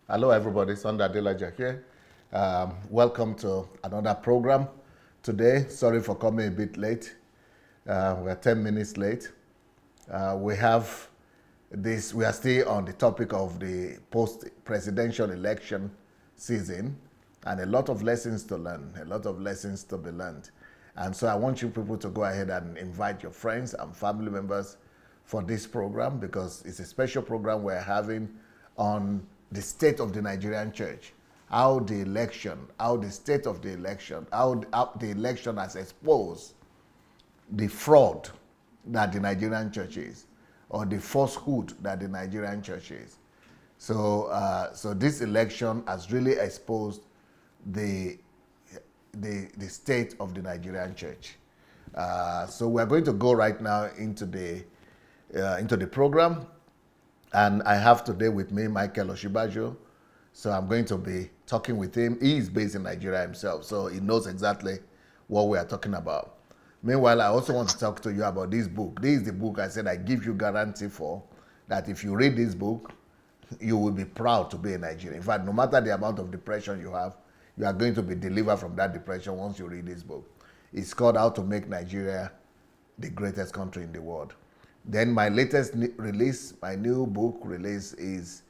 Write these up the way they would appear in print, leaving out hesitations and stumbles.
Hello, everybody. Sunday Adelaja here. Welcome to another program today. Sorry for coming a bit late. We're 10 minutes late. We have this. We are still on the topic of the post-presidential election season, and a lot of lessons to learn. A lot of lessons to be learned. And so I want you people to go ahead and invite your friends and family members for this program, because it's a special program we're having on the state of the Nigerian church, how the state of the election, how the election has exposed the fraud that the Nigerian church is, or the falsehood that the Nigerian church is. So, so this election has really exposed the state of the Nigerian church. So we're going to go right now into the program. And I have today with me Michael OSIBAJO. So I'm going to be talking with him. He is based in Nigeria himself, so he knows exactly what we are talking about. Meanwhile, I also want to talk to you about this book. This is the book I said I give you guarantee for, that if you read this book, you will be proud to be a Nigerian. In fact, no matter the amount of depression you have, you are going to be delivered from that depression once you read this book. It's called How to Make Nigeria the Greatest Country in the World. Then my latest release, my new book release is,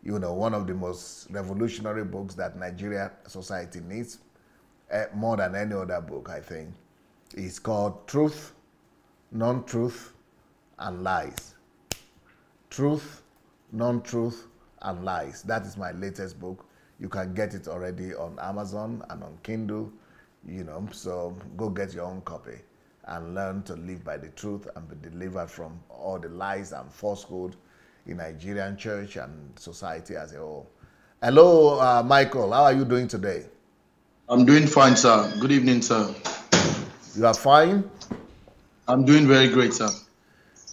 one of the most revolutionary books that Nigeria society needs, more than any other book, I think. It's called Truth, Non-Truth, and Lies. Truth, Non-Truth, and Lies. That is my latest book. You can get it already on Amazon and on Kindle, so go get your own copy and learn to live by the truth and be delivered from all the lies and falsehood in Nigerian church and society as a whole. Hello, Michael. How are you doing today? I'm doing fine, sir. Good evening, sir. You are fine? I'm doing very great, sir.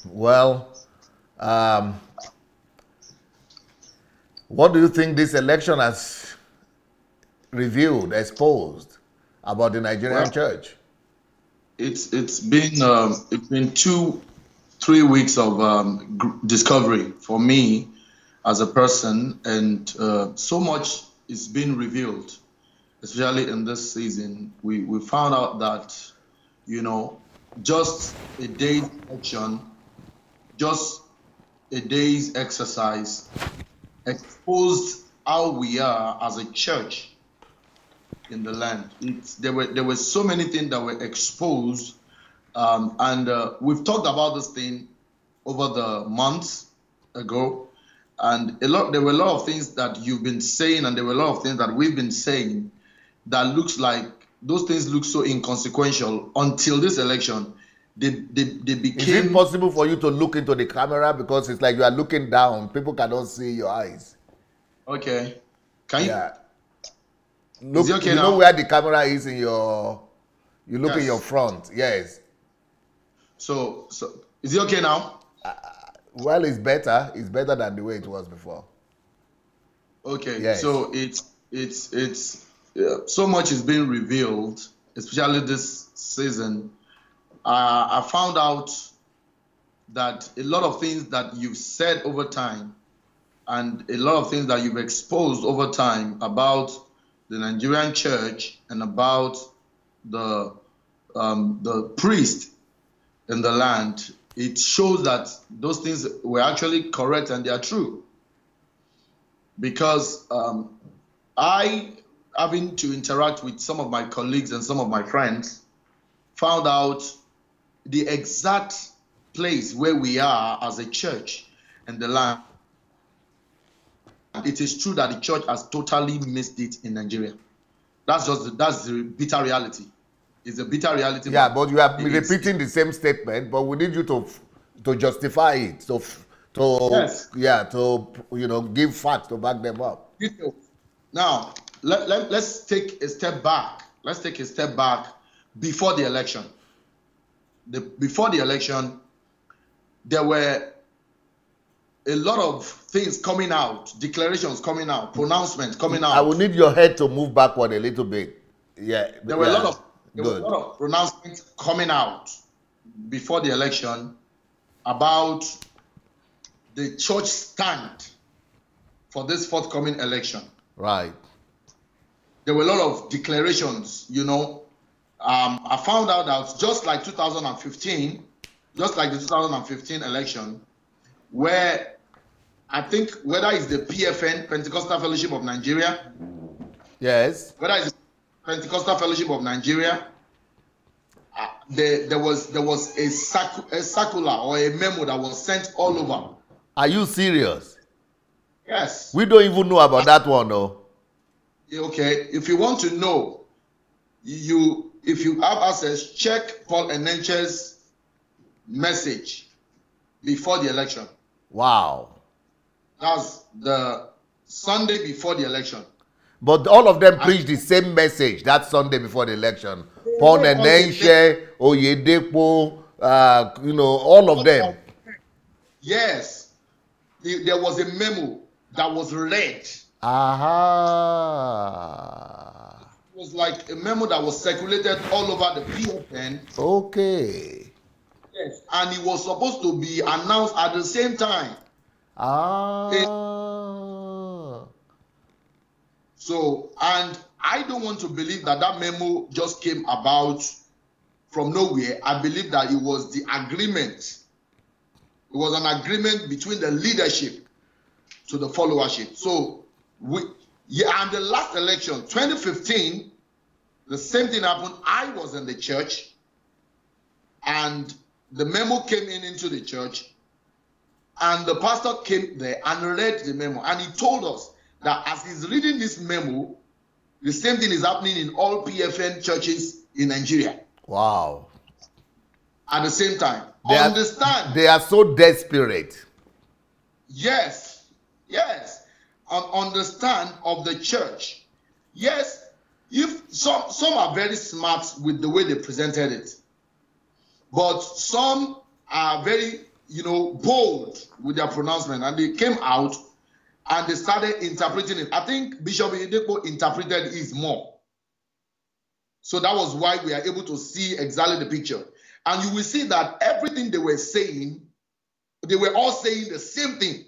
Well, what do you think this election has revealed, exposed about the Nigerian church? It's been 2-3 weeks of discovery for me as a person, and so much is being revealed, especially in this season. We found out that just a day's action, just a day's exercise exposed how we are as a church in the land. There were so many things that were exposed, and we've talked about this thing over the months ago, and there were a lot of things that you've been saying, and there were a lot of things that we've been saying that looks like those things look so inconsequential until this election. They became. Is it possible for you to look into the camera, because it's like you are looking down? People cannot see your eyes. Okay, can you? Yeah. Look, is it okay you now? know where the camera is in your. You look in your front. Yes. So is it okay now? Well, it's better. It's better than the way it was before. Okay. Yes. So it's so much is being revealed, especially this season. I found out that a lot of things that you've said over time, and a lot of things that you've exposed over time about the Nigerian church and about the priest in the land, it shows that those things were actually correct and they are true. Because having to interact with some of my colleagues and some of my friends, found out the exact place where we are as a church in the land. It is true that the church has totally missed it in Nigeria. That's the bitter reality. It's a bitter reality. Yeah, but you have been repeating the same statement, but we need you to justify it. Yes. Yeah, to give facts to back them up. Now, let's take a step back. Let's take a step back before the election. Before the election, there were a lot of things coming out, declarations coming out, pronouncements coming out. I will need your head to move backward a little bit. Yeah. There were a lot of pronouncements coming out before the election about the church stand for this forthcoming election. Right. There were a lot of declarations, you know. I found out that just like 2015, just like the 2015 election, where I think whether it's the PFN, Pentecostal Fellowship of Nigeria, yes, whether it's Pentecostal Fellowship of Nigeria, there was a circular or a memo that was sent all over. Are you serious? Yes. We don't even know about that one, though. Okay, if you want to know, if you have access, check Paul Enenche's message before the election. Wow. That's the Sunday before the election. But all of them preached the same message that Sunday before the election. Paul Enenche, Oyedepo, you know, all of them. Yes. There was a memo that was read. Aha. It was like a memo that was circulated all over the PFN. Okay. Yes. And it was supposed to be announced at the same time. So, and I don't want to believe that that memo just came about from nowhere. I believe that it was the agreement. It was an agreement between the leadership to the followership. So, and the last election, 2015, the same thing happened. I was in the church, and the memo came into the church, and the pastor came there and read the memo, and he told us that as he's reading this memo, the same thing is happening in all PFN churches in Nigeria. Wow. At the same time. They are so desperate. Yes. Yes. Understand of the church. Yes. If some are very smart with the way they presented it. But some are very, you know, bold with their pronouncement. And they came out and they started interpreting it. I think Bishop Oyedepo interpreted his more. So that was why we are able to see exactly the picture. And you will see that everything they were saying, they were all saying the same thing.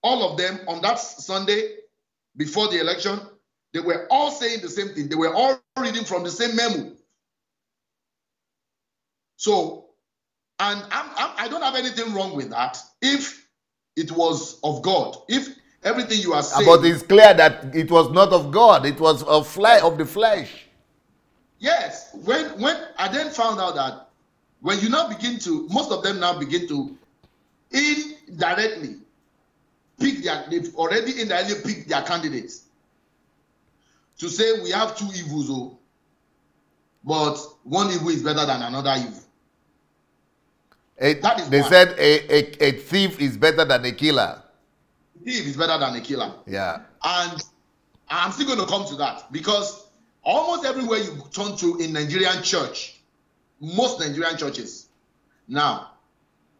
All of them on that Sunday before the election, they were all saying the same thing. They were all reading from the same memo. So, and I don't have anything wrong with that if it was of God. If everything you are saying... But it's clear that it was not of God. It was of the flesh. Yes. When I then found out that when you now begin to... Most of them now begin to indirectly pick they've already indirectly picked their candidates. To say we have two evils, but one evil is better than another evil. They said a thief is better than a killer. A thief is better than a killer. Yeah. And I'm still going to come to that because almost everywhere you turn to in Nigerian church, most Nigerian churches, now,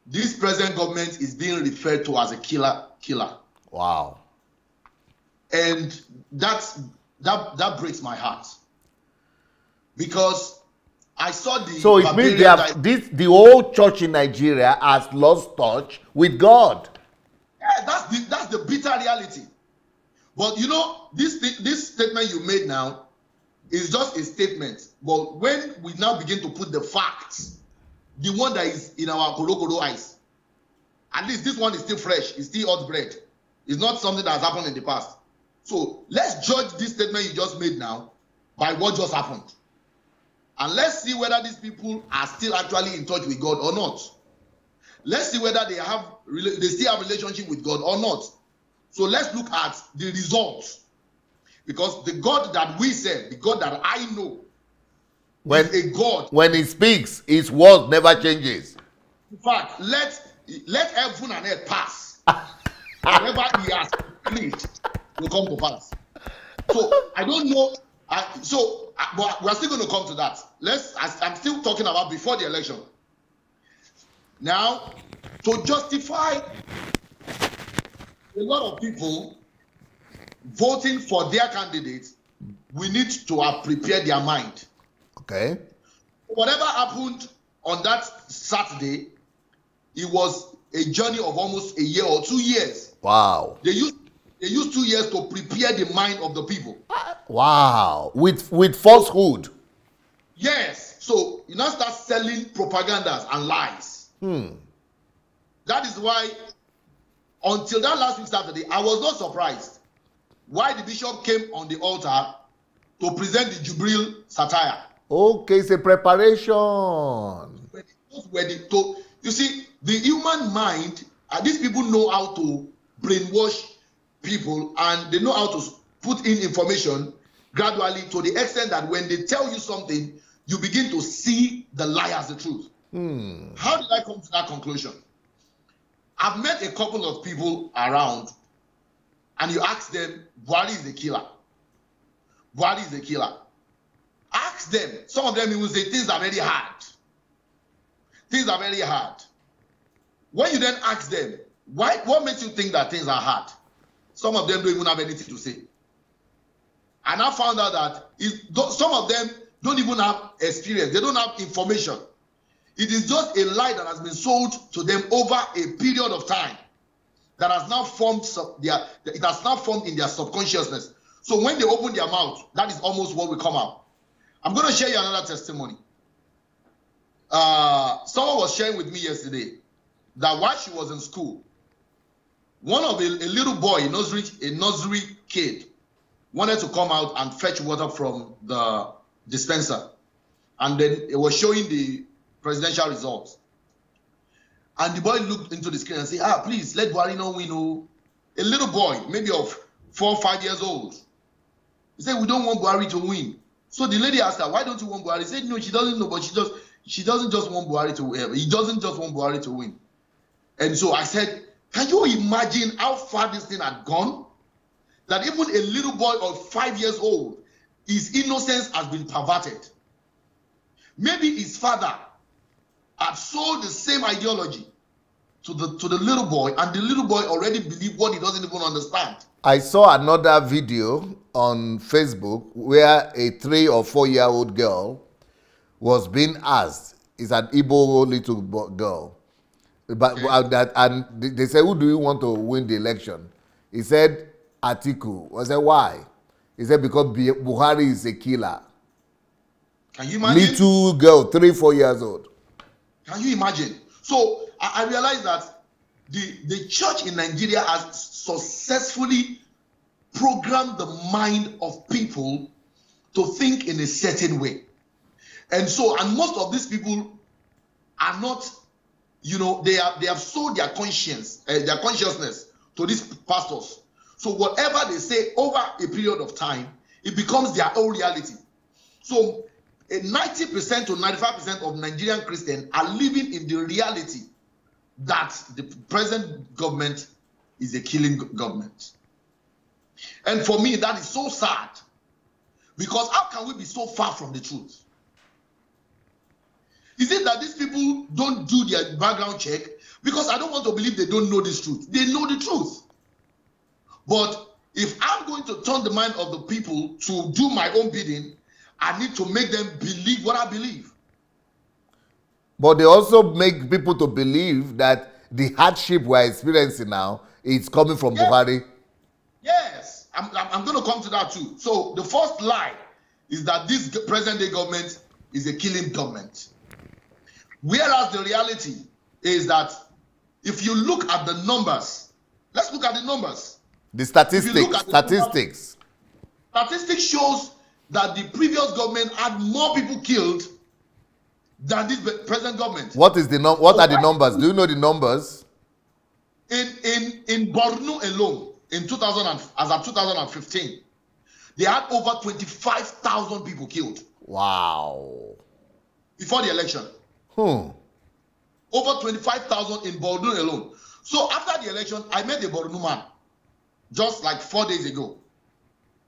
this present government is being referred to as a killer. Wow. And that breaks my heart. Because I saw the... So it means the whole church in Nigeria has lost touch with God. Yeah, that's the bitter reality. But you know, this statement you made now is just a statement. But when we now begin to put the facts, the one that is in our koro eyes, at least this one is still fresh, it's still hot bread. It's not something that has happened in the past. So let's judge this statement you just made now by what just happened. And let's see whether these people are still actually in touch with God or not. Let's see whether they still have a relationship with God or not. So let's look at the results. Because the God that we serve, the God that I know, is a God. When he speaks, his word never changes. In fact, let heaven and earth pass. Whatever he has pleased will come to pass. So I don't know. But we're still going to come to that. I'm still talking about before the election. Now, to justify a lot of people voting for their candidates we need to have prepared their mind. Okay. Whatever happened on that Saturday, it was a journey of almost a year or 2 years. Wow. They used 2 years to prepare the mind of the people. Wow. With falsehood. Yes. So you now start selling propagandas and lies. That is why, until that last week Saturday, I was not surprised why the bishop came on the altar to present the Jubril satire. Okay, it's a preparation. You see, the human mind, these people know how to brainwash people, and they know how to put in information gradually to the extent that when they tell you something, you begin to see the lie as the truth. How did I come to that conclusion? I've met a couple of people around, and you ask them, Buhari is the killer. Buhari is the killer. Ask them. Some of them will say things are very hard. Things are very hard. When you then ask them, what makes you think that things are hard? Some of them don't even have anything to say. And I found out that some of them don't even have experience. They don't have information. It is just a lie that has been sold to them over a period of time that has now formed in their subconsciousness. So when they open their mouth, that is almost what will come out. I'm going to share you another testimony. Someone was sharing with me yesterday that while she was in school, one of a little boy, a nursery kid, wanted to come out and fetch water from the dispenser. And then it was showing the presidential results. And the boy looked into the screen and said, please, let Buhari know we know. A little boy, maybe of 4 or 5 years old. He said, we don't want Buhari to win. So the lady asked her, why don't you want Buhari? He said, no, she doesn't know, but she doesn't just want Buhari to win. He doesn't just want Buhari to win. And so I said, can you imagine how far this thing had gone? That even a little boy of 5 years old, his innocence has been perverted. Maybe his father had sold the same ideology to the little boy, and the little boy already believed what he doesn't even understand. I saw another video on Facebook where a 3 or 4 year old girl was being asked, is an Igbo little girl, but and they said, who do you want to win the election? He said, Atiku. I said, why? He said, because Buhari is a killer. Can you imagine? Little girl, 3, 4 years old. Can you imagine? So I realized that the church in Nigeria has successfully programmed the mind of people to think in a certain way. And most of these people are not, they have sold their consciousness to these pastors. So whatever they say over a period of time, it becomes their own reality. So 90% to 95% of Nigerian Christians are living in the reality that the present government is a killing government. And for me, that is so sad. Because how can we be so far from the truth? Is it that these people don't do their background check? Because I don't want to believe they don't know this truth. They know the truth. But if I'm going to turn the mind of the people to do my own bidding, I need to make them believe what I believe. But they also make people to believe that the hardship we're experiencing now is coming from Buhari. Yes, I'm going to come to that too. So the first lie is that this present-day government is a killing government. Whereas the reality is that if you look at the numbers, let's look at the numbers. The statistics. Statistics shows that the previous government had more people killed than this present government. What are the numbers? Do you know the numbers? In Borno alone, as of 2015, they had over 25,000 people killed. Wow. Before the election. Over 25,000 in Borno alone. So after the election, I met a Borno man just like 4 days ago,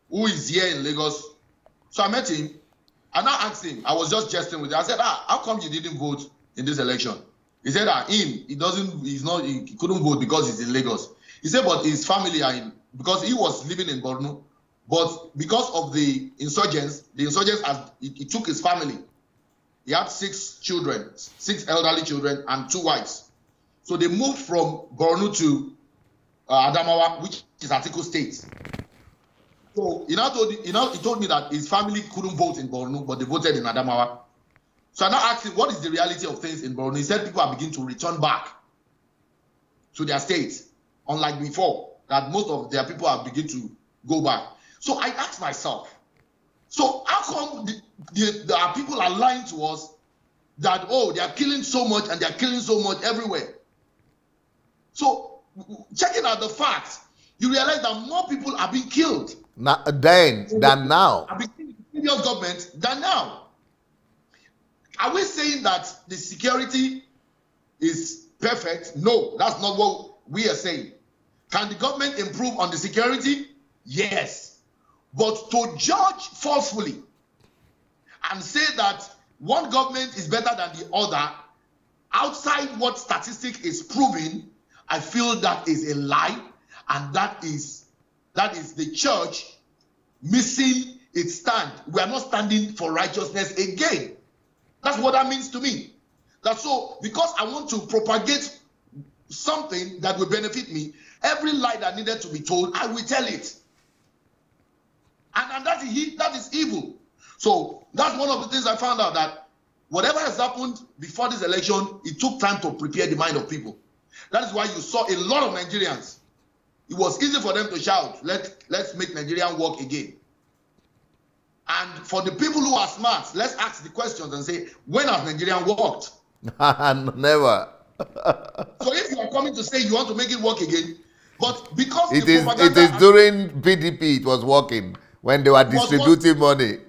who is here in Lagos. So I met him, and I asked him, I was just jesting with him. I said, how come you didn't vote in this election? He said that he couldn't vote because he's in Lagos. He said, but his family are in, because he was living in Borno But because of the insurgents it took his family. He had 6 children, 6 elderly children and 2 wives. So they moved from Borno to Adamawa, which is Atiku State. So he told me that his family couldn't vote in Borno, but they voted in Adamawa. So I now asked him, what is the reality of things in Borno? He said people are beginning to return back to their states, unlike before, that most of their people are beginning to go back. So I asked myself, so how come the people are lying to us that, oh, they are killing so much and they are killing so much everywhere? So checking out the facts, you realize that more people are being killed than now. Are being killed in the previous government than now. Are we saying that the security is perfect? No, that's not what we are saying. Can the government improve on the security? Yes. But to judge forcefully and say that one government is better than the other outside what statistic is proving, I feel that is a lie, and that is the church missing its stand. We are not standing for righteousness again. That's what that means to me. That's so, because I want to propagate something that will benefit me, every lie that needed to be told, I will tell it. And that is evil. So that's one of the things I found out, that whatever has happened before this election, it took time to prepare the mind of people. That is why you saw a lot of Nigerians. It was easy for them to shout, let's make Nigerian work again. And for the people who are smart, let's ask the questions and say, when has Nigerian worked? Never. So if you are coming to say you want to make it work again, but because it is during PDP it was working, when they were distributing money.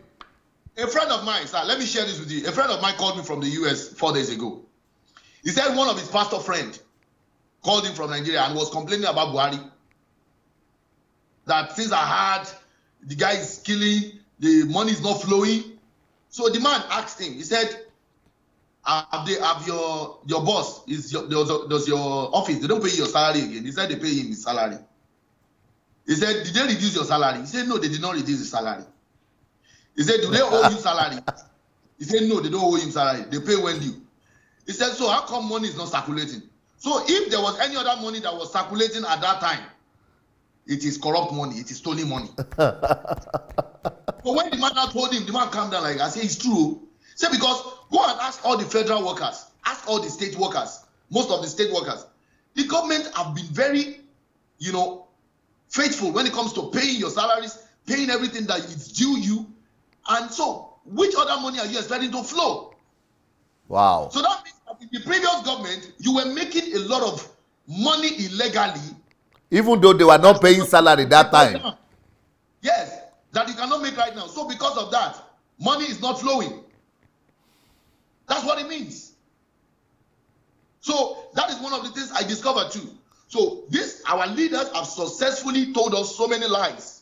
A friend of mine, sir, let me share this with you. A friend of mine called me from the US 4 days ago. He said one of his pastor friends called him from Nigeria and was complaining about Buhari. That things are hard, the guy is killing, the money is not flowing. So the man asked him, he said, have your boss, does your office, they don't pay your salary again? He said they pay him his salary. He said, did they reduce your salary? He said, no, they did not reduce his salary. He said, do they owe you salary? He said, no, they don't owe him salary. They pay when due. He said, so how come money is not circulating? So if there was any other money that was circulating at that time, it is corrupt money, it is stolen money. But when the man now told him, the man calmed down like, I say, it's true. Say, because go and ask all the federal workers, ask all the state workers, most of the state workers. The government have been very, faithful when it comes to paying your salaries, paying everything that is due you. And so, which other money are you expecting to flow? Wow. So that means that in the previous government, you were making a lot of money illegally. Even though they were not paying salary that time. Yes, that you cannot make right now. So because of that, money is not flowing. That's what it means. So that is one of the things I discovered too. So our leaders have successfully told us so many lies.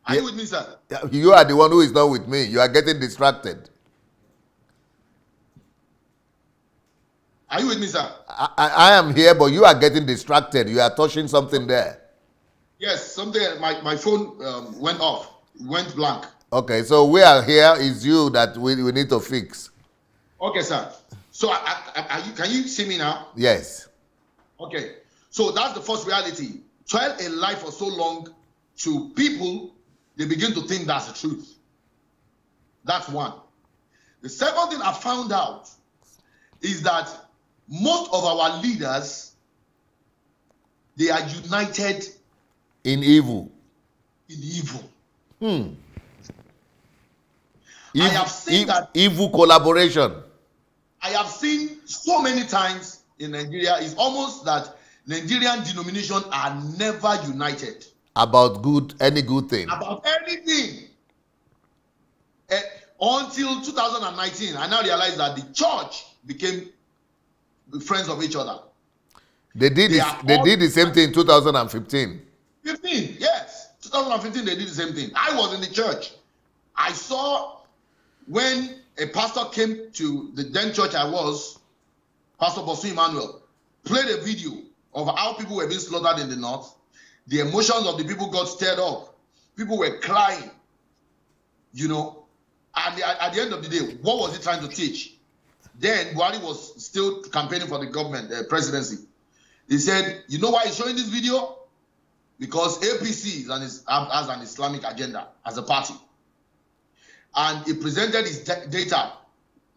Are you with me, sir? You are the one who is not with me. You are getting distracted. Are you with me, sir? I am here, but you are getting distracted. You are touching something there. Yes, something. My phone went off, went blank. Okay, so we are here. Is you that we need to fix. Okay, sir. So can you see me now? Yes. Okay. So that's the first reality. Tell a lie for so long to people, they begin to think that's the truth. That's one. The second thing I found out is that most of our leaders, they are united in evil. In evil. I have seen that evil collaboration. I have seen so many times in Nigeria, it's almost that Nigerian denominations are never united. About any good thing. About anything. Until 2019, I now realize that the church became friends of each other. They did the same thing in 2015. 15, yes. 2015, they did the same thing. I was in the church. I saw when a pastor came to the then church I was, Pastor Bosu Emmanuel, played a video of how people were being slaughtered in the north. the emotions of the people got stirred up. People were crying, you know. And at the end of the day, what was he trying to teach? Then Buhari was still campaigning for the government presidency. He said, you know why he's showing this video? Because APC has an Islamic agenda as a party. And he presented his data,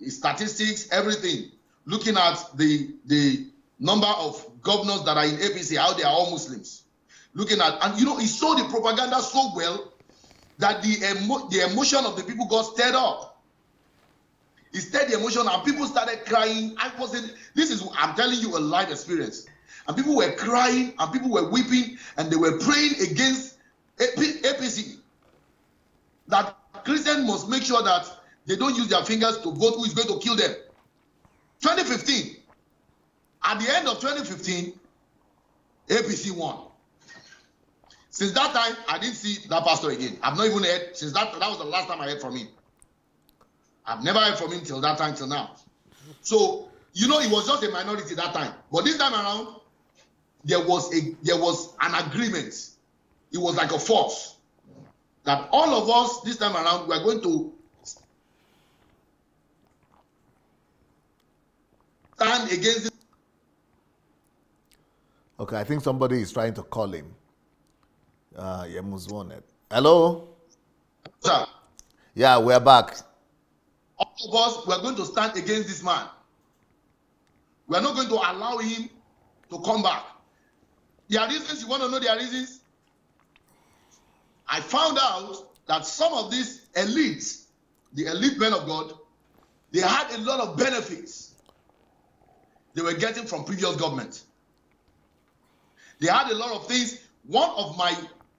his statistics, everything, looking at the number of governors that are in APC, how they are all Muslims. Looking at, and you know, he saw the propaganda so well that the emotion of the people got stirred up. He stirred the emotion and people started crying. I'm telling you a live experience. And people were crying and people were weeping and they were praying against APC. That Christians must make sure that they don't use their fingers to vote who is going to kill them. 2015. At the end of 2015, APC won. Since that time, I didn't see that pastor again. I've not even heard, since that was the last time I heard from him. I've never heard from him till that time, till now. So, you know, it was just a minority that time. But this time around, there was an agreement. It was like a force that all of us this time around we are going to stand against it. Okay, I think somebody is trying to call him. Hello? Sir, yeah, we're back. all of us, we are going to stand against this man. We are not going to allow him to come back. There are reasons. You want to know their reasons? I found out that some of these elites, the elite men of God, they had a lot of benefits they were getting from previous governments. They had a lot of things. One of my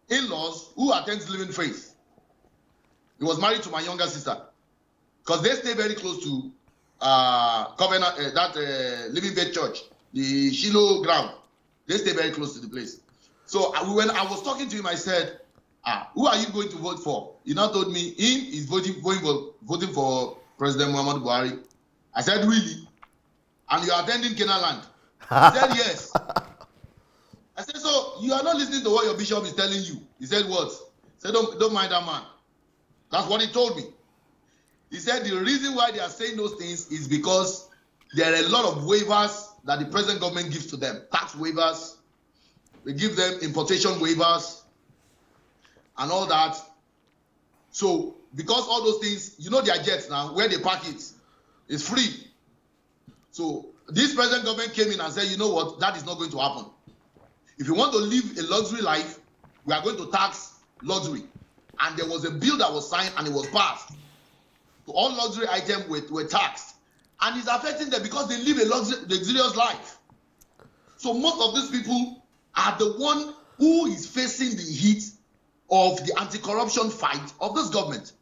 in-laws who attends Living Faith, he was married to my younger sister, because they stay very close to Covenant, Living Faith Church, the Shiloh ground. They stay very close to the place. So when I was talking to him, I said, who are you going to vote for? He now told me him is voting for President Muhammadu Buhari. I said, really? And you are attending Canaan land? He said, yes. I said, so you are not listening to what your bishop is telling you? He said, what? He said, don't mind that man. That's what he told me. He said the reason why they are saying those things is because there are a lot of waivers that the present government gives to them. Tax waivers. They give them importation waivers and all that. So because all those things, you know their jets now, where they park it is free. So this present government came in and said, you know what, that is not going to happen. If you want to live a luxury life, we are going to tax luxury. And there was a bill that was signed and it was passed. So all luxury items were taxed. And it's affecting them because they live a luxurious life. So most of these people are the one who is facing the heat of the anti-corruption fight of this government.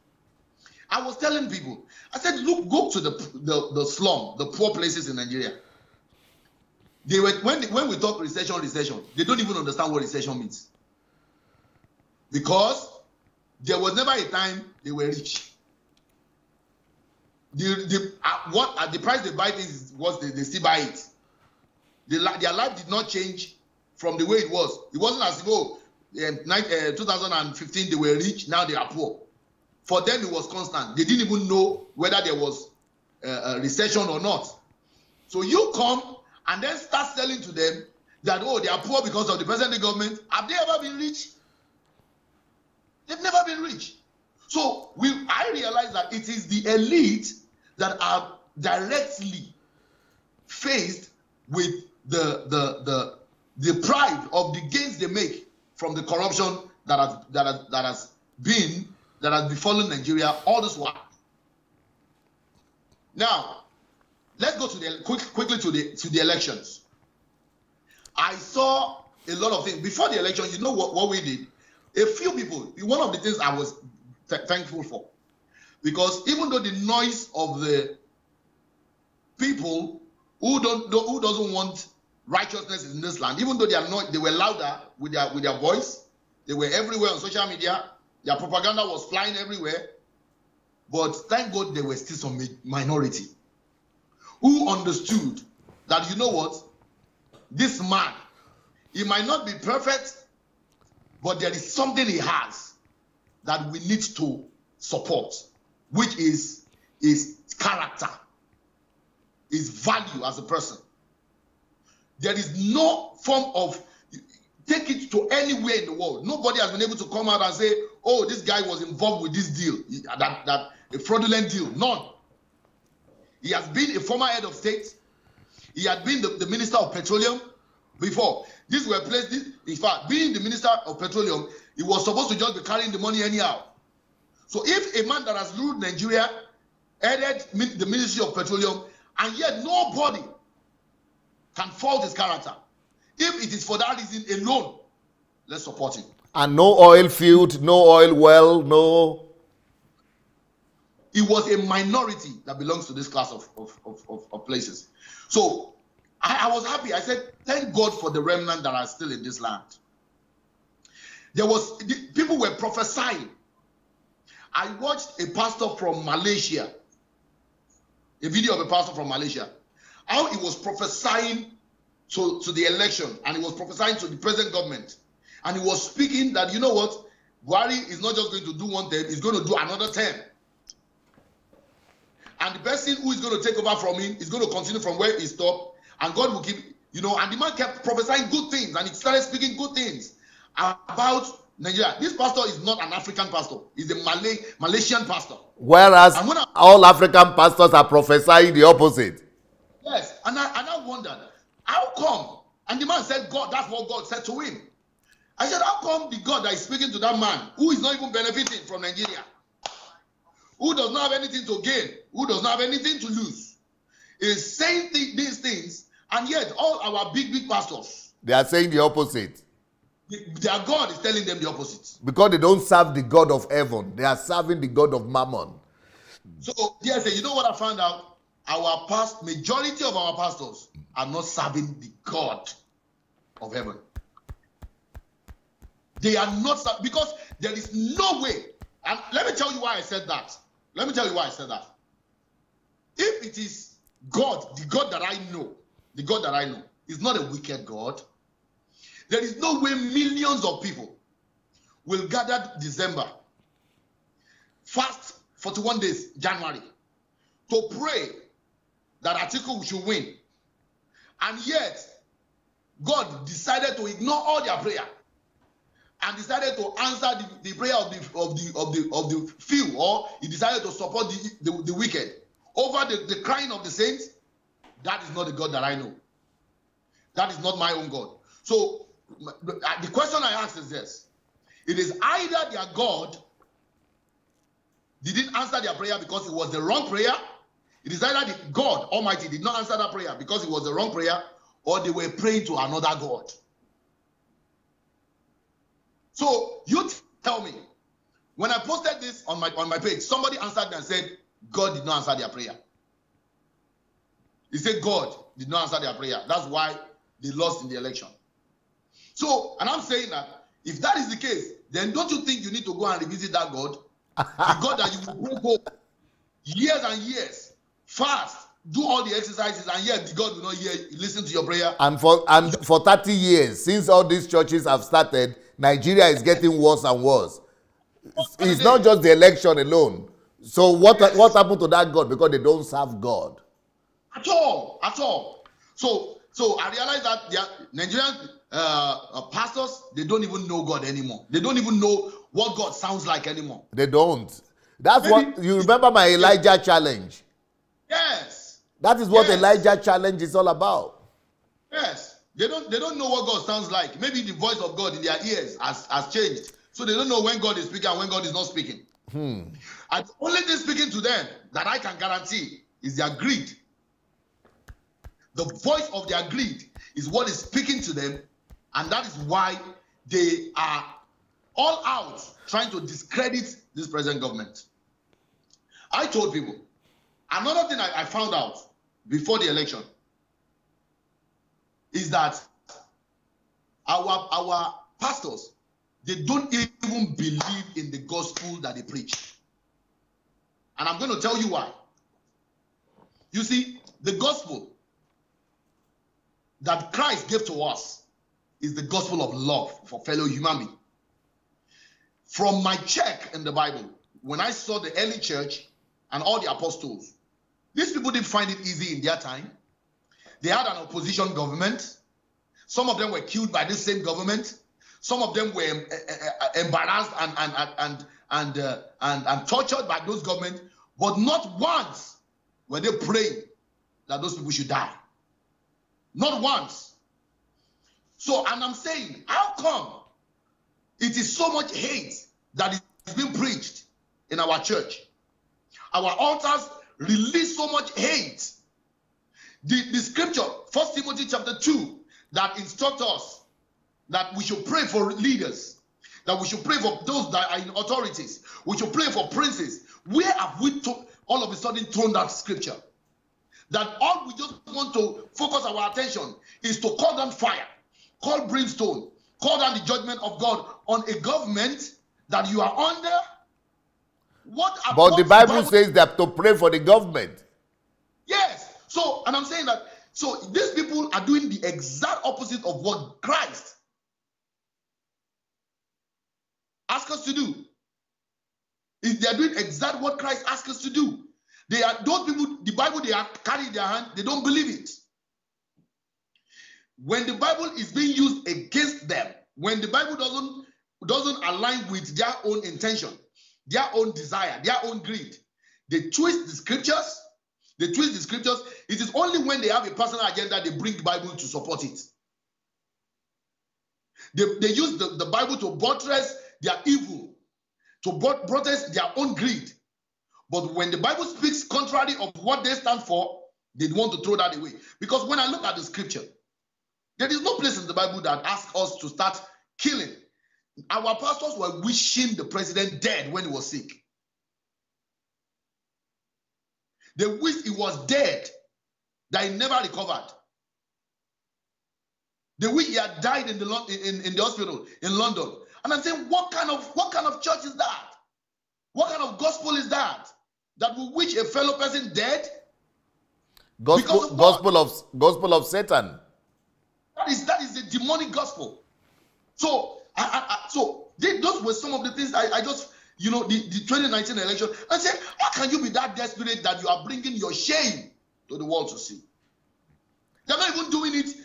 I was telling people, I said, look, go to the slum, the poor places in Nigeria. They were, when we talk recession, they don't even understand what recession means. Because there was never a time they were rich. The price they buy things was they still buy it. Their life did not change from the way it was. It wasn't as if 2015 they were rich, now they are poor. For them it was constant. They didn't even know whether there was a recession or not. So you come and then start selling to them that, oh, they are poor because of the present government. Have they ever been rich? They've never been rich. So I realize that it is the elite that are directly faced with the pride of the gains they make from the corruption that has befallen Nigeria all this while. Now, let's go to quickly to the elections. I saw a lot of things before the election. You know what we did? A few people. One of the things I was thankful for, because even though the noise of the people who doesn't want righteousness in this land, even though they were louder with their voice, they were everywhere on social media, their propaganda was flying everywhere. But thank God there were still some minority who understood that, you know what, this man, he might not be perfect, But there is something he has that we need to support, which is his character, his value as a person. There is no form of, take it to anywhere in the world. Nobody has been able to come out and say, oh, this guy was involved with this deal, that a fraudulent deal. None. He has been a former head of state. He had been the Minister of Petroleum before. These were places, in fact, being the Minister of Petroleum, he was supposed to just be carrying the money anyhow. So if a man that has ruled Nigeria headed the Ministry of Petroleum, and yet nobody can fault his character, if it is for that reason alone, let's support him. And no oil field, no oil well, no. It was a minority that belongs to this class of places. So I was happy. I said, thank God for the remnant that are still in this land. People were prophesying. I watched a pastor from Malaysia, a video of a pastor from Malaysia, how he was prophesying to the election, and he was prophesying to the present government. And he was speaking that, you know what, Buhari is not just going to do one term, he's going to do another term. And the person who is going to take over from him is going to continue from where he stopped, and God will keep, and the man kept prophesying good things, and he started speaking good things about Nigeria. This pastor is not an African pastor, he's a Malaysian pastor. Whereas all African pastors are prophesying the opposite. Yes, and I wondered, how come? And the man said, God, that's what God said to him. I said, how come the God that is speaking to that man, who is not even benefiting from Nigeria, who does not have anything to gain, who does not have anything to lose, is saying these things, and yet all our big pastors, they are saying the opposite. Their God is telling them the opposite. Because they don't serve the God of heaven. They are serving the God of mammon. So, yes, you know what I found out? Majority of our pastors are not serving the God of heaven. They are not, because there is no way. And let me tell you why I said that. If it is God, the God that I know, is not a wicked God, there is no way millions of people will gather December, fast 41 days, January, to pray that Atiku should win. And yet, God decided to ignore all their prayer and decided to answer the prayer of the few, or he decided to support the wicked over the crying of the saints. That is not the God that I know. That is not my own God. So the question I ask is this: it is either their God didn't answer their prayer because it was the wrong prayer. It is either the God Almighty did not answer that prayer because it was the wrong prayer, or they were praying to another God. So you tell me, when I posted this on my page, somebody answered me and said, God did not answer their prayer. He said God did not answer their prayer. That's why they lost in the election. So, and I'm saying that if that is the case, then don't you think you need to go and revisit that God? The God that you will go years and years, fast, do all the exercises, and yet the God will not listen to your prayer. And for 30 years, since all these churches have started, Nigeria is getting worse and worse. It's not just the election alone. So what happened to that God? Because they don't serve God. At all. So I realized that the Nigerian pastors, they don't even know God anymore. They don't even know what God sounds like anymore. They don't. That's what you remember my Elijah challenge. Yes. That is what Elijah challenge is all about. Yes. They don't know what God sounds like. Maybe the voice of God in their ears has changed. So they don't know when God is speaking and when God is not speaking. And the only thing speaking to them that I can guarantee is their greed. The voice of their greed is what is speaking to them, and that is why they are all out trying to discredit this present government. I told people, another thing I found out before the election is that our pastors, they don't even believe in the gospel that they preach. And I'm going to tell you why. You see, the gospel that Christ gave to us is the gospel of love for fellow human beings. from my check in the Bible, when I saw the early church and all the apostles, these people didn't find it easy in their time. They had an opposition government. Some of them were killed by this same government. Some of them were embarrassed and tortured by those governments. But not once were they praying that those people should die. Not once. So, and I'm saying, how come it is so much hate that is being preached in our church? Our altars release so much hate. The scripture, 1 Timothy chapter 2, that instructs us that we should pray for leaders, that we should pray for those that are in authorities, we should pray for princes. Where have we all of a sudden thrown that scripture? That all we just want to focus our attention is to call down fire, call brimstone, call down the judgment of God on a government that you are under. But the Bible says that to pray for the government. Yes. So, and I'm saying that, so these people are doing the exact opposite of what Christ asked us to do. They are doing exactly what Christ asked us to do. They are those people, the Bible they are carrying their hand, they don't believe it. When the Bible is being used against them, when the Bible doesn't align with their own intention, their own desire, their own greed, they twist the scriptures. They twist the scriptures. It is only when they have a personal agenda they bring the Bible to support it. They use the Bible to buttress their evil, to buttress their own greed. But when the Bible speaks contrary of what they stand for, they want to throw that away. Because when I look at the scripture, there is no place in the Bible that asks us to start killing. Our pastors were wishing the president dead when he was sick. They wished he was dead, that he never recovered. They wish he had died in the hospital in London. And I'm saying, what kind of church is that? What kind of gospel is that? That will wish a fellow person dead? Gospel of Satan. That is the demonic gospel. So, those were some of the things I just, the 2019 election. I said, how can you be that desperate that you are bringing your shame to the world to see? They're not even doing it,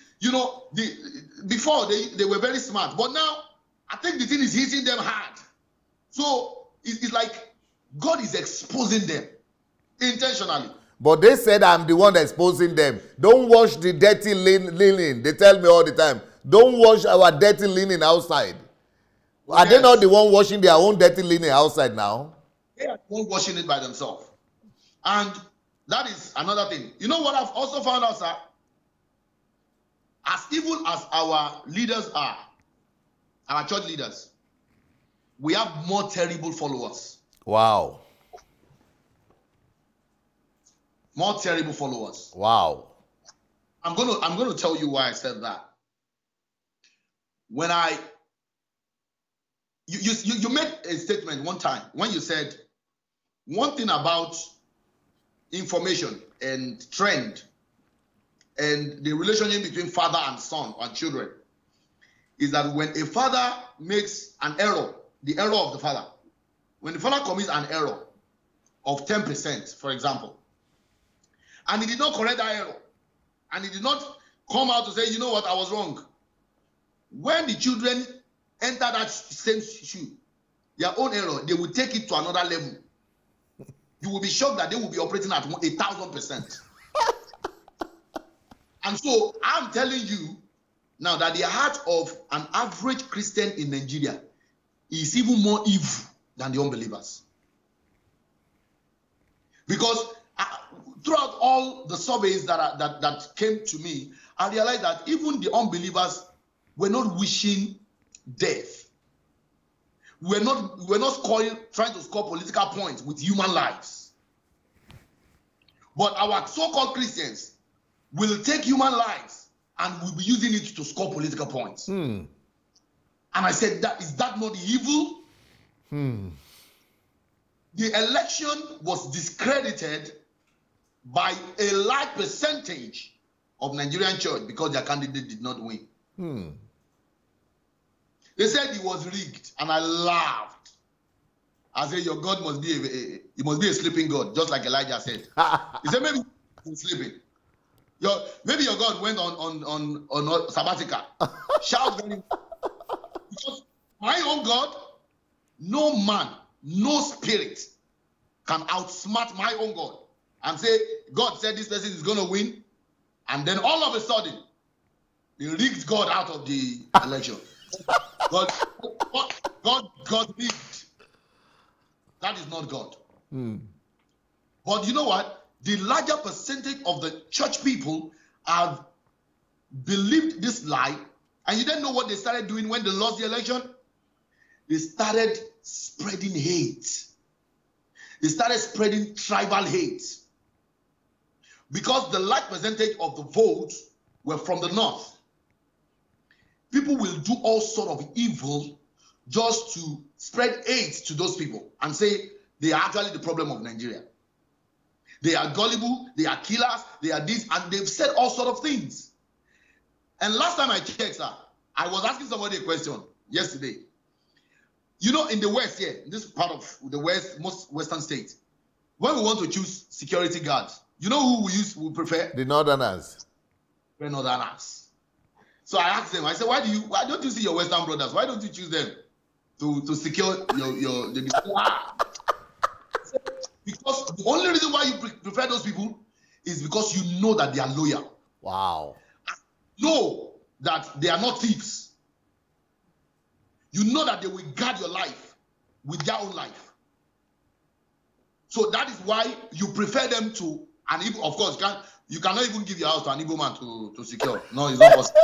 before they were very smart. But now, I think the thing is hitting them hard. So, it's like God is exposing them intentionally. But they said I'm the one exposing them. Don't wash the dirty linen. They tell me all the time, don't wash our dirty linen outside. Are they not the one washing their own dirty linen outside now? They are the one washing it by themselves. And that is another thing. You know what I've also found out, sir? As evil as our leaders are, our church leaders, we have more terrible followers. Wow. More terrible followers. Wow. I'm going to tell you why I said that. When you made a statement one time when you said one thing about information and trend and the relationship between father and son or children is that when a father makes an error, the error of the father, when the father commits an error of 10%, for example, and he did not correct that error, and he did not come out to say, you know what, I was wrong. When the children enter that same shoe, their own error, they will take it to another level. You will be shocked that they will be operating at 1,000%. And so I'm telling you now that the heart of an average Christian in Nigeria is even more evil than the unbelievers. Because throughout all the surveys that came to me, I realized that even the unbelievers were not wishing death. We're not trying to score political points with human lives. But our so-called Christians will take human lives and will be using it to score political points. And I said, is that not evil? The election was discredited by a large percentage of Nigerian church because their candidate did not win. They said it was rigged, and I laughed. I say your God must be he must be a sleeping God, just like Elijah said. He said maybe he's sleeping. Maybe your God went on sabbatical. Shout very because my own God, no man, no spirit can outsmart my own God and say, God said this person is going to win, and then all of a sudden, they rigged God out of the election. God rigged. That is not God. But you know what? The larger percentage of the church people have believed this lie, and you don't know what they started doing when they lost the election? They started spreading hate. They started spreading tribal hate. Because the large percentage of the votes were from the north. People will do all sort of evil just to spread hate to those people and say they are actually the problem of Nigeria. They are gullible, they are killers, they are this, and they've said all sort of things. And last time I checked, sir, I was asking somebody a question yesterday. You know, in the West here, in this part of the West, most Western states, when we want to choose security guards, you know who we prefer? The Northerners. The Northerners. So I asked them, I said, why don't you see your Western brothers? Why don't you choose them to secure because the only reason why you prefer those people is because you know that they are loyal. Wow. Know that they are not thieves. You know that they will guard your life with their own life. So that is why you prefer them to an Igbo. Of course, you cannot even give your house to an Igbo man to secure. No, it's not possible.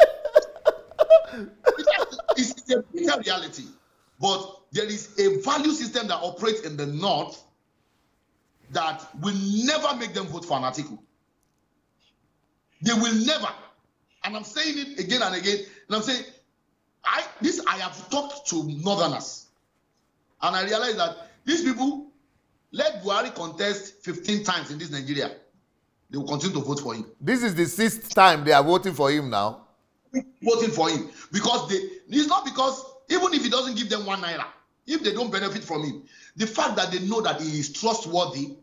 It's a bitter reality. But there is a value system that operates in the north that will never make them vote for an article. They will never. And I'm saying it again and again. And I'm saying, I have talked to Northerners. And I realized that these people, let Buhari contest 15 times in this Nigeria. They will continue to vote for him. This is the 6th time they are voting for him now. Voting for him. Because it's not because, even if he doesn't give them 1 naira, if they don't benefit from him, the fact that they know that he is trustworthy,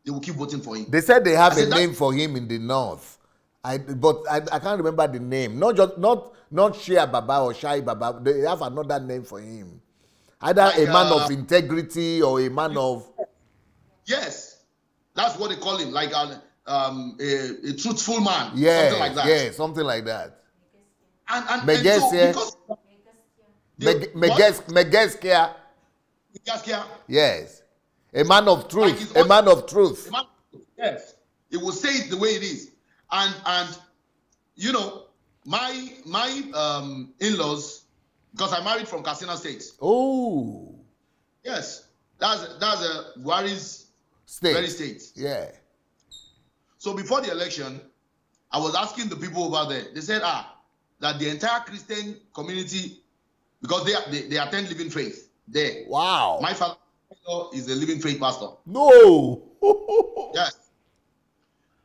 they will keep voting for him. They said they have a name for him in the north. But I can't remember the name. Not Shia Baba or Shai Baba. They have another name for him. Either like, a man of integrity or a man of... Yes. That's what they call him. Like a truthful man. Yeah, something like that. Yeah, something like that. Megeskia. Yes. A man of truth. Like a man of truth. Yes. It will say it the way it is. And you know, my in-laws, because I married from Katsina State. Oh. Yes. That's a Buhari's very state. Yeah. So before the election, I was asking the people over there. They said, that the entire Christian community, because they attend Living Faith there. Wow. My father is a Living Faith pastor. No. Yes.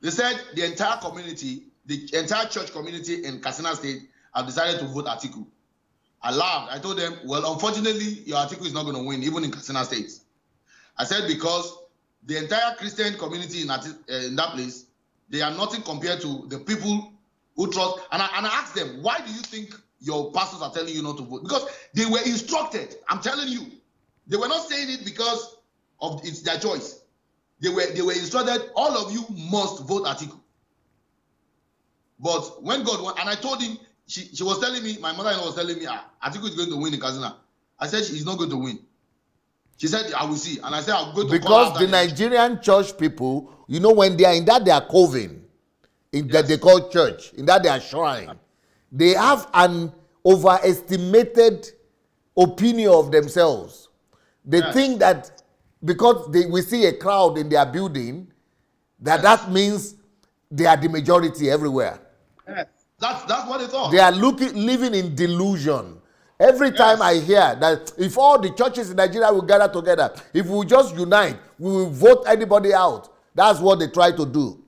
They said the entire community, the entire church community in Katsina State have decided to vote Atiku. I laughed. I told them, well, unfortunately, your Atiku is not going to win, even in Katsina State. I said because the entire Christian community in that place, they are nothing compared to the people who trust. And I asked them, why do you think your pastors are telling you not to vote? Because they were instructed. I'm telling you. They were not saying it because of it's their choice. They were instructed, all of you must vote Atiku. But when God won, and I told him, she was telling me, my mother-in-law was telling me, Atiku is going to win in Katsina. I said, she's not going to win. She said, I will see. And I said, I'll go to because the Nigerian church people, you know, when they are in that their coven, in that they call church, in that their shrine, they have an overestimated opinion of themselves. They think that because we see a crowd in their building, that means they are the majority everywhere. Yes. That's what they thought. They are living in delusion. Every time I hear that if all the churches in Nigeria will gather together, if we just unite, we will vote anybody out. That's what they try to do.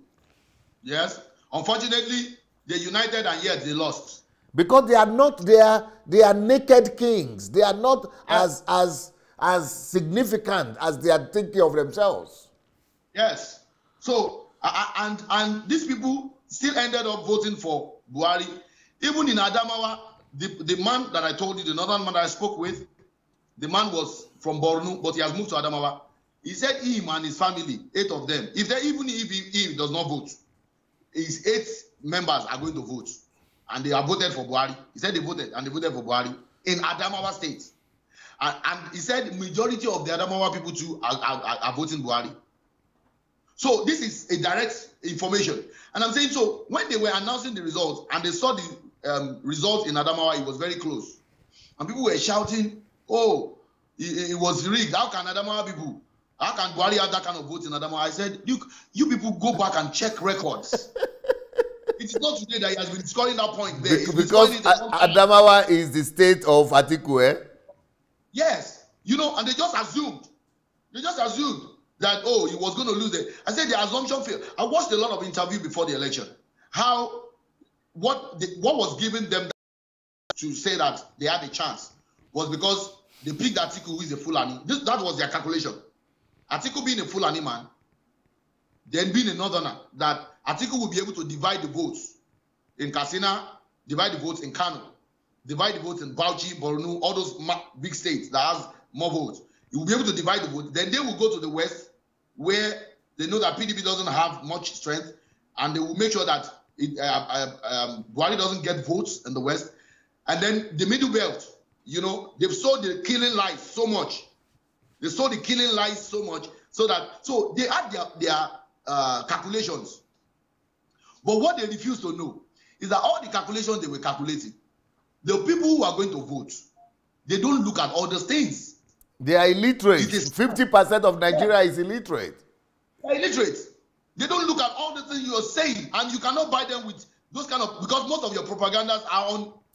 Yes. Unfortunately, they united and yet they lost. Because they are not they are naked kings. They are not as as significant as they are thinking of themselves. Yes. So, and these people still ended up voting for Buhari. Even in Adamawa, the man that I told you, the northern man that I spoke with, the man was from Borno, but he has moved to Adamawa. He said him and his family, 8 of them, even if he does not vote, his 8 members are going to vote. And they are voted for Buhari. He said they voted, and they voted for Buhari in Adamawa State. And he said the majority of the Adamawa people too are voting Buhari. So this is a direct information. And I'm saying, so when they were announcing the results and they saw the result in Adamawa, it was very close. And people were shouting, oh, it was rigged. How can Adamawa people, how can Buhari have that kind of vote in Adamawa? I said, you people go back and check records. It's not today that he has been scoring that point there. Because Adamawa is the state of Atiku, eh? Yes. You know, and they just assumed. They just assumed that, oh, he was going to lose it. I said the assumption failed. I watched a lot of interviews before the election. What was giving them to say that they had a chance was because they picked Atiku, who is a Fulani. That was their calculation. Atiku being a Fulani man, then being a northerner, that Atiku will be able to divide the votes in Katsina, divide the votes in Kano, divide the votes in Bauchi, Borno, all those big states that has more votes. He will be able to divide the vote. Then they will go to the west, where they know that PDP doesn't have much strength, and they will make sure that Buhari doesn't get votes in the west. And then the middle belt, you know, they've sold the killing lies so much. They sold the killing lies so much, so they had their calculations. But what they refuse to know is that all the calculations they were calculating, the people who are going to vote, they don't look at all those things. They are illiterate. 50% of Nigeria is illiterate. They are illiterate. They don't look at all the things you are saying, and you cannot buy them with those kind of, because most of your propagandas are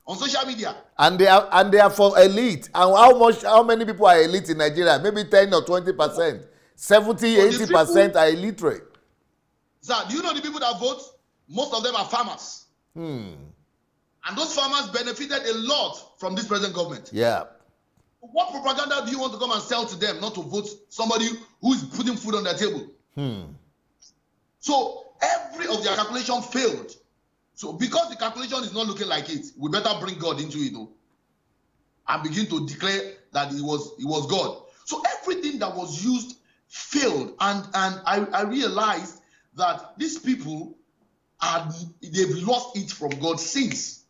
on social media. And they are for elite. And how many people are elite in Nigeria? Maybe 10 or 20%. 70, 80% are illiterate. Sir, do you know the people that vote? Most of them are farmers. And those farmers benefited a lot from this present government. Yeah. What propaganda do you want to come and sell to them not to vote somebody who is putting food on their table? So every of their calculation failed. So because the calculation is not looking like it, we better bring God into it, though, and begin to declare that he was God. So everything that was used failed, and I realized that these people they've lost it from God since.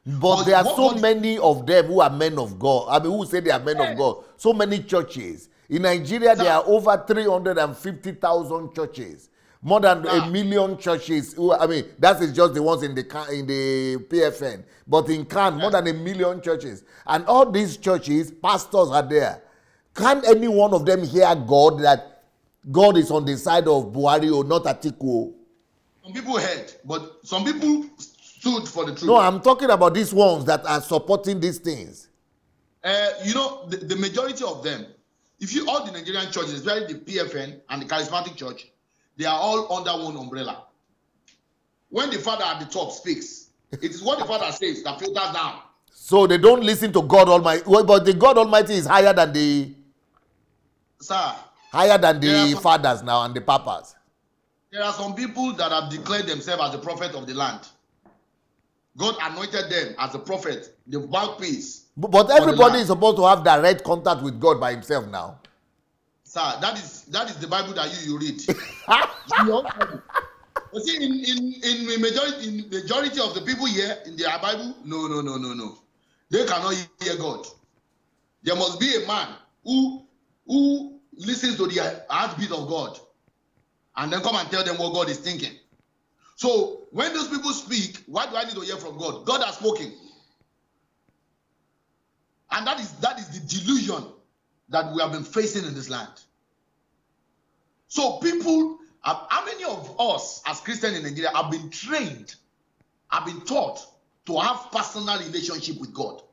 But there are so many of them who are men of God. I mean, who say they are men of God. So many churches. In Nigeria, there are over 350,000 churches. More than 1 million churches. I mean, that is just the ones in the PFN. But in Can, more than 1 million churches. And all these churches, pastors are there. Can any one of them hear God, that God is on the side of Buhari or not Atiku? Some people heard, but some people stood for the truth. No, I'm talking about these ones that are supporting these things. You know, the majority of them, all the Nigerian churches, especially the PFN and the charismatic church, they are all under one umbrella. When the father at the top speaks, it is what the father says that filters down. So they don't listen to God Almighty. Well, but the God Almighty is higher than the... Sir. Higher than the fathers now and the papas. There are some people that have declared themselves as the prophet of the land. God anointed them as a prophet, the mouthpiece. But everybody is supposed to have direct contact with God by himself now. Sir, that is the Bible that you read. You see, in majority of the people here in their Bible, no. They cannot hear God. There must be a man who listens to the heartbeat of God, and then come and tell them what God is thinking. So when those people speak, why do I need to hear from God? God has spoken. And that is the delusion that we have been facing in this land. So people, how many of us as Christians in Nigeria have been trained, have been taught to have personal relationship with God?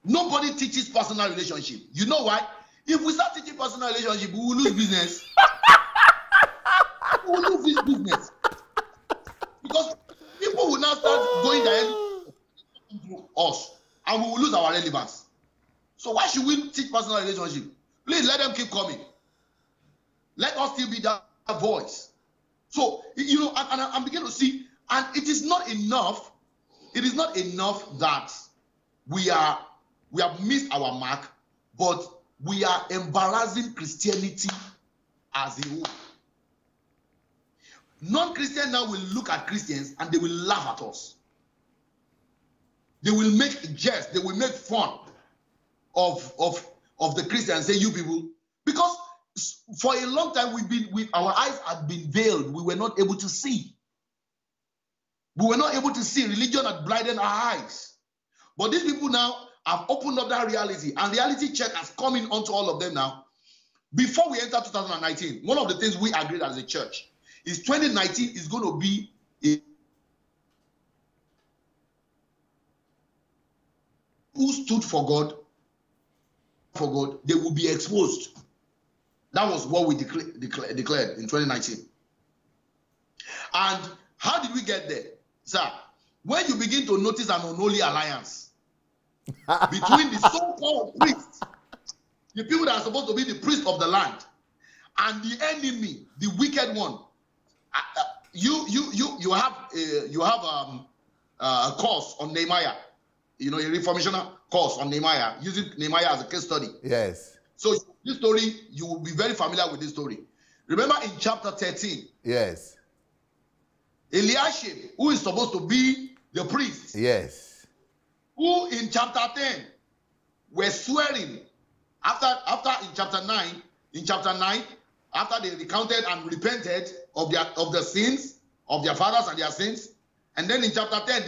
Nobody teaches personal relationship. You know why? If we start teaching personal relationship, we will lose business. We will lose this business. Because people will now start going there to us, and we will lose our relevance. So why should we teach personal relationship? Please let them keep coming. Let us still be that voice. So, you know, and I'm beginning to see, and it is not enough. It is not enough that we have missed our mark, but we are embarrassing Christianity as a whole. Non-Christians now will look at Christians and they will laugh at us. They will make jest, they will make fun of the Christians, say, you people, because for a long time our eyes had been veiled. We were not able to see. We were not able to see. Religion had blinded our eyes. But these people now have opened up that reality, and reality check has come in onto all of them now. Before we enter 2019, one of the things we agreed as a church is 2019 is going to be who stood for God, they will be exposed. That was what we declared in 2019. And how did we get there? Sir, when you begin to notice an unholy alliance between the so-called priests, the people that are supposed to be the priests of the land, and the enemy, the wicked one, you have a course on Nehemiah, you know, a reformational course on Nehemiah, using Nehemiah as a case study. Yes. So this story, you will be very familiar with this story. Remember in chapter 13. Yes. Eliashib, who is supposed to be the priest. Yes. Who in chapter 10 were swearing after in chapter 9, after they recounted and repented of the sins of their fathers and their sins, and then in chapter 10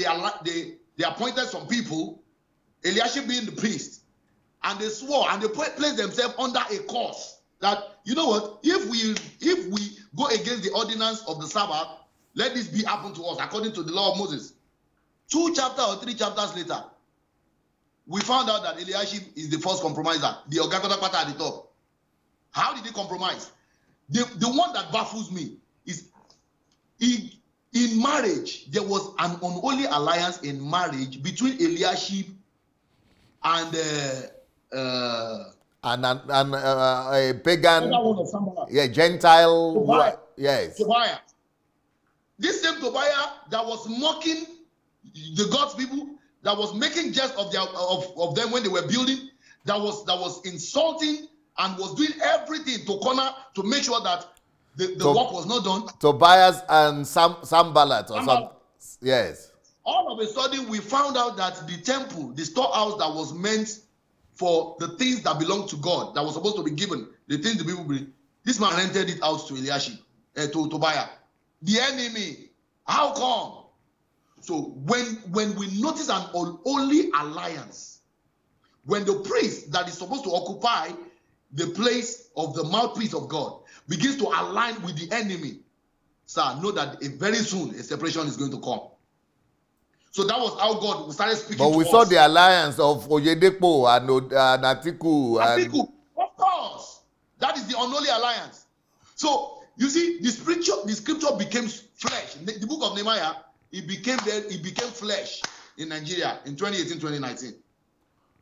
they appointed some people, Eliashib being the priest, and they swore and they placed themselves under a curse that, you know what, if we go against the ordinance of the Sabbath, let this be happen to us according to the law of Moses. 2 chapters or 3 chapters later, we found out that Eliashib is the first compromiser, the Ogakodapata at the top. How did he compromise? The one that baffles me is in marriage, there was an unholy alliance in marriage between Eliashib and a pagan, Gentile. Tobiah. Yes. Tobiah. This same Tobiah that was mocking the God's people, that was making jest of them when they were building, that was insulting and was doing everything to make sure that the work was not done. Tobias and Sanballat or something. Yes. All of a sudden, we found out that the temple, the storehouse that was meant for the things that belong to God, that was supposed to be given, the things the people bring, this man rented it out to Eliashib, to Tobiah. The enemy. How come? So when we notice an unholy alliance, when the priest that is supposed to occupy the place of the mouthpiece of God begins to align with the enemy, sir, know that very soon a separation is going to come. So that was how God started speaking to us. But we saw the alliance of Oyedepo and Atiku. Atiku, of course. That is the unholy alliance. So you see, the scripture became flesh. The book of Nehemiah, it became flesh in Nigeria in 2018, 2019.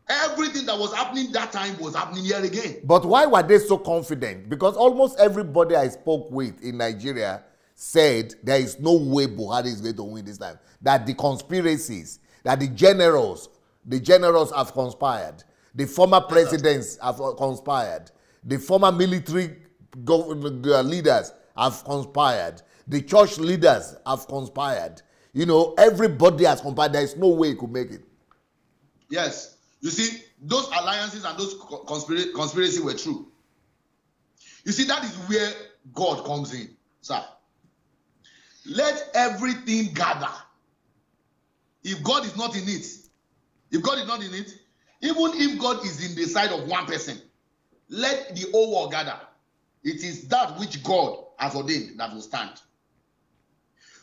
Everything that was happening that time was happening here again. But why were they so confident? Because almost everybody I spoke with in Nigeria said there is no way Buhari is going to win this time. That the conspiracies, that the generals have conspired. The former presidents have conspired. The former military leaders have conspired. The church leaders have conspired. You know, everybody has conspired. There is no way he could make it. Yes. You see, those alliances and those conspiracies were true. You see, that is where God comes in, sir. Let everything gather. If God is not in it, even if God is in the side of one person, let the whole world gather. It is that which God has ordained that will stand.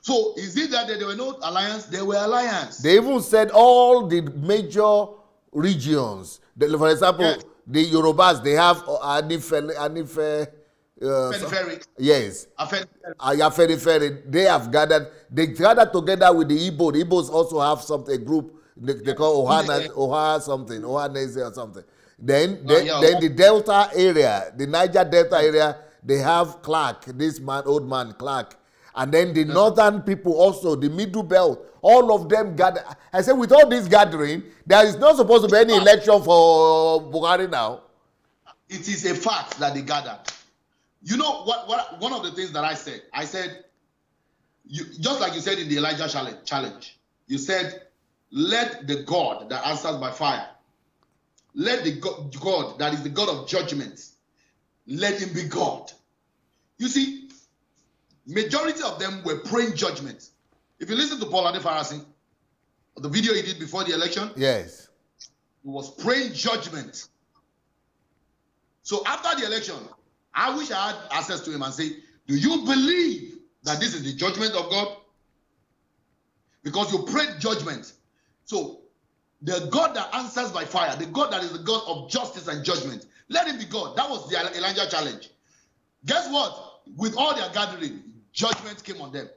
So, is it that there were no alliance? There were alliance. They even said all the major regions. For example, yes. The Yorubas, they have yes. Afenifere. They have gathered. They gathered together with the Igbo. The Igbos also have a group they call Ohanese or something. Then Yeah. the Delta area, the Niger Delta area, they have Clark, this man, old man Clark. And then the northern people also, the middle belt, all of them gather. I said, with all this gathering, there is not supposed to be any election for Buhari now. It is a fact that they gathered. You know what one of the things that I said, just like you said in the Elijah challenge, you said, let the God that answers by fire, let the God that is the God of judgment, let him be God. You see, majority of them were praying judgment. If you listen to Paul Adefarasi, the video he did before the election, yes, he was praying judgment. So after the election, I wish I had access to him and say, do you believe that this is the judgment of God? Because you prayed judgment. So the God that answers by fire, the God that is the God of justice and judgment, let him be God. That was the Elijah challenge. Guess what? With all their gathering, judgment came on them.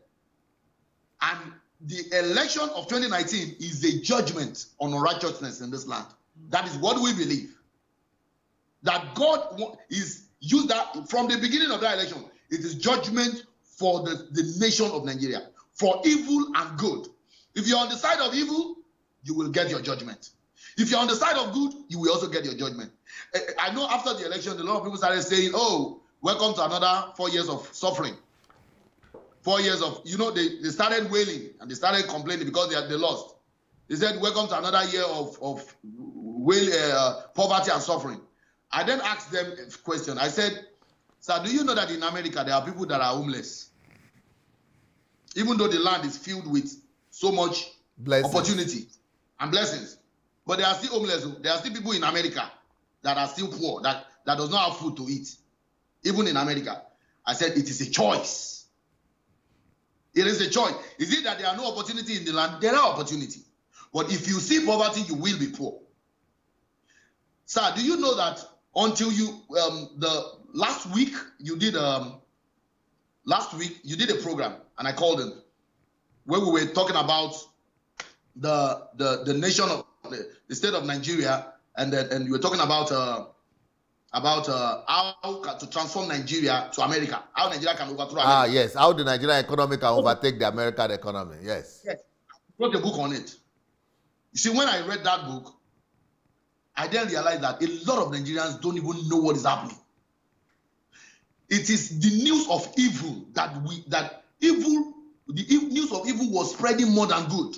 And the election of 2019 is a judgment on unrighteousness in this land. That is what we believe. That God is used that from the beginning of that election. It is judgment for the nation of Nigeria, for evil and good. If you're on the side of evil, you will get your judgment. If you're on the side of good, you will also get your judgment. I know after the election, a lot of people started saying, oh, welcome to another 4 years of suffering. 4 years of, you know, they started wailing and they started complaining because they lost. They said, welcome to another year of poverty and suffering. I then asked them a question. I said, sir, do you know that in America there are people that are homeless? Even though the land is filled with so much opportunity and blessings. But there are still homeless. There are still people in America that are still poor, that does not have food to eat. Even in America. I said, it is a choice. It is a choice. Is it that there are no opportunity in the land? There are opportunity. But if you see poverty, you will be poor. Sir, do you know that until you, last week you did a program, and I called him, where we were talking about the nation of the state of Nigeria, and we were talking about how to transform Nigeria to America, how Nigeria can overthrow America. Ah, yes, how the Nigerian economy can overtake the American economy, yes. Yes, I wrote a book on it. You see, when I read that book, I then realized that a lot of Nigerians don't even know what is happening. It is the news of evil the news of evil was spreading more than good.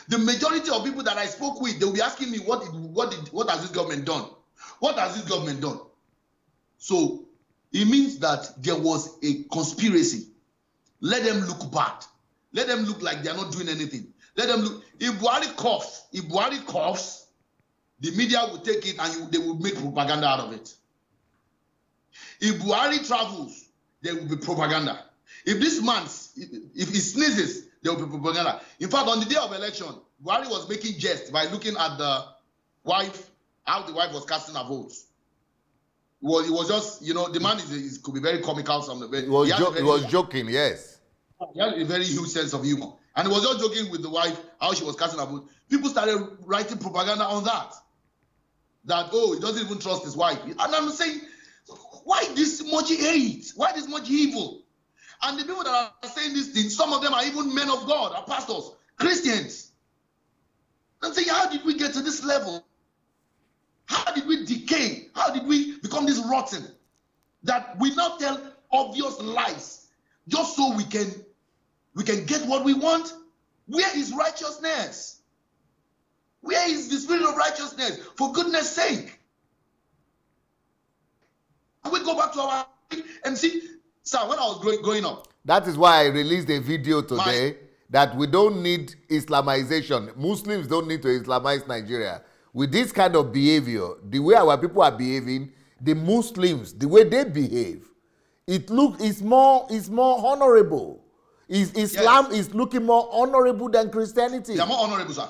The majority of people that I spoke with, they will be asking me, what has this government done? What has this government done? So it means that there was a conspiracy. Let them look bad. Let them look like they are not doing anything. Let them look. If Buhari coughs, the media will take it and they will make propaganda out of it. If Buhari travels, there will be propaganda. If this man, if he sneezes, there will be propaganda. In fact, on the day of election, Buhari was making jest by looking at the wife, how the wife was casting her votes. Well, it was just, you know, the man could be very comical. He was joking, yes. He had a very huge sense of humor. And he was just joking with the wife, how she was casting her vote. People started writing propaganda on that. That, oh, he doesn't even trust his wife. And I'm saying, why this much hate? Why this much evil? And the people that are saying these things, some of them are even men of God, are pastors, Christians. I'm saying, how did we get to this level? How did we decay? How did we become this rotten? That we now tell obvious lies just so we can get what we want? Where is righteousness? Where is the spirit of righteousness? For goodness sake. Can we go back to our and see? Sir, when I was growing up. That is why I released a video today that we don't need Islamization. Muslims don't need to Islamize Nigeria. With this kind of behavior, the way our people are behaving, the Muslims, the way they behave, it's more honorable. Islam is looking more honorable than Christianity. They are more honorable, sir.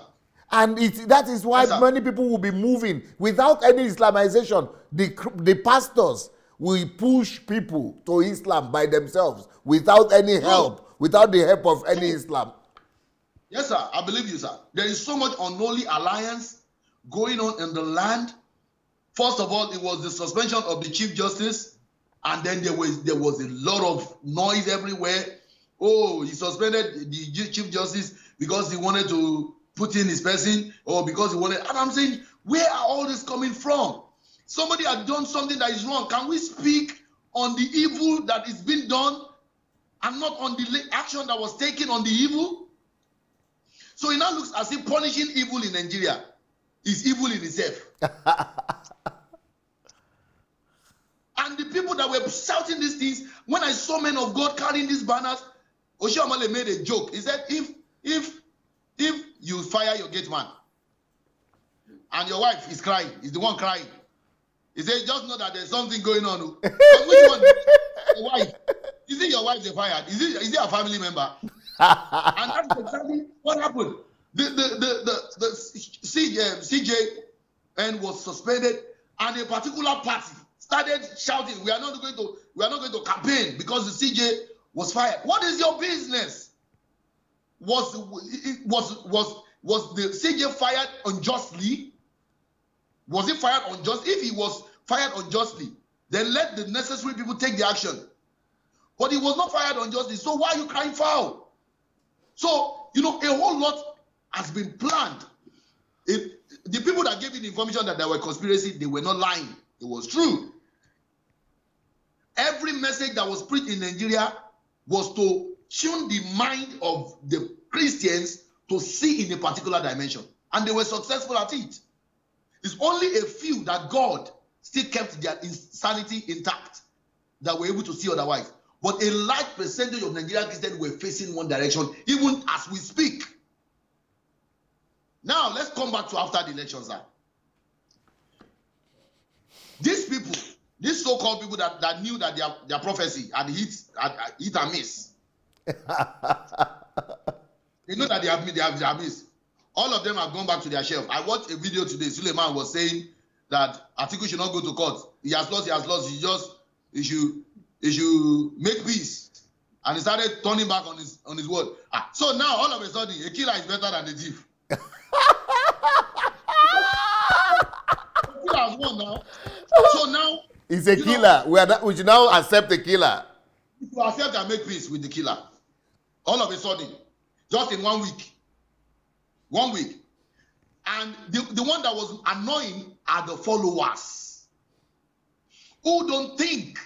And that is why many people will be moving. Without any Islamization, the pastors will push people to Islam by themselves without any help, without the help of any Islam. Yes, sir. I believe you, sir. There is so much unholy alliance going on in the land First of all, it was the suspension of the Chief Justice, and then there was a lot of noise everywhere. Oh, he suspended the Chief Justice because he wanted to put in his person, or because he wanted. And I'm saying, where are all this coming from? Somebody had done something that is wrong. Can we speak on the evil that is being done and not on the action that was taken on the evil? So it now looks as if punishing evil in Nigeria is evil in itself. And the people that were shouting these things, when I saw men of God carrying these banners, Oshiomhole made a joke. He said, if you fire your gate man and your wife is crying, is the one crying, he said, just know that there's something going on. But which one? The wife. Is it your wife they fired? Is it a family member? And that's exactly what happened. The CJN was suspended, and a particular party started shouting, we are not going to campaign because the CJ was fired. What is your business? Was the CJ fired unjustly? Was he fired unjustly? If he was fired unjustly, then let the necessary people take the action. But he was not fired unjustly, so why are you crying foul? So, you know, a whole lot has been planned. The people that gave you the information that there were conspiracy, they were not lying. It was true. Every message that was preached in Nigeria was to tune the mind of the Christians to see in a particular dimension. And they were successful at it. It's only a few that God still kept their insanity intact that were able to see otherwise. But a large percentage of Nigerian Christians were facing one direction, even as we speak. Now, let's come back to after the elections. These people, these so-called people that knew that their prophecy had hit and miss. They know that they have missed. All of them have gone back to their shelf. I watched a video today. Suleiman was saying that Atiku should not go to court. He has lost. He should make peace. And he started turning back on his word. So now, all of a sudden, a killer is better than a thief. The killer has won now. So now... He's a killer. We should now accept the killer. You accept and make peace with the killer. All of a sudden. Just in 1 week. 1 week. And the one that was annoying are the followers. Who don't think.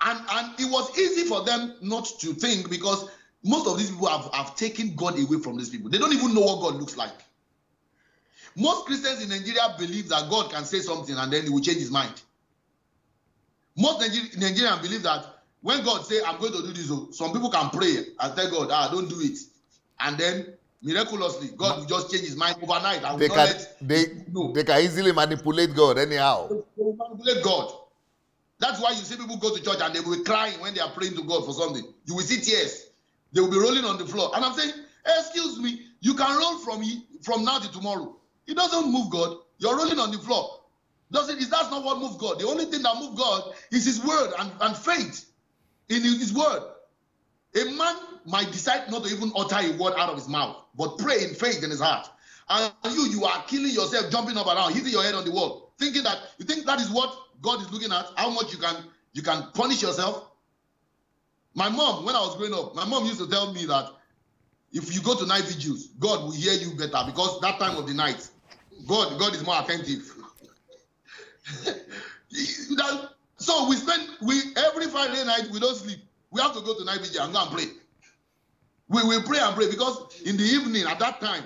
And it was easy for them not to think, because most of these people have taken God away from these people. They don't even know what God looks like. Most Christians in Nigeria believe that God can say something and then he will change his mind. Most Nigerians believe that when God says, I'm going to do this, some people can pray and tell God, don't do it. And then, miraculously, God will just change his mind overnight. And they can easily manipulate God anyhow. They will manipulate God. That's why you see people go to church and they will be crying when they are praying to God for something. You will see tears. They will be rolling on the floor. And I'm saying, excuse me, you can roll from now to tomorrow. It doesn't move God. You're rolling on the floor. That's not what moves God. The only thing that moves God is his word and faith in his word. A man might decide not to even utter a word out of his mouth, but pray in faith in his heart. And you are killing yourself, jumping up around, hitting your head on the wall, thinking that you think that is what God is looking at, how much you can punish yourself. My mom, when I was growing up, my mom used to tell me that if you go to night vigils, God will hear you better, because that time of the night, God is more attentive. So every Friday night we don't sleep. We have to go to night vigil and go and pray. We will pray and pray, because in the evening at that time,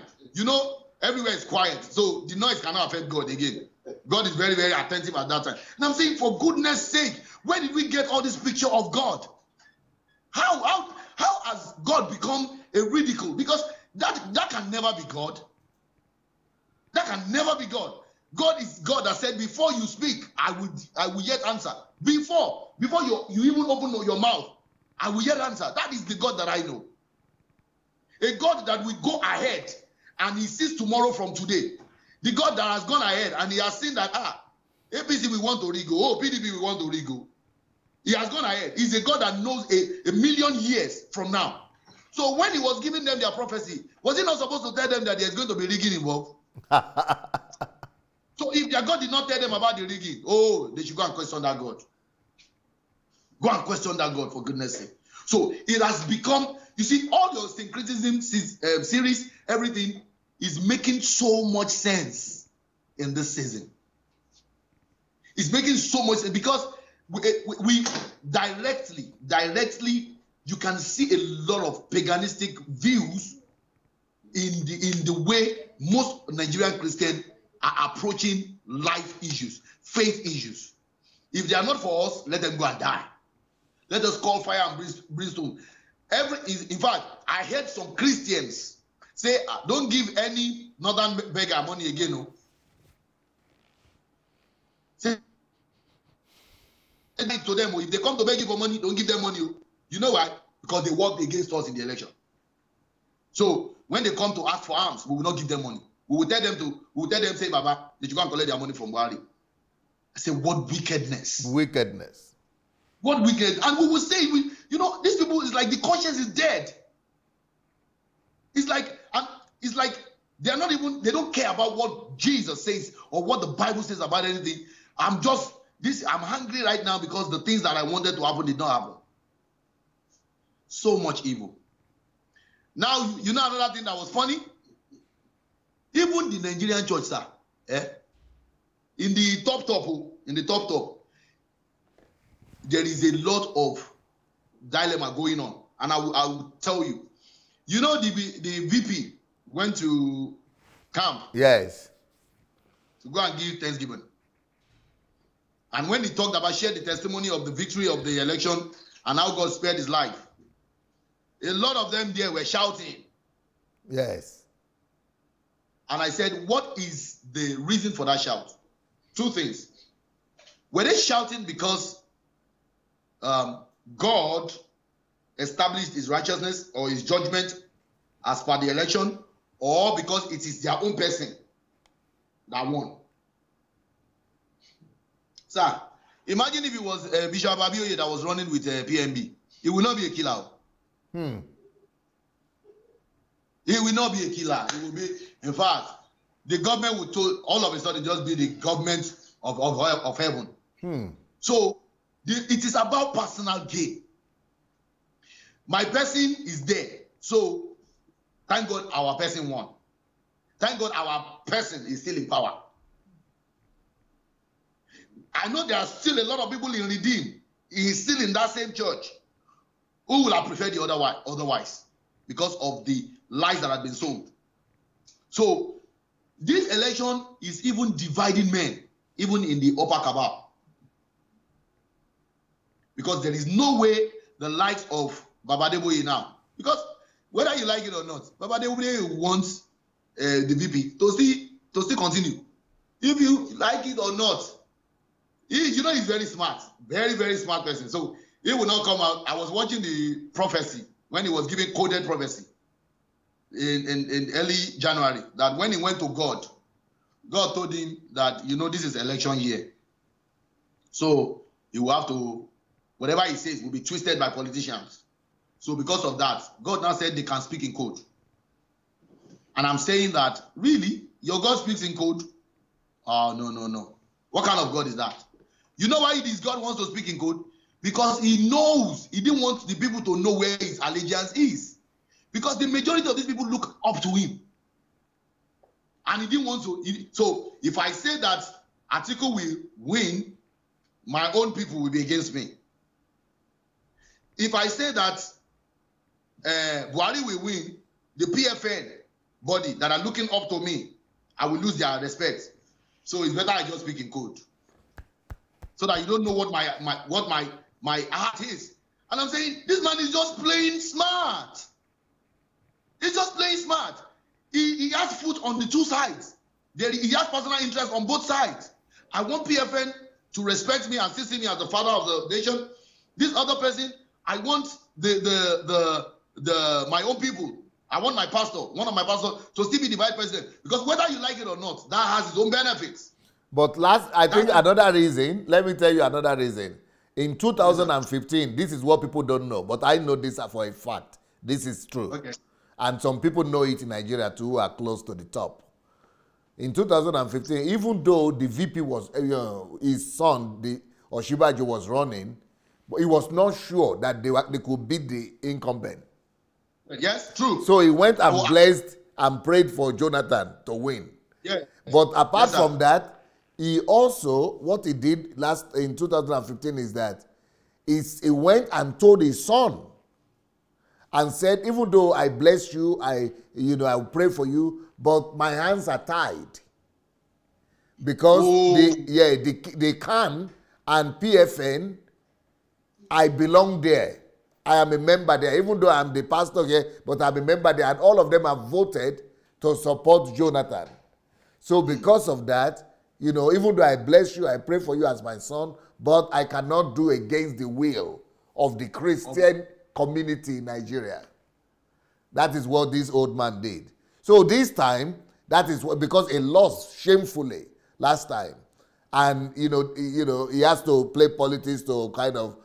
everywhere is quiet, so the noise cannot affect God again. God is very, very attentive at that time. And I'm saying, for goodness sake, where did we get all this picture of God? How has God become a ridicule? Because that can never be God. That can never be God. God is God that said, before you speak, I will yet answer. Before you even open your mouth, I will yet answer. That is the God that I know. A God that will go ahead and he sees tomorrow from today. The God that has gone ahead and he has seen that, APC we want to re-go, PDP we want to re-go. He has gone ahead. He's a God that knows a million years from now. So when he was giving them their prophecy, was he not supposed to tell them that there's going to be rigging involved? So if their God did not tell them about the rigging, oh, they should go and question that God. Go and question that God, for goodness sake. So it has become, you see, all your syncretism series, everything is making so much sense in this season. It's making so much sense because we directly, you can see a lot of paganistic views in the way most Nigerian Christians are approaching life issues, faith issues. If they are not for us, let them go and die. Let us call fire and brimstone. In fact, I heard some Christians say, don't give any northern beggar money again. No. Say to them, if they come to beg you for money, don't give them money. You know why? Because they worked against us in the election. So when they come to ask for arms, we will not give them money. We will tell them, say, Baba, did you go and collect their money from Buhari? I say, what wickedness. Wickedness. What wicked? And we will say, you know, these people, is like the conscience is dead. It's like they are not even, they don't care about what Jesus says or what the Bible says about anything. I'm hungry right now because the things that I wanted to happen did not happen. So much evil. Now, you know another thing that was funny? Even the Nigerian church, sir, in the top, there is a lot of dilemma going on. And I will tell you. You know, the VP went to camp. Yes. To go and give Thanksgiving. And when he talked about, shared the testimony of the victory of the election and how God spared his life, a lot of them there were shouting. Yes. And I said, what is the reason for that shout? Two things. Were they shouting because God established his righteousness or his judgment as per the election, or because it is their own person that won? Sir, imagine if it was Bishop Abioye that was running with PMB. He will not be a killer. He will not be a killer. He will be, in fact, the government will all of a sudden just be the government of heaven. So it is about personal gain. My person is there. So thank God our person won. Thank God our person is still in power. I know there are still a lot of people in Redeem. He is still in that same church who will have preferred the otherwise because of the lies that have been sold. So this election is even dividing men, even in the upper cabal. Because there is no way the likes of Baba Adeboye now, because whether you like it or not, Baba Adeboye wants the VP to still continue. If you like it or not, you know he's very smart, very, very smart person. So he will not come out. I was watching the prophecy when he was giving coded prophecy in early January, that when he went to God told him that, you know, this is election year. So you will have to, whatever he says will be twisted by politicians. So because of that, God now said they can speak in code. And I'm saying that, really, your God speaks in code? Oh, no. What kind of God is that? You know why this God wants to speak in code? Because he knows, he didn't want the people to know where his allegiance is. Because the majority of these people look up to him. And he didn't want to. So if I say that Atiku will win, my own people will be against me. If I say that Buhari will win, the PFN body that are looking up to me, I will lose their respect. So it's better I just speak in code, so that you don't know what my heart is. And I'm saying this man is just playing smart. He's just playing smart. He has foot on the two sides. He has personal interest on both sides. I want PFN to respect me and see me as the father of the nation. This other person, I want my own people. I want my pastor, one of my pastors, to still be the vice president. Because whether you like it or not, that has its own benefits. But I think another reason, let me tell you another reason. In 2015, this is what people don't know, but I know this for a fact. This is true. Okay. And some people know it in Nigeria too, who are close to the top. in 2015, even though the VP was, his son, the OSIBAJO was running, but he was not sure that they could beat the incumbent. Yes, true. So he went and blessed and prayed for Jonathan to win. Yeah. But apart from that, he also, what he did in 2015 is that he went and told his son and said, even though I bless you, I will pray for you, but my hands are tied. Because they can, and PFN, I belong there. I am a member there, even though I'm the pastor here, but I'm a member there, and all of them have voted to support Jonathan. So because of that, even though I bless you, I pray for you as my son, but I cannot do against the will of the Christian community in Nigeria. That is what this old man did. So this time, that is because he lost shamefully last time. And, he has to play politics to kind of,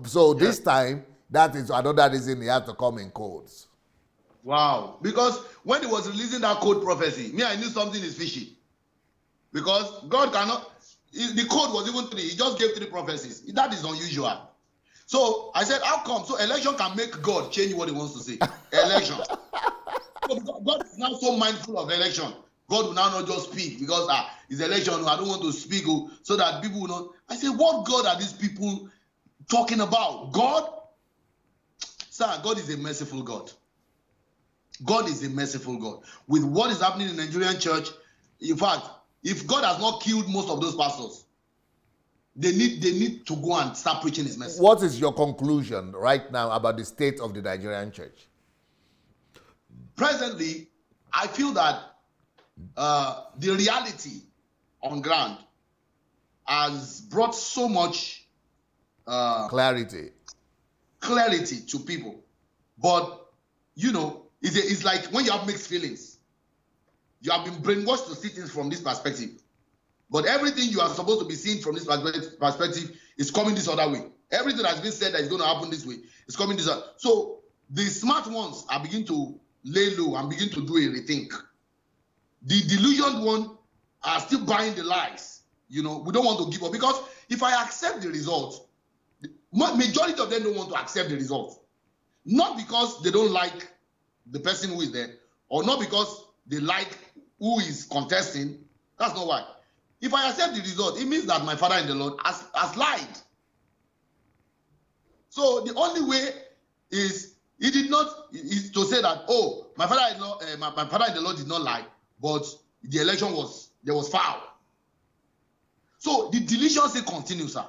so this time, that is another reason he has to come in codes. Wow. Because when he was releasing that code prophecy, I knew something is fishy. Because God cannot, the code was even 3. He just gave 3 prophecies. That is unusual. So I said, how come? So election can make God change what he wants to say. Election. So God is now so mindful of election. God will now not just speak because it's election. I don't want to speak so that people will not. I said, what God are these people talking about? God? Sir, God is a merciful God. God is a merciful God. With what is happening in the Nigerian church, in fact, if God has not killed most of those pastors, they need to go and start preaching his message. What is your conclusion right now about the state of the Nigerian church? Presently, I feel that the reality on ground has brought so much clarity to people. But, it's like when you have mixed feelings. You have been brainwashed to see things from this perspective. But everything you are supposed to be seeing from this perspective is coming this other way. Everything that's been said that is going to happen this way is coming this other. So the smart ones are beginning to lay low and begin to do a rethink. The delusioned one are still buying the lies. We don't want to give up. Because if I accept the result, the majority of them don't want to accept the result. Not because they don't like the person who is there, or not because they like who is contesting. That's not why. If I accept the result, it means that my father in the Lord has lied. So the only way is to say that, oh, my father in the Lord did not lie, but the election there was foul. So the delusion still continues, sir.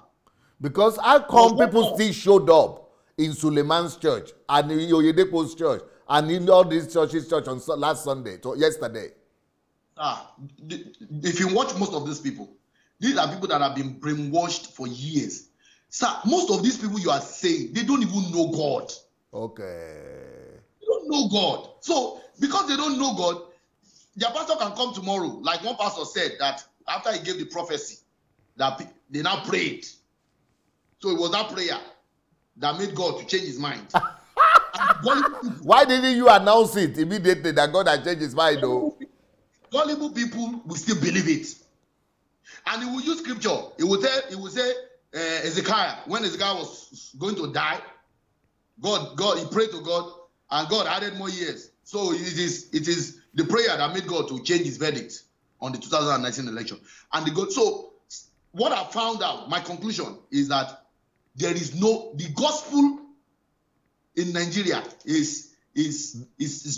Because how come people still showed up in Suleiman's church and in Oyedepo's church and in all these churches on last Sunday, yesterday? If you watch most of these people, these are people that have been brainwashed for years. Sir, most of these people you are saying, they don't even know God. Okay. They don't know God. So, because they don't know God, their pastor can come tomorrow. Like one pastor said that after he gave the prophecy, that they now prayed. So it was that prayer that made God to change his mind. Why didn't you announce it immediately that God had changed his mind, though? Gullible people will still believe it. And he will use scripture. He will say, Ezekiah, when Ezekiah was going to die, God, he prayed to God, and God added more years. So it is the prayer that made God to change his verdict on the 2019 election. And so what I found out, my conclusion is that the gospel in Nigeria is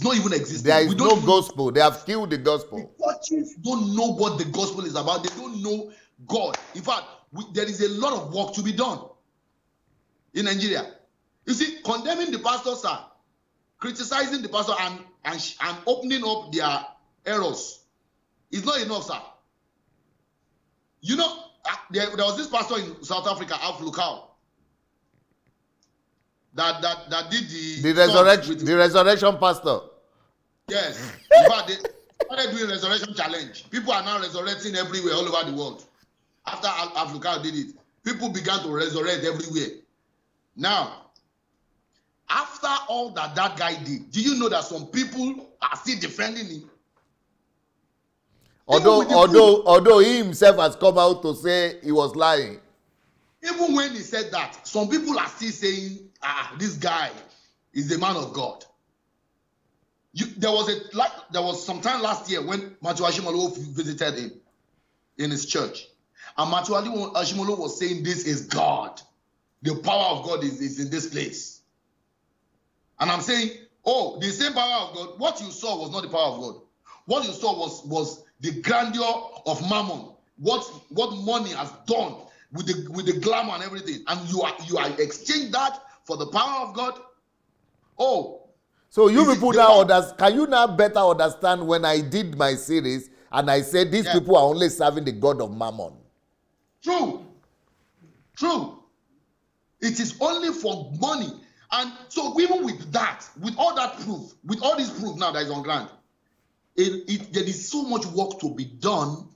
not even existing. There is no gospel. They have killed the gospel. The churches don't know what the gospel is about. They don't know God. In fact, there is a lot of work to be done in Nigeria. You see, condemning the pastor, sir, criticizing the pastor and opening up their errors is not enough, sir. There was this pastor in South Africa, Alf Lukau, that did the resurrection pastor. Yes. In fact, they started doing resurrection challenge. People are now resurrecting everywhere, all over the world. After Alf Lukau did it, people began to resurrect everywhere. Now, after all that guy did, do you know that some people are still defending him? Even with the proof, Although he himself has come out to say he was lying. even when he said that, some people are still saying, this guy is the man of God. There was some time last year when Matthew Ashimolo visited him in his church. And Matthew Ashimolo was saying, this is God. The power of God is in this place. And I'm saying, oh, the same power of God, what you saw was not the power of God. What you saw was the grandeur of Mammon. What money has done with the glamour and everything. And you are exchange that for the power of God. Oh. So you people now can you now better understand when I did my series and I said these people are only serving the God of Mammon? True. True. It is only for money. And so even with that, with all that proof, with all this proof now that is on ground, there is so much work to be done.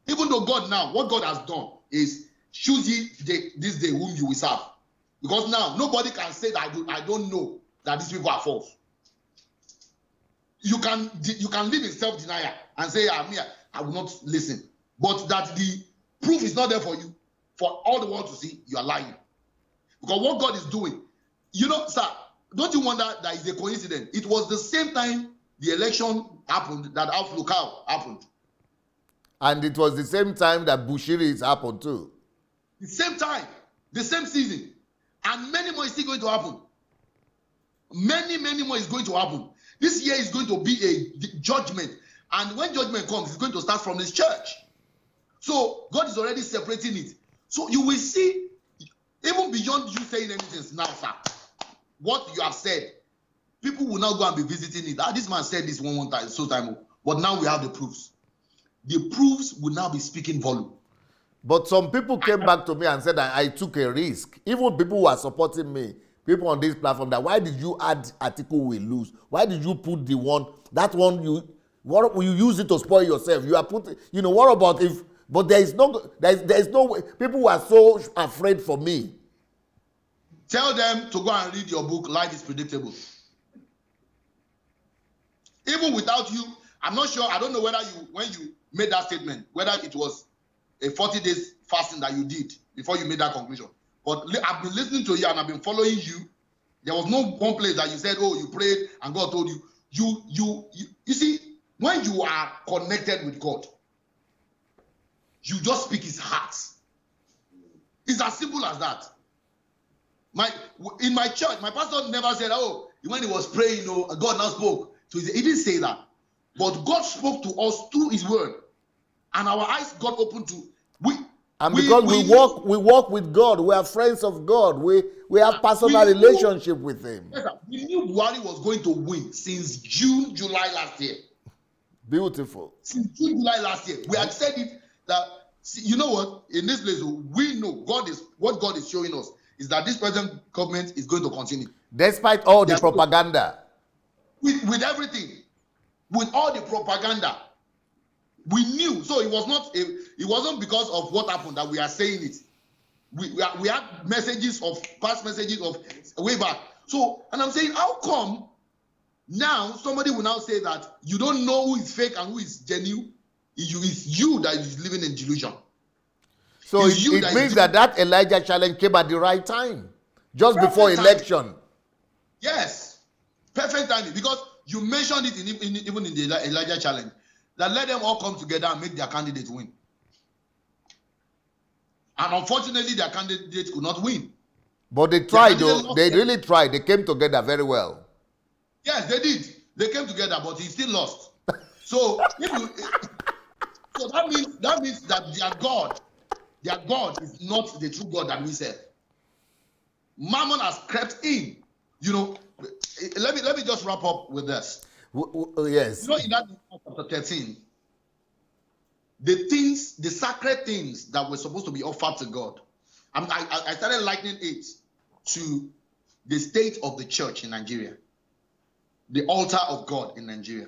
Even though God now, what God has done is choose ye this day whom you will serve. Because now nobody can say that I don't know that these people are false. You can live in self-denial and say, I will not listen. But that the proof is not there for you, for all the world to see, you are lying. Because what God is doing, sir, don't you wonder that is a coincidence? It was the same time the election happened that Alflukau happened. And it was the same time that Bushiris happened too. The same time, the same season. And many more is still going to happen. Many, many more is going to happen. This year is going to be a judgment. And when judgment comes, it's going to start from this church. So God is already separating it. So you will see, even beyond you saying anything now, sir, what you have said, people will now go and be visiting it. This man said this one time, but now we have the proofs. The proofs will now be speaking volume. But some people came back to me and said that I took a risk. Even people who are supporting me, people on this platform, that why did you add article we lose? Why did you put that one you use it to spoil yourself? You are putting, what about if, but there is no way. People are so afraid for me. Tell them to go and read your book, Life is Predictable. Even without you, I'm not sure, I don't know whether when you made that statement, whether it was a 40 days fasting that you did before you made that conclusion. But I've been listening to you and I've been following you. There was no one place that you said, oh, you prayed and God told you. You see, when you are connected with God, you just speak his heart. It's as simple as that. In my church, my pastor never said, oh, when he was praying, God now spoke. So he didn't say that. But God spoke to us through his word. And our eyes got open to because we walk with God, we are friends of God, we have personal relationship with him. Yes, we knew Buhari was going to win since June, July last year. Beautiful. Since June, July last year. We had said it that, you know what, in this place, we know what God is showing us is that this present government is going to continue. Despite all the propaganda. With everything. With all the propaganda. We knew. So it wasn't because of what happened that we are saying it. We had past messages of way back. So, and I'm saying, how come now somebody will now say that you don't know who is fake and who is genuine? It's you that is living in delusion. So it means that Elijah challenge came at the right time, just before election. Yes, perfect timing, because you mentioned it even in the Elijah challenge, that let them all come together and make their candidate win. And unfortunately, their candidate could not win. But they tried, though. They really tried. They came together very well. Yes, they did. They came together, but he still lost. So, so that means that their God is not the true God that we serve. Mammon has crept in. Let me just wrap up with this. Yes. In that chapter 13, the sacred things that were supposed to be offered to God, I started likening it to the state of the church in Nigeria, the altar of God in Nigeria,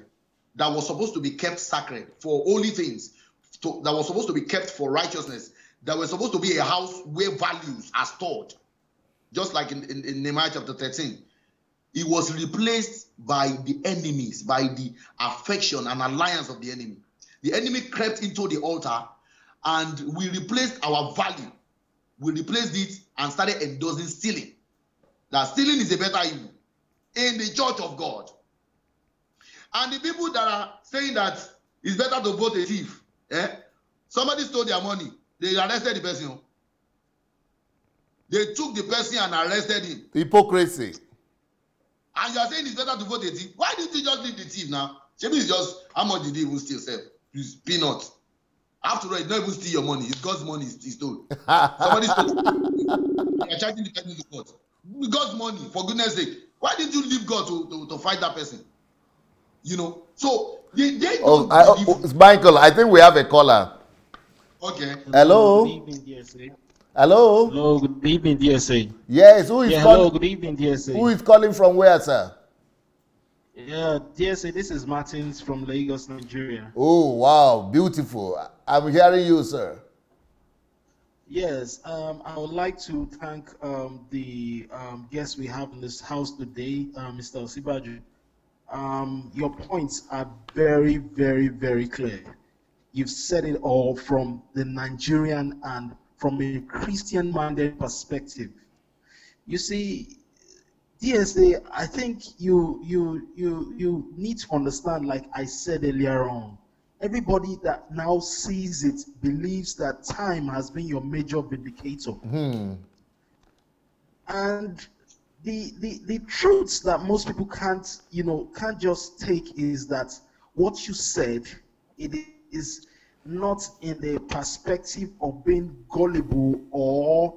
that was supposed to be kept sacred for holy things, that was supposed to be kept for righteousness, that was supposed to be a house where values are stored, just like in Nehemiah chapter 13. It was replaced by the enemies, by the affection and alliance of the enemy. the enemy crept into the altar and we replaced our value. We replaced it and started endorsing stealing. That stealing is a better evil in the church of God. And the people that are saying that it's better to vote a thief, somebody stole their money, they arrested the person. They took the person and arrested him. Hypocrisy. And you are saying it's better to vote a thief. Why didn't you just leave the thief now? Maybe it's just, how much did he even steal, sir? It's peanuts. After all, it's not even steal your money. It's God's money he stole. Somebody stole it. You're charging the person to court. God's money, for goodness sake. Why didn't you leave God to fight that person? You know? So, they don't Michael, I think we have a caller. Okay. Hello? Good evening, DSA. Hello? Hello, good evening, DSA. Yes, who is calling? Hello, good evening, DSA. Who is calling from where, sir? Yeah, DSA, this is Martins from Lagos, Nigeria. Oh, wow, beautiful. I'm hearing you, sir. Yes, I would like to thank the guests we have in this house today, Mr. OSIBAJO. Your points are very, very, very clear. You've said it all from the Nigerian and from a Christian-minded perspective. You see, DSA, I think you need to understand, like I said earlier on, everybody that now sees it believes that time has been your major vindicator. And the truths that most people can't just take is that what you said, it is not in the perspective of being gullible or,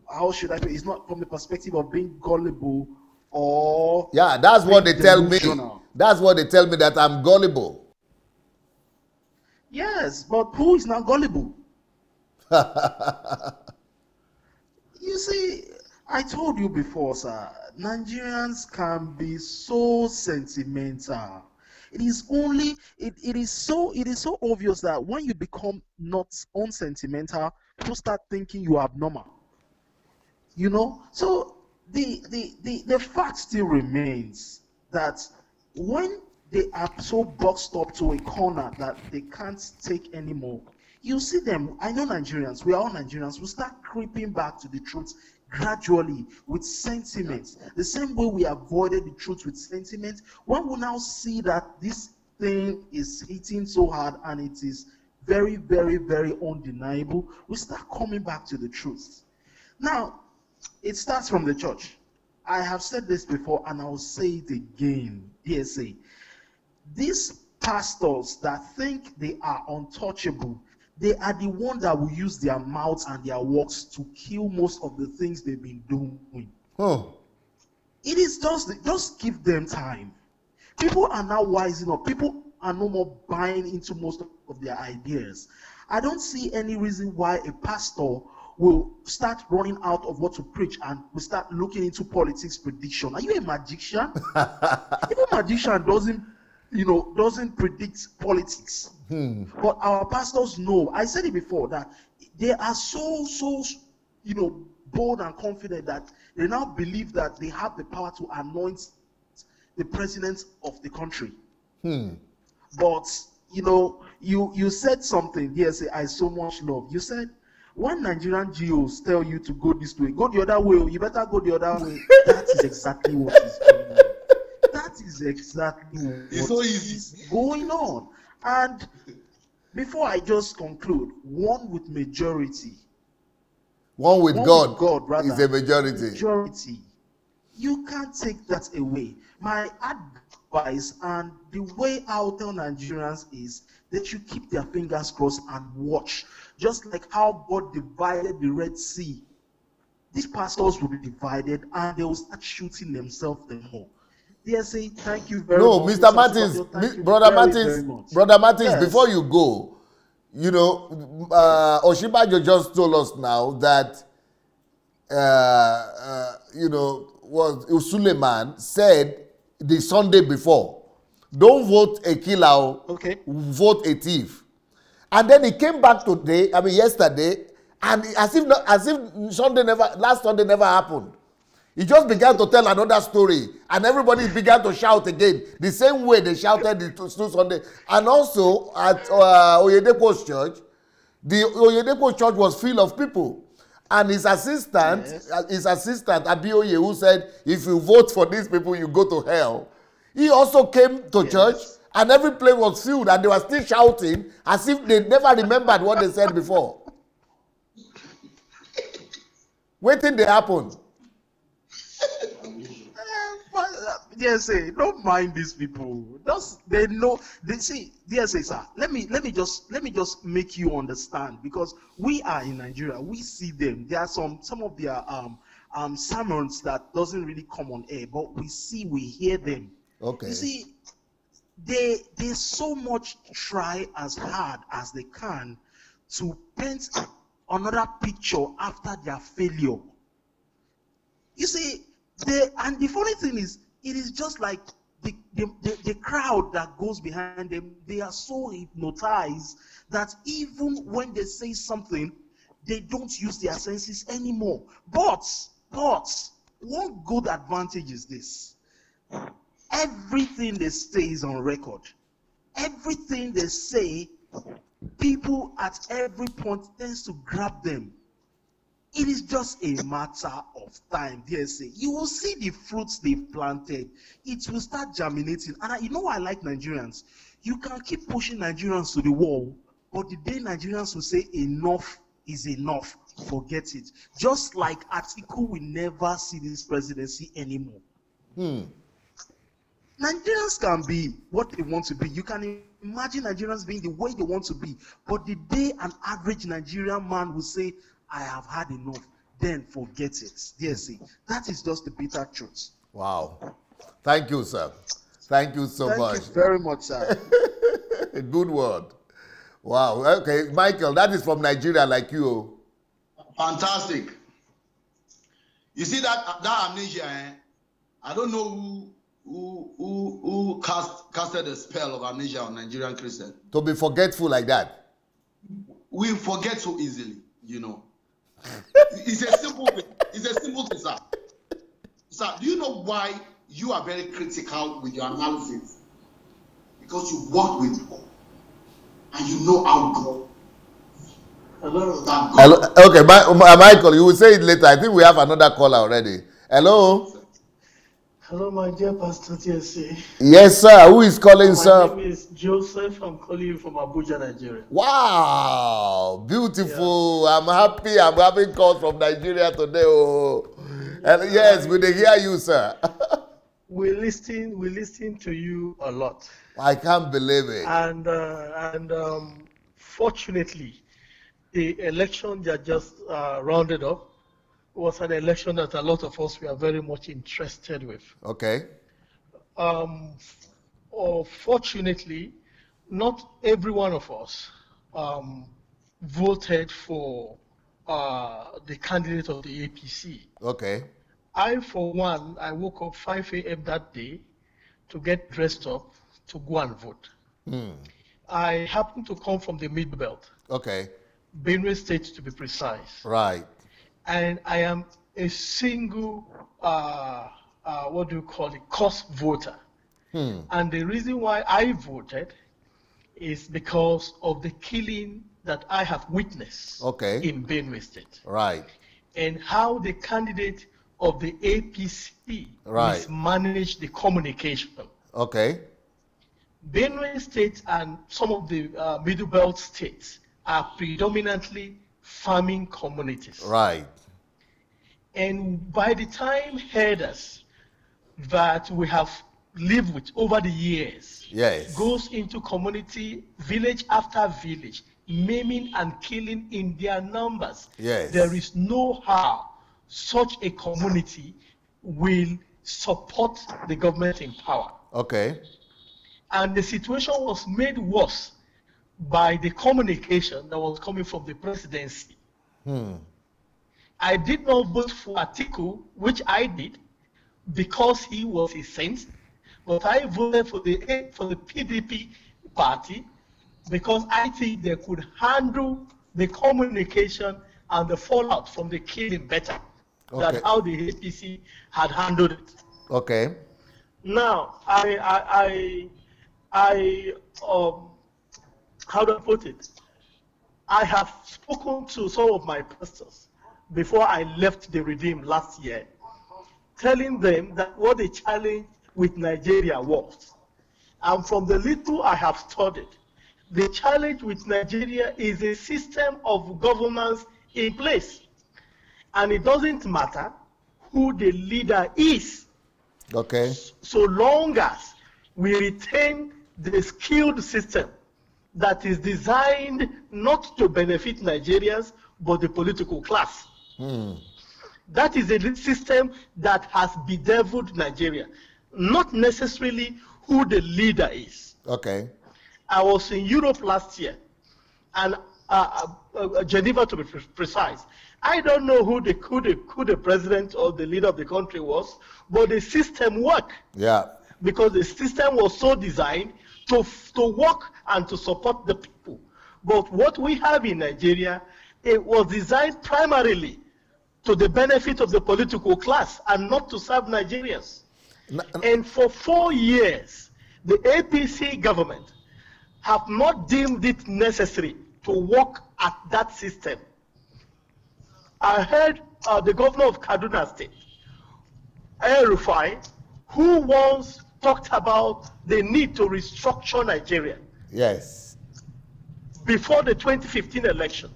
how should I put it? It's not from the perspective of being gullible or... Yeah, that's what they tell me. That's what they tell me, that I'm gullible. Yes, but who is not gullible? You see, I told you before, sir, Nigerians can be so sentimental. It is so obvious that when you become not unsentimental, people start thinking you are abnormal. You know? So the fact still remains that when they are so boxed up to a corner that they can't take anymore, you see them, I know Nigerians, we are all Nigerians, we start creeping back to the truth gradually with sentiment. The same way we avoided the truth with sentiment, when we now see that this thing is hitting so hard and it is very, very, very undeniable, we start coming back to the truth. Now, it starts from the church. I have said this before and I will say it again, DSA. These pastors that think they are untouchable, they are the ones that will use their mouths and their works to kill most of the things they've been doing. Oh. It is just give them time. People are now wising up. People are no more buying into most of their ideas. I don't see any reason why a pastor will start running out of what to preach and will start looking into politics prediction. Are you a magician? Even a magician doesn't predict politics. But our pastors know. I said it before that they are so bold and confident that they now believe that they have the power to anoint the president of the country. But you said something. Yes, I so much love. You said when Nigerian GOs tell you to go this way, go the other way. You better go the other way. That is exactly what is going on. That is exactly what is going on. And before I just conclude, one with majority. One with God rather, is a majority. Majority. You can't take that away. My advice and the way I'll tell Nigerians is that you keep their fingers crossed and watch. Just like how God divided the Red Sea. These pastors will be divided and they will start shooting themselves the more. DSA, thank you very much. No, Mr. Martins, Brother Martins, yes. Before you go, OSIBAJO just told us now that, what Suleiman said the Sunday before, don't vote a killer, okay, vote a thief. And then he came back yesterday, and as if last Sunday never happened. He just began to tell another story, and everybody began to shout again, the same way they shouted the two Sunday. And also at Oyedepo's church, the Oyedepo church was full of people, and his assistant, Abioye, who said, if you vote for these people, you go to hell. He also came to church, and every place was filled, and they were still shouting as if they never remembered what they said before. Wait till they happen. DSA, don't mind these people. They know. They see, DSA, sir. Let me just make you understand, because we are in Nigeria. We see them. There are some of their sermons that doesn't really come on air, but we hear them. Okay. You see, they so much try as hard as they can to paint another picture after their failure. You see, and the funny thing is, it is just like the crowd that goes behind them. They are so hypnotized that even when they say something, they don't use their senses anymore. But one good advantage is this: everything they say is on record. Everything they say, people at every point tends to grab them. It is just a matter of time, DSA. You will see the fruits they've planted. It will start germinating. And you know I like Nigerians. You can keep pushing Nigerians to the wall, but the day Nigerians will say enough is enough, forget it. Just like Atiku will never see this presidency anymore. Nigerians can be what they want to be. You can imagine Nigerians being the way they want to be. But the day an average Nigerian man will say, I have had enough, then forget it. DSA. That is just the bitter truth. Wow. Thank you, sir. Thank you so much. Thank you very much, sir. A good word. Wow. Okay, Michael, that is from Nigeria like you. Fantastic. You see that amnesia, I don't know who casted a spell of amnesia on Nigerian Christians. To be forgetful like that. We forget so easily, you know. It's a simple thing. It's a simple thing, sir. Sir, do you know why you are very critical with your analysis? Because you work with God and you know how God. Hello. Okay, Michael, you will say it later. I think we have another caller already. Hello. Hello, my dear Pastor TSC. Yes, sir. Who is calling, sir? My name is Joseph. I'm calling you from Abuja, Nigeria. Wow, beautiful. Yeah. I'm happy. I'm having calls from Nigeria today. Oh. And yes, we hear you, sir. we listen to you a lot. I can't believe it. And fortunately, the election that just rounded up was an election that a lot of us were very much interested with. Okay. Fortunately, not every one of us voted for the candidate of the APC. Okay. I, for one, I woke up 5 a.m. that day to get dressed up to go and vote. I happen to come from the Middle Belt. Okay. Benue State, to be precise. Right. And I am a single, cost voter. And the reason why I voted is because of the killing that I have witnessed in Benue State. Right. And how the candidate of the APC mismanaged the communication. Okay. Benue State and some of the Middle Belt states are predominantly farming communities. Right. And by the time herders that we have lived with over the years goes into community, village after village, maiming and killing in their numbers, there is no how such a community will support the government in power. Okay. And the situation was made worse by the communication that was coming from the presidency. I did not vote for Atiku, which I did, because he was a saint, but I voted for the PDP party because I think they could handle the communication and the fallout from the killing better. that how the APC had handled it. Okay. Now, how do I put it? I have spoken to some of my pastors before I left the Redeem last year, telling them that what the challenge with Nigeria was. And from the little I have studied, the challenge with Nigeria is a system of governance in place. And it doesn't matter who the leader is. Okay. So long as we retain the skilled system that is designed not to benefit Nigerians, but the political class. That is a system that has bedeviled Nigeria, not necessarily who the leader is. Okay. I was in Europe last year, and Geneva to be precise. I don't know who the president or the leader of the country was, but the system worked. Yeah. Because the system was so designed to work and to support the people. But what we have in Nigeria, it was designed primarily to the benefit of the political class and not to serve Nigerians. And for 4 years, the APC government have not deemed it necessary to work at that system. I heard the governor of Kaduna State, El-Rufai, who once talked about the need to restructure Nigeria. Yes. Before the 2015 election.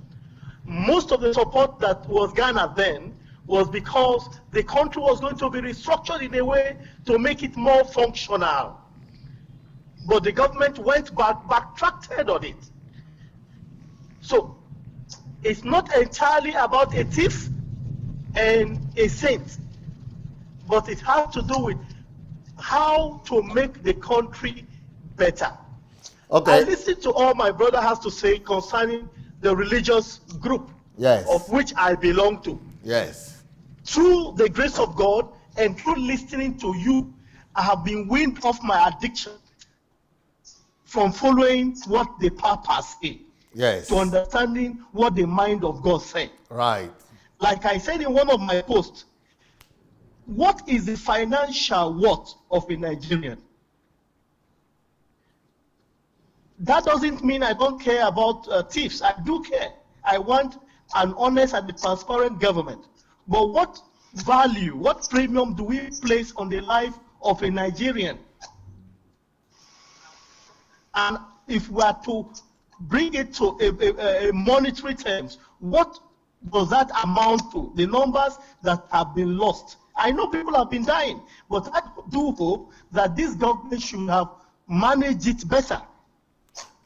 Most of the support that was garnered then was because the country was going to be restructured in a way to make it more functional. But the government went backtracked on it. So it's not entirely about a thief and a saint, but it has to do with how to make the country better. Okay. I listened to all my brother has to say concerning the religious group, yes, of which I belong to. Yes. Through the grace of God and through listening to you, I have been weaned off my addiction from following what the Papa say. Yes. To understanding what the mind of God said. Right. Like I said in one of my posts, what is the financial worth of a Nigerian? That doesn't mean I don't care about thieves. I do care. I want an honest and transparent government. But what value, what premium do we place on the life of a Nigerian? And if we are to bring it to a monetary terms, what does that amount to? The numbers that have been lost. I know people have been dying, but I do hope that this government should have managed it better.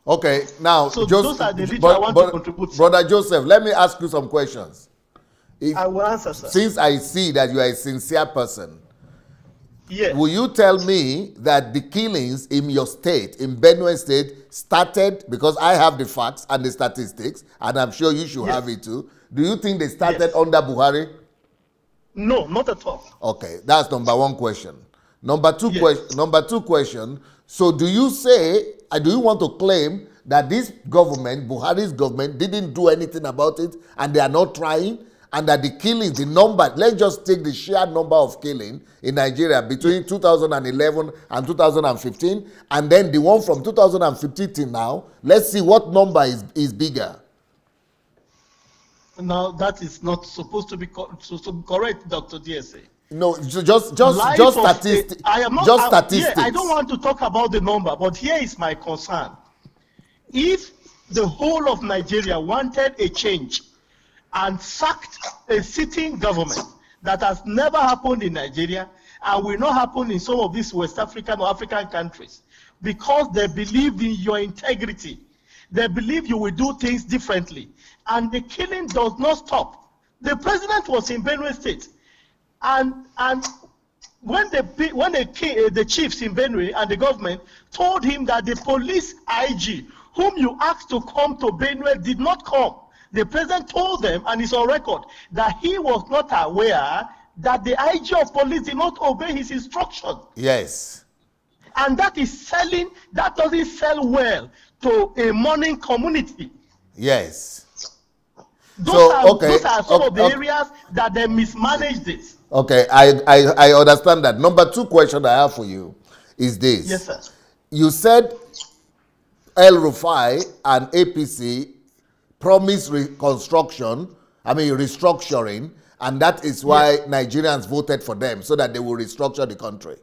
Okay, now, so those are the little I want to contribute. Brother Joseph, let me ask you some questions. I will answer, sir. Since I see that you are a sincere person, yes, will you tell me that the killings in your state, in Benue State, started, because I have the facts and the statistics, and I'm sure you should have it too. Do you think they started under Buhari? No, not at all. Okay, that's number one question. Number two question. So do you say, do you want to claim that this government, Buhari's government, didn't do anything about it and they are not trying? And that the killings, the number, let's just take the sheer number of killing in Nigeria between 2011 and 2015, and then the one from 2015 till now, let's see what number is bigger. Now, that is not supposed to be correct, Dr. DSA. No, just statistics. Statistics. I don't want to talk about the number, but here is my concern. If the whole of Nigeria wanted a change and sacked a sitting government that has never happened in Nigeria and will not happen in some of these West African or African countries, because they believe in your integrity, they believe you will do things differently, and the killing does not stop. The president was in Benue State, and when the chiefs in Benue and the government told him that the police IG, whom you asked to come to Benue, did not come, the president told them, and it's on record, that he was not aware that the IG of police did not obey his instruction. Yes. And that doesn't sell well to a mourning community. Yes. Those are some of the areas that they mismanaged it. Okay, I understand that. Number 2 question I have for you is this. Yes, sir. You said El Rufai and APC promised restructuring, and that is why Nigerians voted for them, so that they will restructure the country.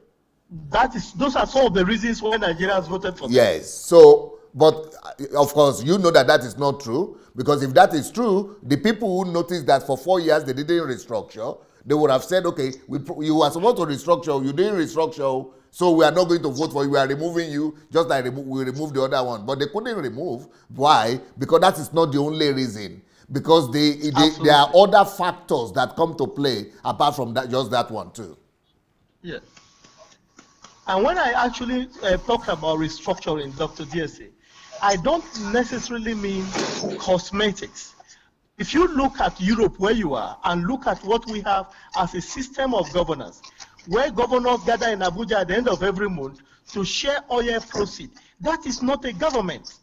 Those are some of the reasons why Nigerians voted for them. Yes. So, but of course, you know that is not true, because if that is true, the people who noticed that for 4 years they didn't restructure, they would have said, okay, you were supposed to restructure, you didn't restructure, so we are not going to vote for you, we are removing you, just like we removed the other one. But they couldn't remove. Why? Because that is not the only reason. Because there are other factors that come to play apart from that, just that one too. Yes. And when I actually talk about restructuring, Dr. DSA, I don't necessarily mean cosmetics. If you look at Europe where you are and look at what we have as a system of governance, where governors gather in Abuja at the end of every month to share oil proceeds, that is not a government.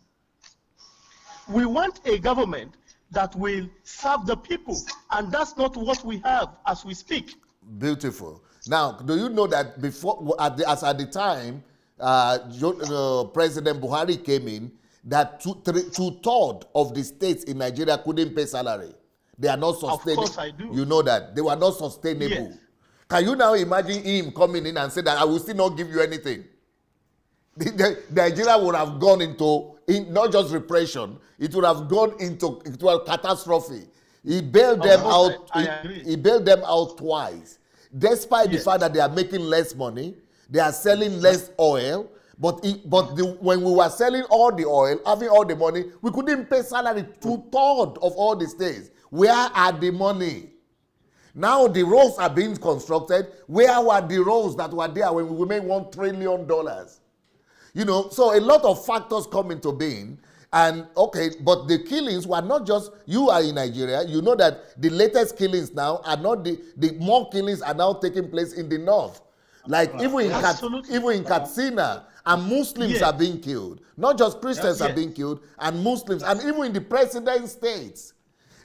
We want a government that will serve the people, and that's not what we have as we speak. Beautiful. Now, do you know that before, at the time President Buhari came in, that two-thirds of the states in Nigeria couldn't pay salary. They are not sustainable. Of course I do. You know that. They were not sustainable. Yes. Can you now imagine him coming in and say that I will still not give you anything? Nigeria would have gone into not just repression, it would have gone into catastrophe. He bailed them out. He bailed them out twice. Despite the fact that they are making less money, they are selling less oil. But when we were selling all the oil, having all the money, we couldn't pay salary 2/3 of all the states. Where are the money? Now the roads are being constructed. Where were the roads that were there when we made $1 trillion? You know, so a lot of factors come into being. And okay, but the killings were not just, you are in Nigeria, you know that the latest killings now are not the more killings are now taking place in the north. Like even in Katsina, and Muslims are being killed. Not just Christians are being killed, and Muslims, and even in the president states.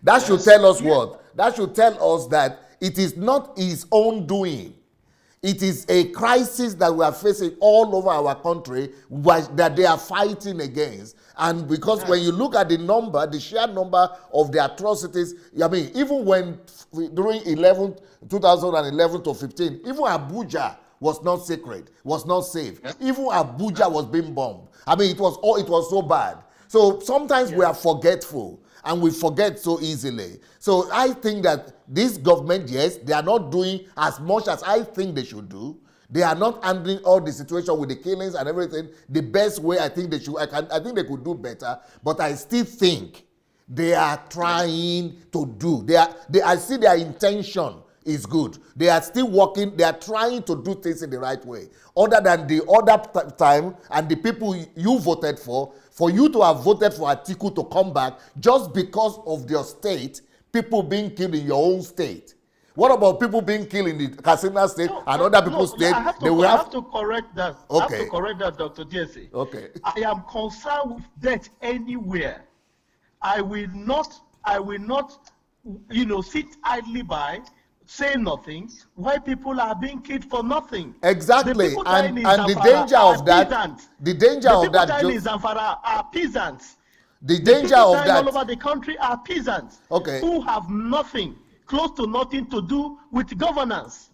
That should tell us what? That should tell us that it is not his own doing. It is a crisis that we are facing all over our country that they are fighting against. And because when you look at the number, the sheer number of the atrocities, I mean, even when during 2011 to 15, even Abuja was not sacred, was not safe. Even Abuja was being bombed. I mean, it was so bad. So sometimes we are forgetful and we forget so easily. So I think that this government, yes, they are not doing as much as I think they should do. They are not handling all the situation with the killings and everything the best way I think they should. I think they could do better, but I still think they are trying to do. I see their intention is good. They are still working. They are trying to do things in the right way. Other than the other time and the people you voted for you to have voted for Atiku to come back just because of their state, people being killed in your own state. What about people being killed in the Katsina state and other people's state? I have to correct that. Okay. I have to correct that, Dr. DSA. Okay. I am concerned with death anywhere. I will not, sit idly by, say nothing, why people are being killed for nothing. Exactly. And the danger of that, the danger of that, people dying in Zamfara are peasants. The danger of that, all over the country are peasants. Okay. Who have nothing, close to nothing to do with governance.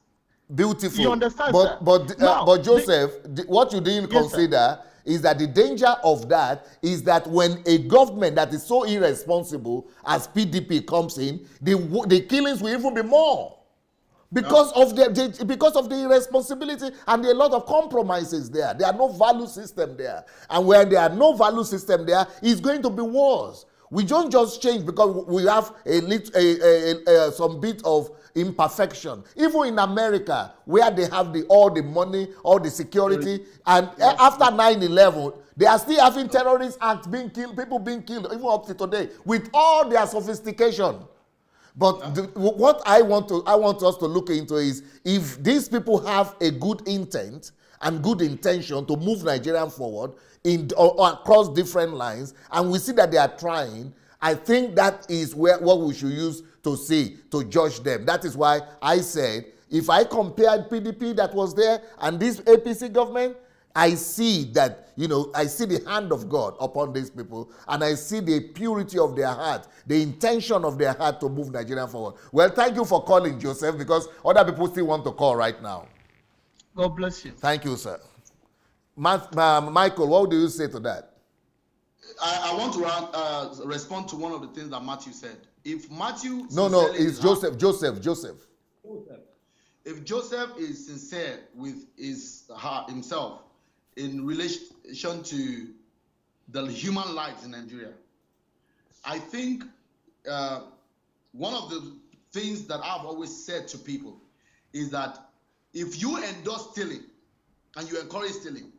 Beautiful. You understand, but, but Joseph, what you didn't consider is that the danger of that is that when a government that is so irresponsible as PDP comes in, the killings will even be more. Because of the irresponsibility and a lot of compromises there. There are no value system there. And when there are no value system there, it's going to be worse. We don't just change because we have some bit of imperfection. Even in America, where they have all the money, all the security, and after 9/11, they are still having terrorist acts being killed, people being killed, even up to today, with all their sophistication. But what I want us to look into is if these people have a good intent and good intention to move Nigeria forward across different lines, and we see that they are trying, I think that is what we should use to see, to judge them. That is why I said, if I compared PDP that was there and this APC government, I see that, I see the hand of God upon these people, and I see the purity of their heart, the intention of their heart to move Nigeria forward. Well, thank you for calling, Joseph, because other people still want to call right now. God bless you. Thank you, sir. Michael, what do you say to that? I want to respond to one of the things that Matthew said. If Matthew... No, it's Joseph. If Joseph is sincere with his heart, himself, in relation to the human lives in Nigeria, I think one of the things that I've always said to people is that if you endorse stealing and you encourage stealing,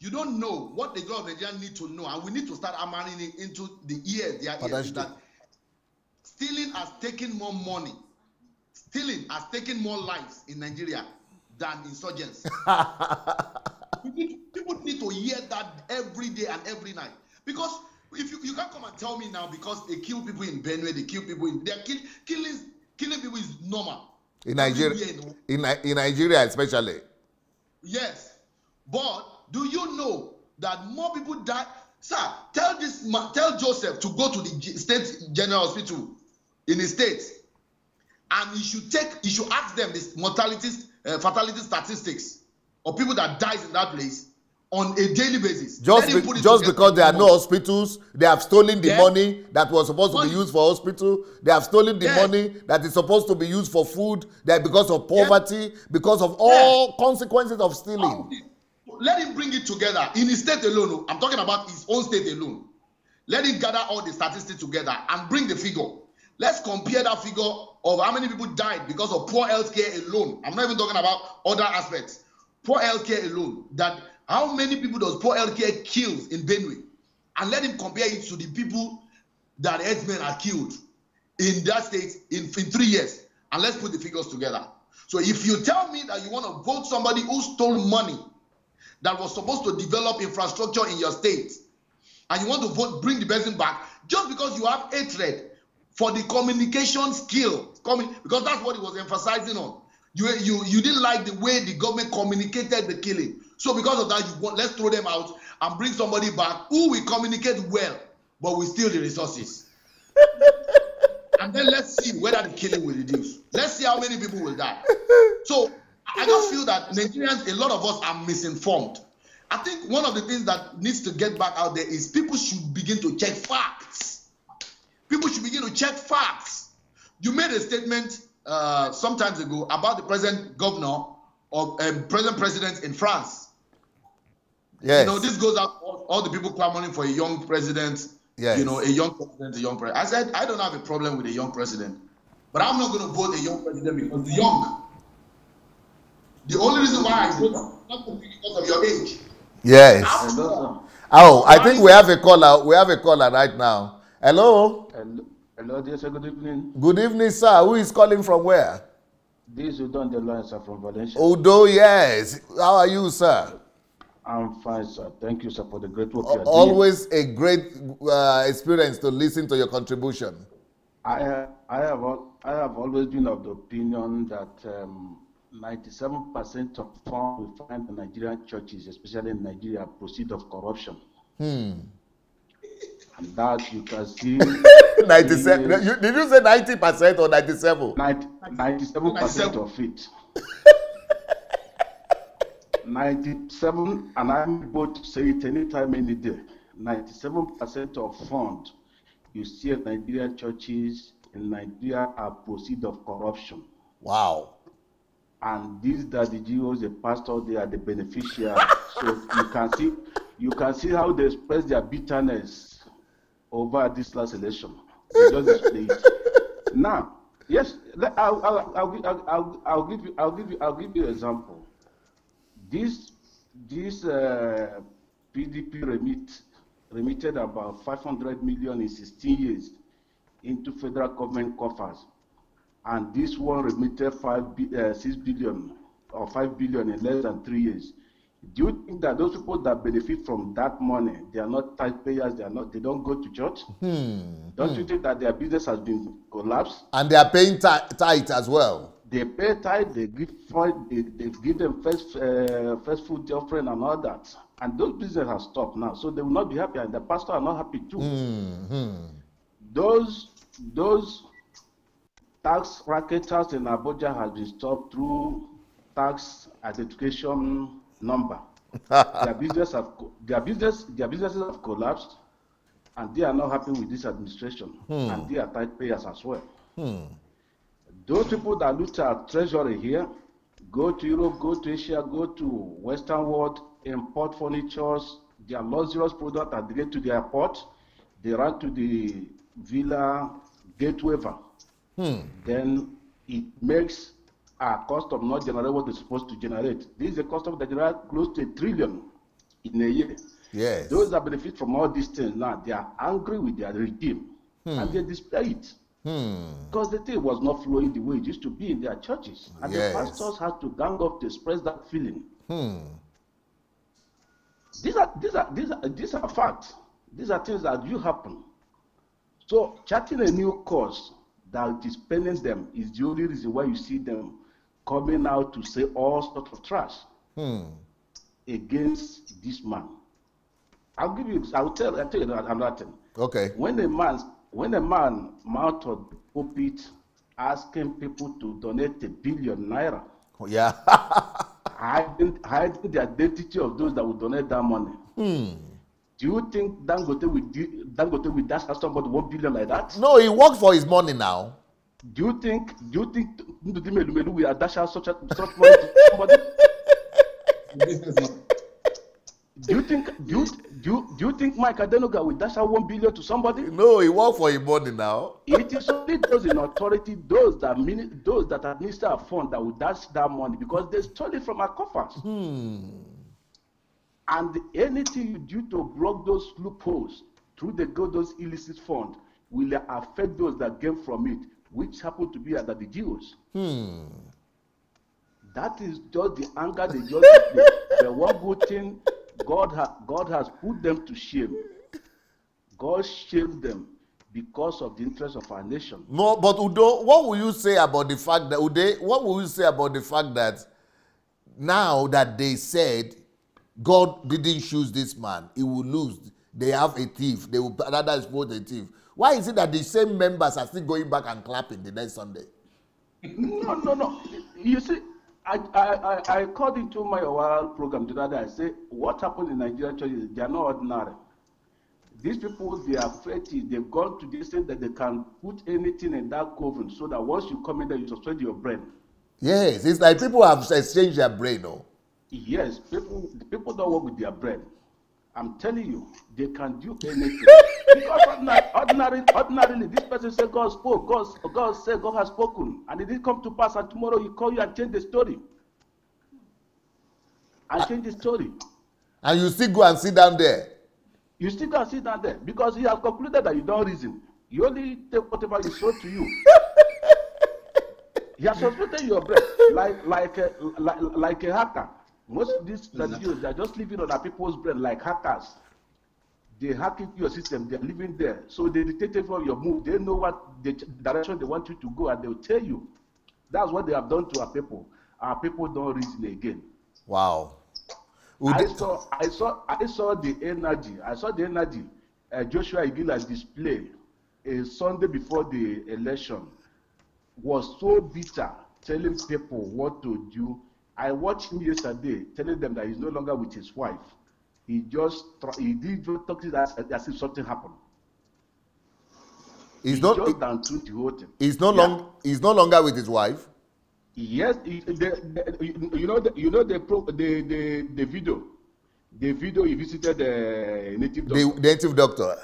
you don't know what the God of Nigeria need to know, and we need to start hammering it into the ears, their ears, that stealing has taken more money. Stealing has taken more lives in Nigeria than insurgents. People need to hear that every day and every night. Because if you can't come and tell me now, because they kill people in Benue, they kill people in... Killing people is normal. In Nigeria, in Nigeria especially. Yes. But do you know that more people die? Sir, tell Joseph to go to the state general hospital in the states, and he should ask them the fatality statistics of people that dies in that place on a daily basis. Just because there are no hospitals, they have stolen the money that was supposed to be used for hospital. They have stolen the money that is supposed to be used for food. That because of poverty, because of all consequences of stealing. Let him bring it together in his state alone. I'm talking about his own state alone. Let him gather all the statistics together and bring the figure. Let's compare that figure of how many people died because of poor healthcare alone. I'm not even talking about other aspects. Poor healthcare alone. That how many people does poor healthcare kills in Benue? And let him compare it to the people that headsmen are killed in that state in 3 years. And let's put the figures together. So if you tell me that you want to vote somebody who stole money that was supposed to develop infrastructure in your state, and you want to bring the person back, just because you have hatred for the communication skill, because that's what he was emphasizing on. You didn't like the way the government communicated the killing. So because of that, let's throw them out and bring somebody back who will communicate well, but will steal the resources. And then let's see whether the killing will reduce. Let's see how many people will die. So I just feel that Nigerians, a lot of us are misinformed. I think one of the things that needs to get back out there is people should begin to check facts. People should begin to check facts. You made a statement some time ago about the present governor or present president in France. Yes. This goes out all the people clamoring for a young president. Yes. A young president, a young president. I said, I don't have a problem with a young president, but I'm not going to vote a young president because the young. The only reason why I vote is not because of your age. Yes. Oh, I think we have a caller. We have a caller right now. Hello. Hello, dear sir. Good evening. Good evening, sir. Who is calling from where? This is Udo on the line, sir, from Valencia. Udo, yes. How are you, sir? I'm fine, sir. Thank you, sir, for the great work you are doing. Always a great experience to listen to your contribution. I have always been of the opinion that 97% of funds we find in Nigerian churches, especially in Nigeria, proceed of corruption. And that you can see. 97. Did you say 90% or 97? 97% of it. 97, and I'm able to say it anytime, any day. 97% of funds you see in Nigerian churches in Nigeria are proceed of corruption. Wow. And these are the GOs, the pastor, they are the beneficiaries. So you can see how they express their bitterness over this last election. They just display it. Now, yes, I'll give you an example. This PDP remitted about 500 million in 16 years into federal government coffers, and this one remitted 6 billion or 5 billion in less than 3 years Do you think that those people that benefit from that money, they are not tithe payers, they don't go to church? Don't you think that their business has been collapsed? And they are paying tithe as well. They pay tithe, they give them first food offering and all that. And those businesses have stopped now, so they will not be happy, and the pastor are not happy too. Those tax racketers in Abuja has been stopped through tax identification number. Their businesses have collapsed, and they are not happy with this administration, and they are tithe payers as well. Those people that look at treasury here, go to Europe, go to Asia, go to Western world, import furnitures, their luxurious product, and they get to the airport, they run to the villa gateway. Then it makes our custom not generate what it's supposed to generate. This is a custom that generates close to $1 trillion in a year. Yes. Those that benefit from all these things now, they are angry with their regime, and they display it. Because the thing was not flowing the way it used to be in their churches. And the pastors had to gang up to express that feeling. These are facts. These are things that do happen. So charting a new course that is paying them is the only reason why you see them coming out to say all sorts of trash against this man. I'll tell you another thing. Okay. When a man mounted the pulpit asking people to donate $1 billion, yeah, hiding the identity of those that would donate that money. Do you think Dangote will dash at somebody $1 billion like that? No, he works for his money now. Do you think Ndudi will dash out such money to somebody? Do you think Mike Adenoga will dash out $1 billion to somebody? No, he works for his money now. It is only those in authority, those that administer a fund that will dash that money because they stole it from our coffers. And anything you do to block those loopholes through those illicit funds will affect those that gain from it, which happen to be at the Jews. That is just the anger they just display. The one good thing, God has put them to shame. God shamed them because of the interest of our nation. No, but Udo, what will you say about the fact that now that they said God didn't choose this man, he will lose. They have a thief. They will rather expose a thief. Why is it that the same members are still going back and clapping the next Sunday? No. You see, I called into my oral program the other day. I say, what happened in Nigerian churches? They are not ordinary. These people, they are afraid. They've gone to the extent that they can put anything in that coven so that once you come in there, you suspend your brain. Yes, it's like people have exchanged their brain, no? Yes, people don't work with their brain. I'm telling you, they can do anything. Because ordinarily, this person said God spoke. God said God has spoken. And it didn't come to pass. And tomorrow he call you and change the story. And you still go and sit down there. You still go and sit down there. Because he has concluded that you don't reason. You only take whatever is sold to you. He has suspended your brain like a hacker. Most of these Nigerians, they are just living on our people's brain like hackers. They hack into your system, they are living there. So they dictate for your move. They know what the direction they want you to go, and they'll tell you. That's what they have done to our people. Our people don't reason again. Wow. I saw the energy. Joshua Igila's display a Sunday before the election was so bitter, telling people what to do. I watched him yesterday, telling them that he's no longer with his wife. He did talk to us as if something happened. He's no longer with his wife. Yes, the video. The video he visited the native doctor. The native doctor.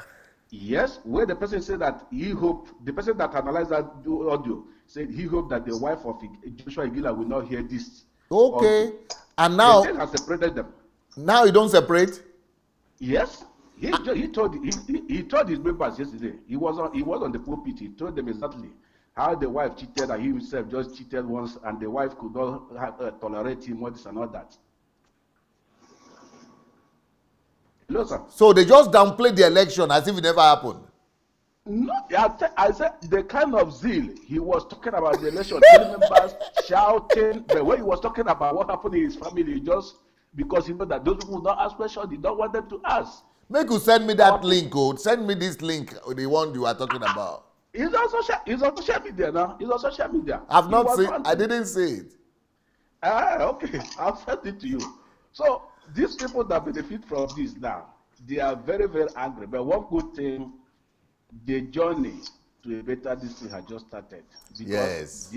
Yes, where the person said that the person that analyzed that audio said he hoped that the wife of Joshua Igila will not hear this. Okay. And now they have separated them. Now you don't separate? Yes. He told his members yesterday. He was on the pulpit. He told them exactly how the wife cheated and he himself just cheated once, and the wife could not tolerate him, all this and all that. Hello, sir. So they just downplayed the election as if it never happened. No, I said the kind of zeal he was talking about the election, telling members, shouting, the way he was talking about what happened in his family, just because he know that those people will not ask questions, he don't want them to ask. Make you send me that link, code. Send me this link, the one you are talking about. He's on social media now. He's on social media. I've not seen. I didn't see it. Okay, I'll send it to you. So these people that benefit from this now, they are very, very angry. But one good thing, the journey to a better this thing has just started. Because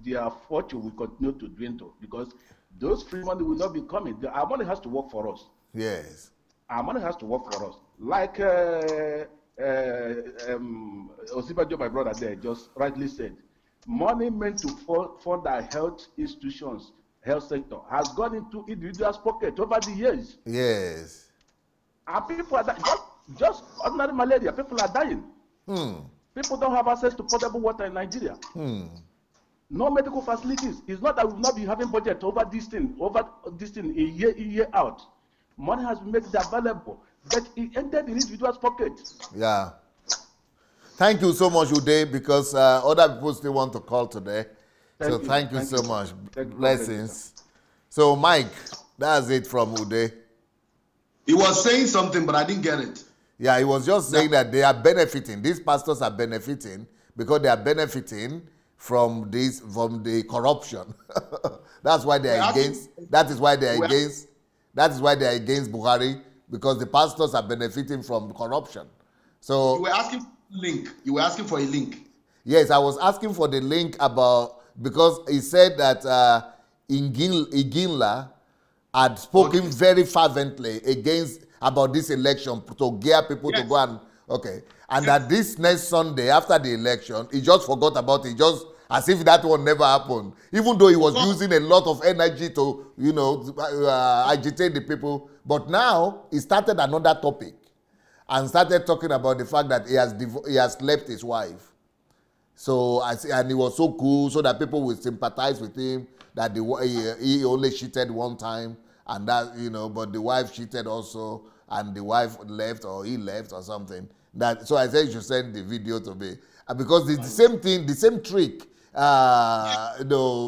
their fortune will continue to dwindle because those free money will not be coming. Our money has to work for us. Yes. Our money has to work for us. Like OSIBAJO, my brother there, just rightly said, money meant to fund our health institutions, health sector, has gone into individuals' pocket over the years. Yes. And people are dying. Just ordinary malaria, people are dying. People don't have access to potable water in Nigeria. No medical facilities. It's not that we will not be having budget over this thing a year out. Money has been made available, but it entered in individuals' pocket. Yeah. Thank you so much, Uday, because other people still want to call today. Thank you so much. Blessings. So, Mike, that's it from Uday. He was saying something, but I didn't get it. Yeah, he was just saying that they are benefiting. These pastors are benefiting because they are benefiting from the corruption. That's why they are against. That is why they are against. That is why they are against Buhari, because the pastors are benefiting from corruption. So you were asking for a link. You were asking for a link. Yes, I was asking for the link about, because he said that Iginla had spoken very fervently about this election to gear people to go and that this next Sunday after the election, he just forgot about it, just as if that one never happened, even though he was using a lot of energy to, agitate the people. But now he started another topic and started talking about the fact that he has left his wife. So and he was so cool, so that people will sympathize with him, that he only cheated one time, and that, but the wife cheated also, and the wife left, or he left or something. So I said you should send the video to me, because it's the same thing, the same trick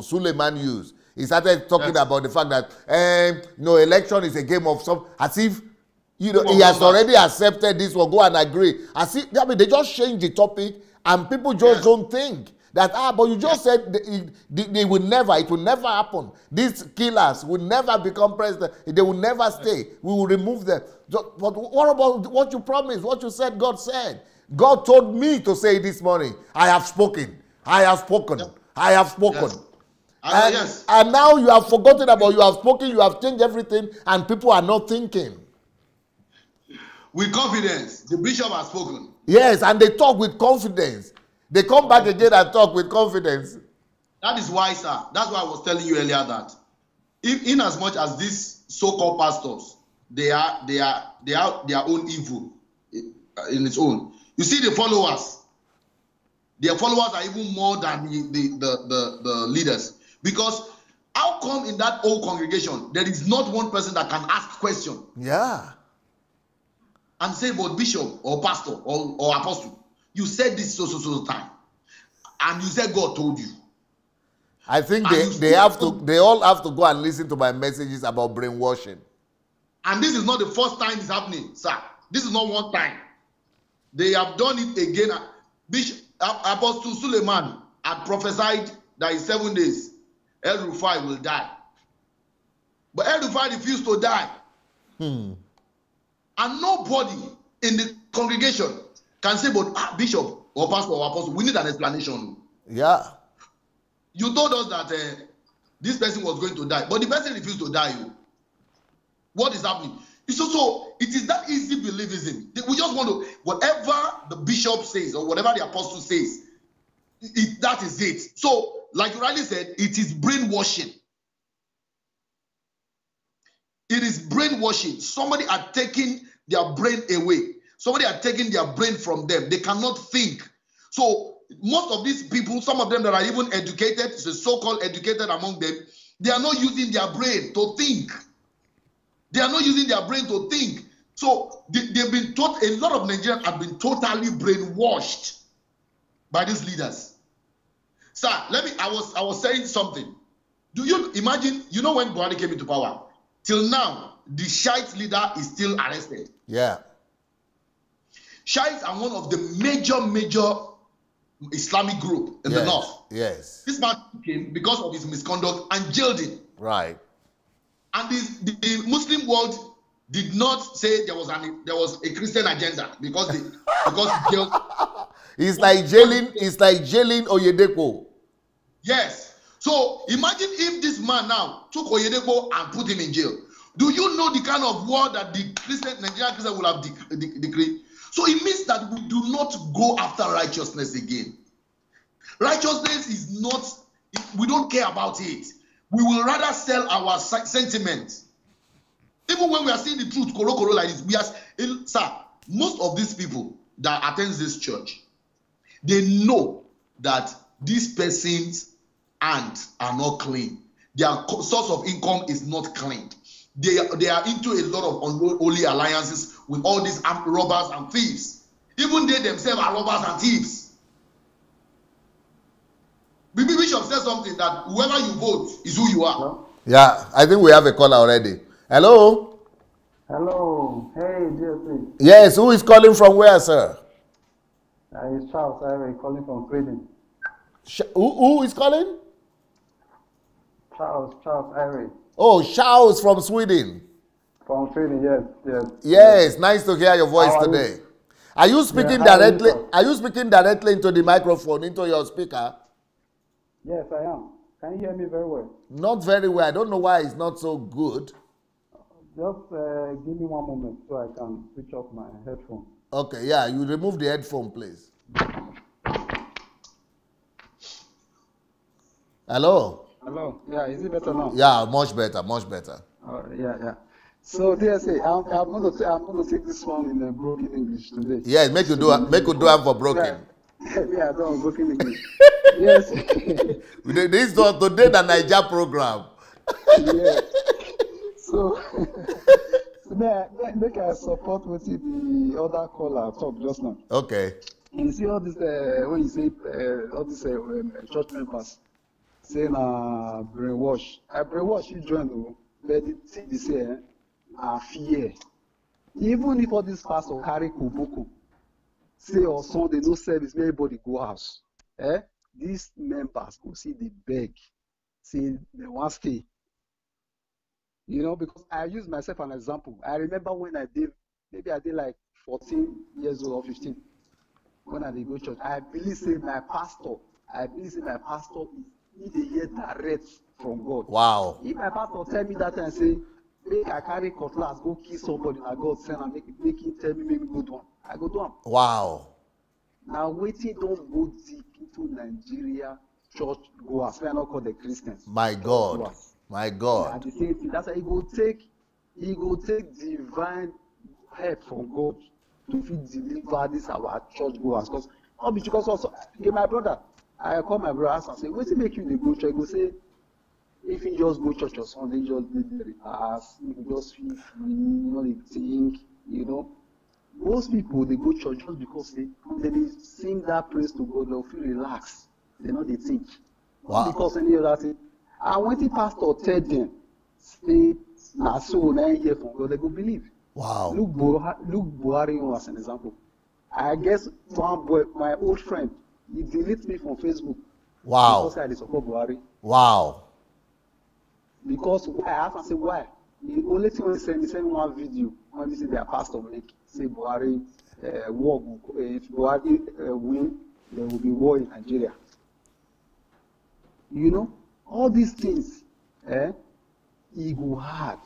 Suleiman used. He started talking about the fact that election is a game of some, as if he has already accepted this one, go and agree. As if, they just change the topic, and people just don't think that, but you just said it will never happen. These killers will never become president. They will never stay. We will remove them. But what about what you promised, what you said God said? God told me to say this morning, I have spoken. I have spoken. Yes. I have spoken. Yes. And now you have forgotten about, you have spoken, you have changed everything, and people are not thinking. With confidence, the bishop has spoken. Yes, and they talk with confidence. They come back again and talk with confidence. That is why, sir. That's why I was telling you earlier that in as much as these so-called pastors, they are their own evil in its own. You see the followers. Their followers are even more than the leaders. Because how come in that old congregation there is not one person that can ask question? Yeah. And say, but bishop or pastor or apostle, you said this so time, and you said God told you. I think they all have to go and listen to my messages about brainwashing. And this is not the first time it's happening, sir. This is not one time. They have done it again. Bishop Apostle Suleiman had prophesied that in 7 days El Rufai will die. But El Rufai refused to die. And nobody in the congregation can say, but bishop or pastor or apostle, we need an explanation. Yeah. You told us that this person was going to die, but the person refused to die. What is happening? So it is that easy believism. We just want to, whatever the bishop says or whatever the apostle says, that is it. So, like you rightly said, it is brainwashing. It is brainwashing. Somebody are taking their brain away. Somebody are taking their brain from them. They cannot think. So most of these people, some of them that are even educated, the so-called educated among them, they are not using their brain to think. They are not using their brain to think. So they've been taught, a lot of Nigerians have been totally brainwashed by these leaders. Sir, I was saying something. Do you imagine, you know when Buhari came into power, till now, the Shiite leader is still arrested. Yeah. Shiites are one of the major Islamic group in the north. Yes. This man came because of his misconduct and jailed him. Right. And the Muslim world did not say there was a Christian agenda because he jailed. It's like jailing Oyedepo. Yes. So imagine if this man now took Oyedepo and put him in jail. Do you know the kind of war that the Nigerian Christian will have decreed? So it means that we do not go after righteousness again. Righteousness is not, we don't care about it. We will rather sell our sentiments. Even when we are seeing the truth, kolo like this, sir, most of these people that attend this church, they know that these persons' hands are not clean. Their source of income is not clean. They are into a lot of unholy alliances with all these robbers and thieves. Even they themselves are robbers and thieves. Bibi Bishop said something that whoever you vote is who you are. Yeah, I think we have a caller already. Hello? Hello. Hey, DSC. Yes, who is calling from where, sir? It's Charles Irie calling from Sweden. Who is calling? Charles Irie. Oh, Charles from Sweden. From Sweden, yes. Yes, nice to hear your voice today. Are you speaking directly? Are you speaking directly into the microphone, into your speaker? Yes, I am. Can you hear me very well? Not very well. I don't know why it's not so good. Just give me one moment so I can switch off my headphone. Okay, yeah, you remove the headphone, please. Hello? Hello. Yeah, is it better now? Yeah, much better, much better. Yeah. So, DSA, I'm going to take this one in broken English today. Yes, make you do it for broken. Yeah, I don't broken English. Yes. This was today the Niger program. Yes. So, make I support what the other caller talk just now. Okay. You see all this when you say all these church members saying brainwash. I brainwash you join, but the thing they say fear. Even if all these pastors carry kuboko, say on Sunday no service, everybody go house. These members go see the beg, say they want stay. You know, because I use myself as an example. I remember when I did like 14 years old or 15. When I did go to church, I believe say my pastor is need to hear direct from God. Wow. If my pastor tell me that and say, make I carry cutlass, go kill somebody, and God send and make him tell me, make me go do one, I go do one. Wow. Now waiting don't go deep into Nigeria church goers. We are not called the Christians. My God. Goers. My God. And the same thing. That's why he go take divine help from God to deliver this our church goers. Because also, my brother, I call my brother and say, what's it make you go church? He go say, if you just go church on Sunday, just do the rehearse, you just feel free, they think, Most people, they go church just because they sing that praise to God, they'll feel relaxed. They think. Wow. Not because any other thing. And when the pastor tell them, say, so now hear from God, they go believe. Wow. Look Buhari as an example. I guess one boy, my old friend, he deleted me from Facebook. Wow. Because I support Buhari. Wow. Because I asked him, say, why? The only thing he send me one video when he see their pastor make, say Buhari war. If Buhari win, there will be war in Nigeria. All these things, he go hard.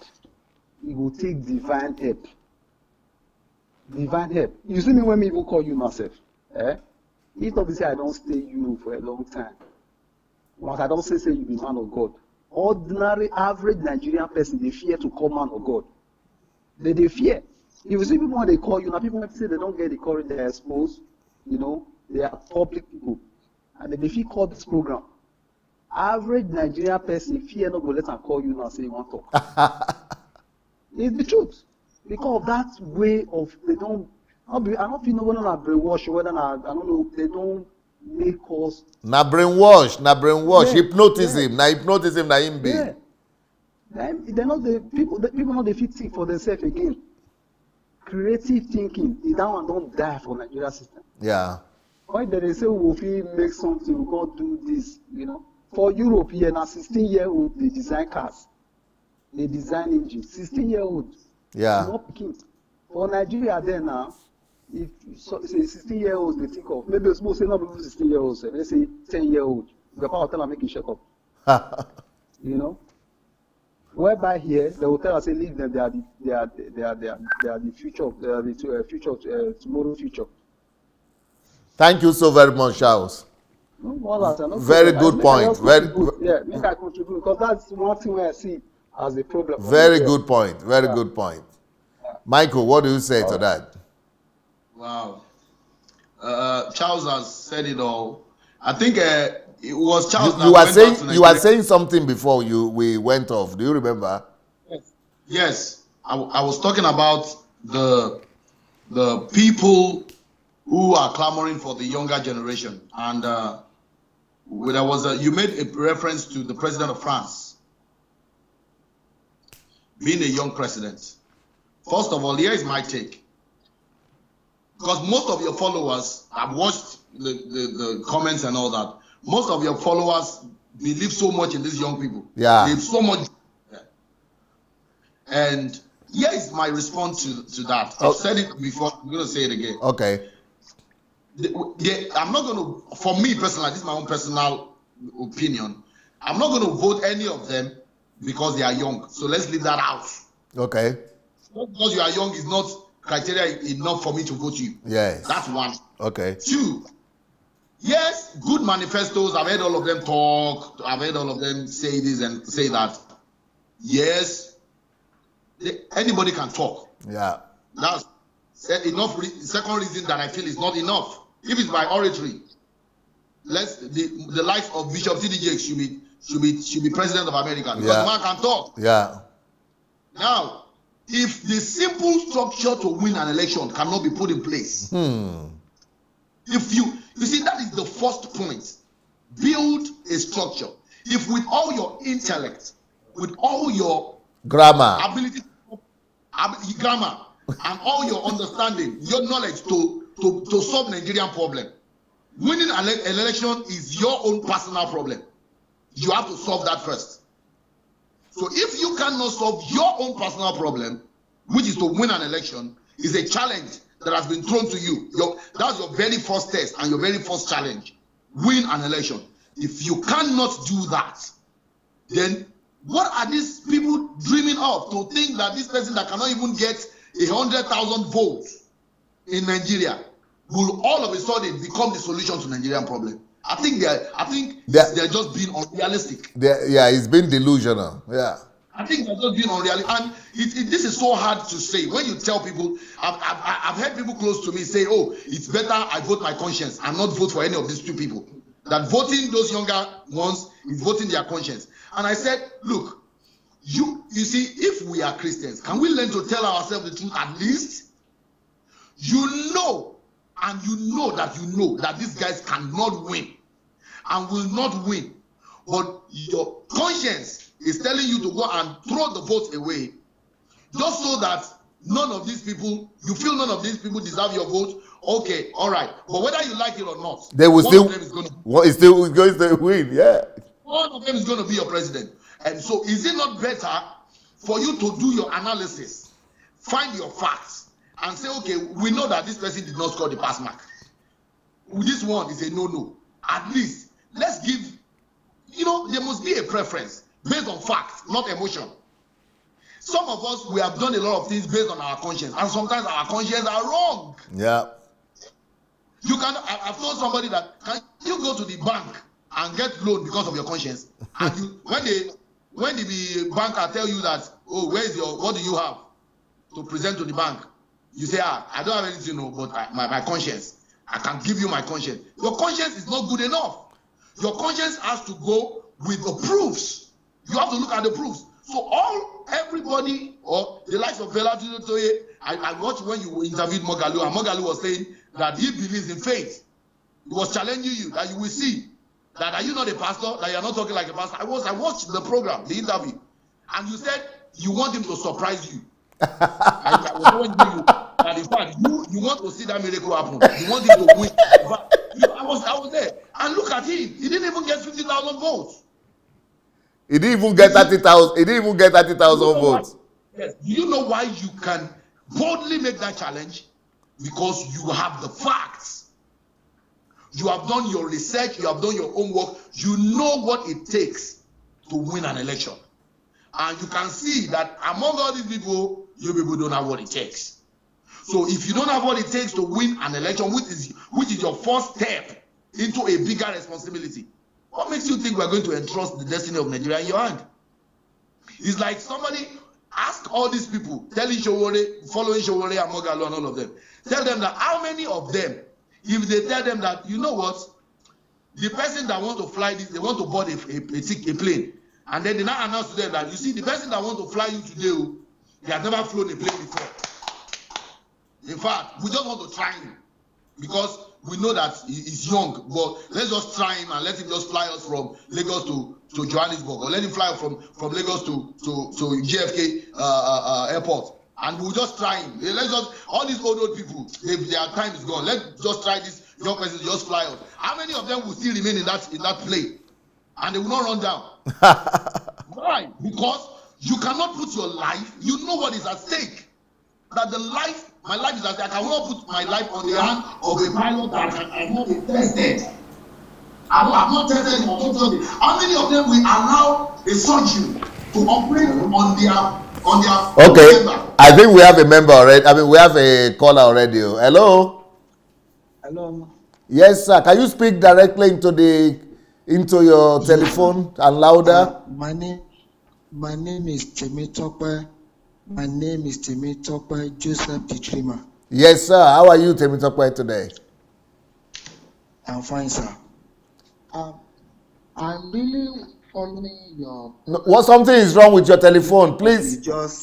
He go take divine help. Divine help. You see me when people call you myself. If obviously I don't stay you for a long time. Once I don't say you be man of God. Ordinary, average Nigerian person, they fear to call man of God. They fear. If you see people when they call you, now people say they don't get the courage, they're exposed. They are public people. And they feel call this program. Average Nigerian person, fear not go let them call you now say you want to talk. It's the truth. Because of that way of, they don't, I don't feel no one are brainwashed, whether I don't know, they don't make us. Na brainwash, Yeah, hypnotism, na hypnotism na him be. Yeah. They're not the people not the fit think for themselves again. Creative thinking, that one don't die for Nigeria system. Yeah. Why they say we will make something, we go do this, you know. For Europe here, now 16-year-old, they design cars. They design engines. 16-year-old. Yeah. Not picking. For Nigeria then now, if say 16-year-olds they think of, maybe small say not even 16-year-olds, let's say 10-year-old. The power tell them make it shake up. You know? Whereby here they will tell us, say leave them, they are the future of the tomorrow future. Thank you so very much, Charles. No, very good point. Make I contribute, because that's one thing where I see as a problem. Very good point. Very good point. Michael, what do you say to that? Wow. Charles has said it all. I think it was Charles. You were saying something before we went off. Do you remember? Yes. I was talking about the people who are clamoring for the younger generation, and you made a reference to the president of France being a young president. First of all, here is my take. Because most of your followers, I've watched the comments and all that, most of your followers believe so much in these young people. Yeah. They have so much. And here is my response to that. I've said it before, I'm going to say it again. Okay. I'm not going to, for me personally, this is my own personal opinion, I'm not going to vote any of them because they are young. So let's leave that out. Okay. Because you are young is not criteria enough for me to vote you. Yes. That's one. Okay. Two, yes, good manifestos. I've heard all of them talk. I've heard all of them say this and say that. Yes, anybody can talk. Yeah. That's enough. Second reason that I feel is not enough. If it's by oratory, the likes of Bishop TDJ should be president of America, because the man can talk. Yeah. Now, if the simple structure to win an election cannot be put in place, if you see, that is the first point. Build a structure. If with all your intellect, with all your grammar, ability, grammar, and all your understanding, your knowledge to solve Nigerian problem, winning an election is your own personal problem. You have to solve that first. So if you cannot solve your own personal problem, which is to win an election, is a challenge that has been thrown to you. That's your very first test and your very first challenge. Win an election. If you cannot do that, then what are these people dreaming of, to think that this person that cannot even get 100,000 votes in Nigeria will all of a sudden become the solution to Nigerian problem? I think they're just being unrealistic. It's been delusional. Yeah. I think they're just being unrealistic, and this is so hard to say. When you tell people, I've heard people close to me say, "Oh, it's better I vote my conscience and not vote for any of these two people." That voting those younger ones is voting their conscience. And I said, look, you see, if we are Christians, can we learn to tell ourselves the truth at least? You know that these guys cannot win and will not win, but your conscience is telling you to go and throw the vote away, just so that you feel none of these people deserve your vote. Okay, all right, but whether you like it or not, they will still going to win. Yeah, one of them is going to be your president. And so is it not better for you to do your analysis, find your facts, and say, okay, we know that this person did not score the pass mark. This one is a no-no. At least, let's give, there must be a preference based on facts, not emotion. Some of us, we have done a lot of things based on our conscience, and sometimes our conscience are wrong. Yeah. I've told somebody that, can you go to the bank and get loan because of your conscience? And when the banker tell you that, oh, what do you have to present to the bank? You say, I don't have anything, but my conscience. I can give you my conscience. Your conscience is not good enough. Your conscience has to go with the proofs. You have to look at the proofs. So everybody, or the likes of Vela Tutoye, I watched when you interviewed Mogalu, and Mogalu was saying that he believes in faith. He was challenging you that you will see that, are you not a pastor, that you are not talking like a pastor. I watched the program, the interview, and you said you want him to surprise you. I was telling you that in fact you want to see that miracle happen. You want him to win. But I was there, and look at him. He didn't even get 50,000 votes. He didn't even get 30,000. He didn't even get 30,000 votes. Yes. Do you know why you can boldly make that challenge? Because you have the facts. You have done your research. You have done your homework. You know what it takes to win an election. And you can see that among all these people, you people don't have what it takes. So if you don't have what it takes to win an election, which is your first step into a bigger responsibility, what makes you think we're going to entrust the destiny of Nigeria in your hand? It's like somebody ask all these people, telling Showore, following Showore and Mogalo and all of them, tell them that how many of them, if they tell them that, you know what, the person that want to fly this, they want to board a plane, and then they now announce to them that, you see, the person that want to fly you today, they have never flown a plane before. In fact, we just want to try him because we know that he's young, but let's just try him and let him just fly us from Lagos to Johannesburg, or let him fly from Lagos to JFK airport, and we'll just try him. Let's just, all these old people, their time is gone. Let's just try this young person to just fly us. How many of them will still remain in that plane, and they will not run down? Why? Because you cannot put your life. You know what is at stake. That my life is at stake. I cannot put my life on the hand of a pilot that has not been tested. I have not tested him. How many of them will allow a surgeon to operate on their okay member? I think we have a member already. I mean, we have a caller already. Hello. Yes, sir. Can you speak directly into your telephone and louder? My name is Temitope. My name is Temitope Joseph Titrima. Yes, sir. How are you, Temitope, today? I'm fine, sir. I'm really following your... Something is wrong with your telephone, please. The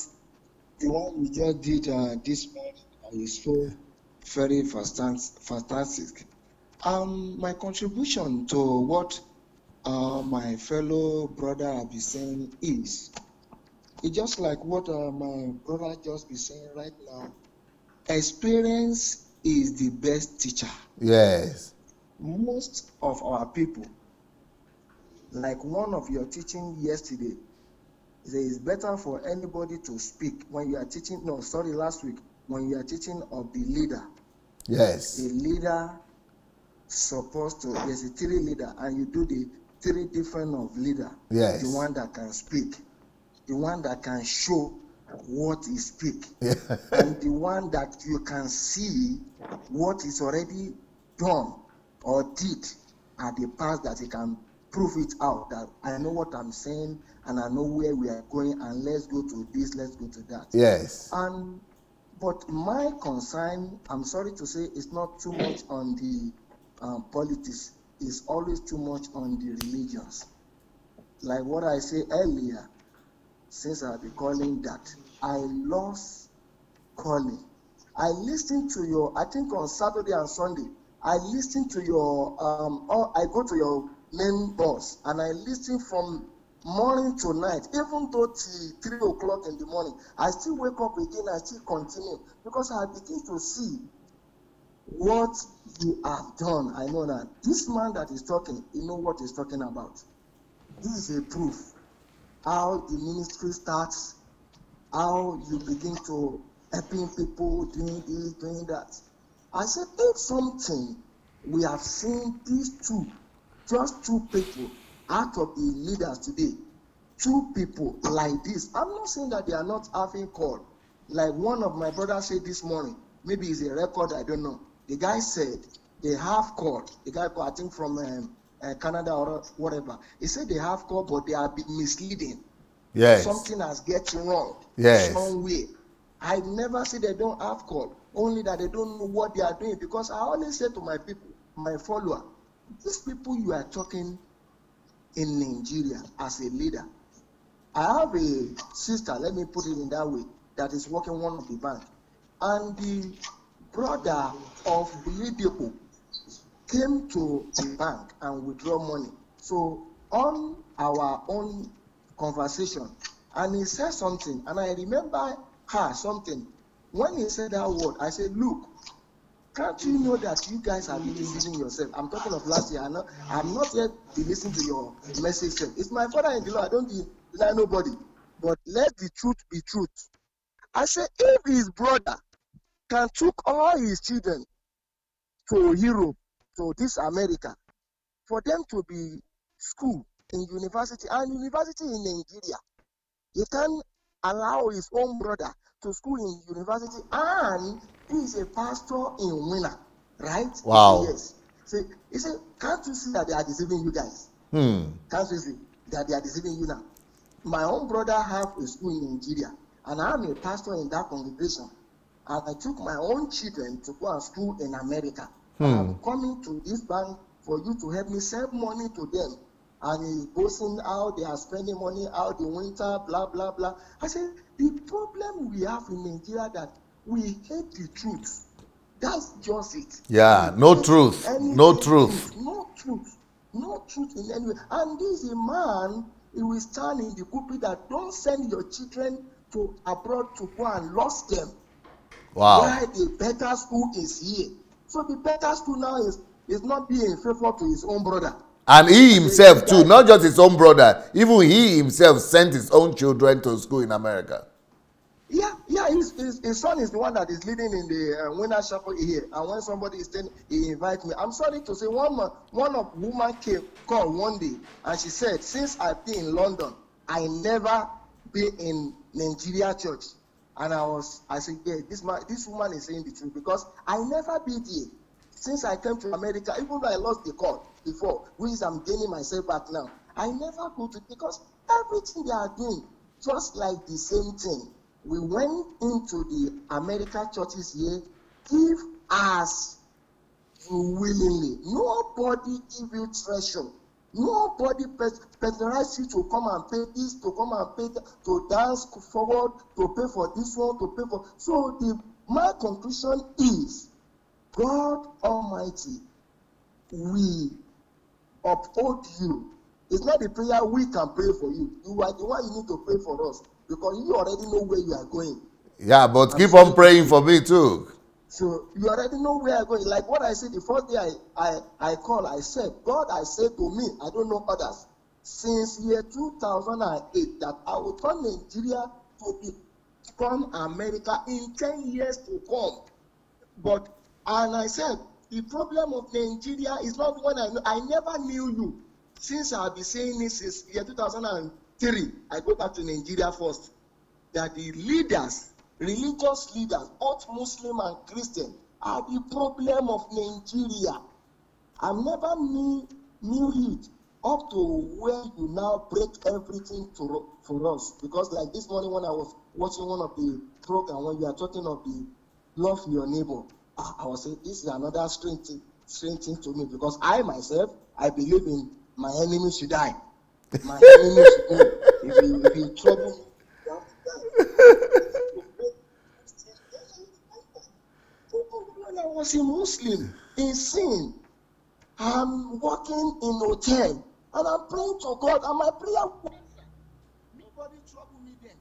one you just did this morning is so very fantastic. My contribution to what my fellow brother have been saying is, it's just like what my brother just be saying right now. Experience is the best teacher. Yes. Most of our people, like one of your teaching yesterday, it is better for anybody to speak when you are teaching. No, sorry, last week when you are teaching of the leader. Yes. The leader supposed to. There's a three leader, and you do the three different of leader. Yes. The one that can speak, the one that can show what he speak, and the one that you can see what is already done or did at the past, that he can prove it out, that I know what I'm saying and I know where we are going, and let's go to this, let's go to that. Yes. But my concern, I'm sorry to say, is not too much on the politics. It's always too much on the religions. Like what I said earlier, since I've been calling that, I lost calling. I listened to your, I think on Saturday and Sunday, I listened to your, I go to your main boss, and I listen from morning to night, even though till 3 o'clock in the morning. I still wake up again, I still continue, because I begin to see what you have done. I know that this man that is talking, he know what he's talking about. This is a proof how the ministry starts, how you begin to helping people, doing this, doing that. I said, if something we have seen these two, just two people out of the leaders today, two people like this. I'm not saying that they are not having call. Like one of my brothers said this morning, maybe it's a record, I don't know. The guy said they have call. The guy, I think from Canada or whatever. He said they have call, but they are being misleading. Yes. Something has getting wrong. Yes. Somewhere. I never say they don't have call, only that they don't know what they are doing. Because I always say to my people, my follower, these people you are talking in Nigeria as a leader, I have a sister, let me put it in that way, that is working one of the bank. And the brother of the people came to the bank and withdraw money. So on our own conversation, and he said something, and I remember her something. When he said that word, I said, look, can't you know that you guys have been deceiving yourself? I'm talking of last year. I'm not yet listening to your message. It's my father in the Lord. I don't deny nobody. But let the truth be truth. I said, if his brother can took all his children to Europe, to this America, for them to be school in university and university in Nigeria, he can allow his own brother to school in university, and he is a pastor in Winner, right? Wow. He said, yes. He said, can't you see that they are deceiving you guys? Can't you see that they are deceiving you now? My own brother have a school in Nigeria, and I'm a pastor in that congregation. And I took my own children to go to school in America. I'm coming to this bank for you to help me send money to them. And he's boasting how they are spending money, how the winter, blah, blah, blah. I said, the problem we have in Nigeria that we hate the truth. That's just it. Yeah, no truth. No truth. No truth. No truth in any way. And this is a man, he will stand in the pulpit that don't send your children to abroad to go and lose them. Wow. Why the better school is here. So the better school now is not being faithful to his own brother. And he himself too, not just his own brother, even he himself sent his own children to school in America. Yeah, his son is the one that is leading in the winter chapel here. And when somebody is staying, he invites me. I'm sorry to say, one of woman called one day, and she said, since I've been in London, I never been in Nigeria church. And I said, yeah, this woman is saying the truth, because I never been there. Since I came to America, even though I lost the court before, which I'm gaining myself back now, I never go to, because everything they are doing, just like the same thing. We went into the American churches here, give us you willingly. Nobody give you treasure. Nobody patronize you to come and pay this, to come and pay that, to dance forward, to pay for this one, to pay for. So my conclusion is, God Almighty, we uphold you. It's not the prayer we can pray for you. You are the one you need to pray for us, because you already know where you are going. Yeah, but keep on praying for me too. So you already know where I'm going. Like what I said the first day I called, I said, God, I said to me, I don't know others, since year 2008 that I will turn Nigeria to become America in 10 years to come. And I said, the problem of Nigeria is not one I never knew you. Since I've been saying this since year 2003, I go back to Nigeria first, that the leaders, religious leaders, both Muslim and Christian, are the problem of Nigeria. I never knew it up to where you now break everything for us. Because like this morning when I was watching one of the programs, when you are talking of the love your neighbor, I was saying this is another strange thing to me, because I myself, I believe in my enemy should die. My enemy should go. If you trouble me, you have to die. When I was a Muslim in sin, I'm working in a hotel and I'm praying to God, and my prayer, nobody trouble me then.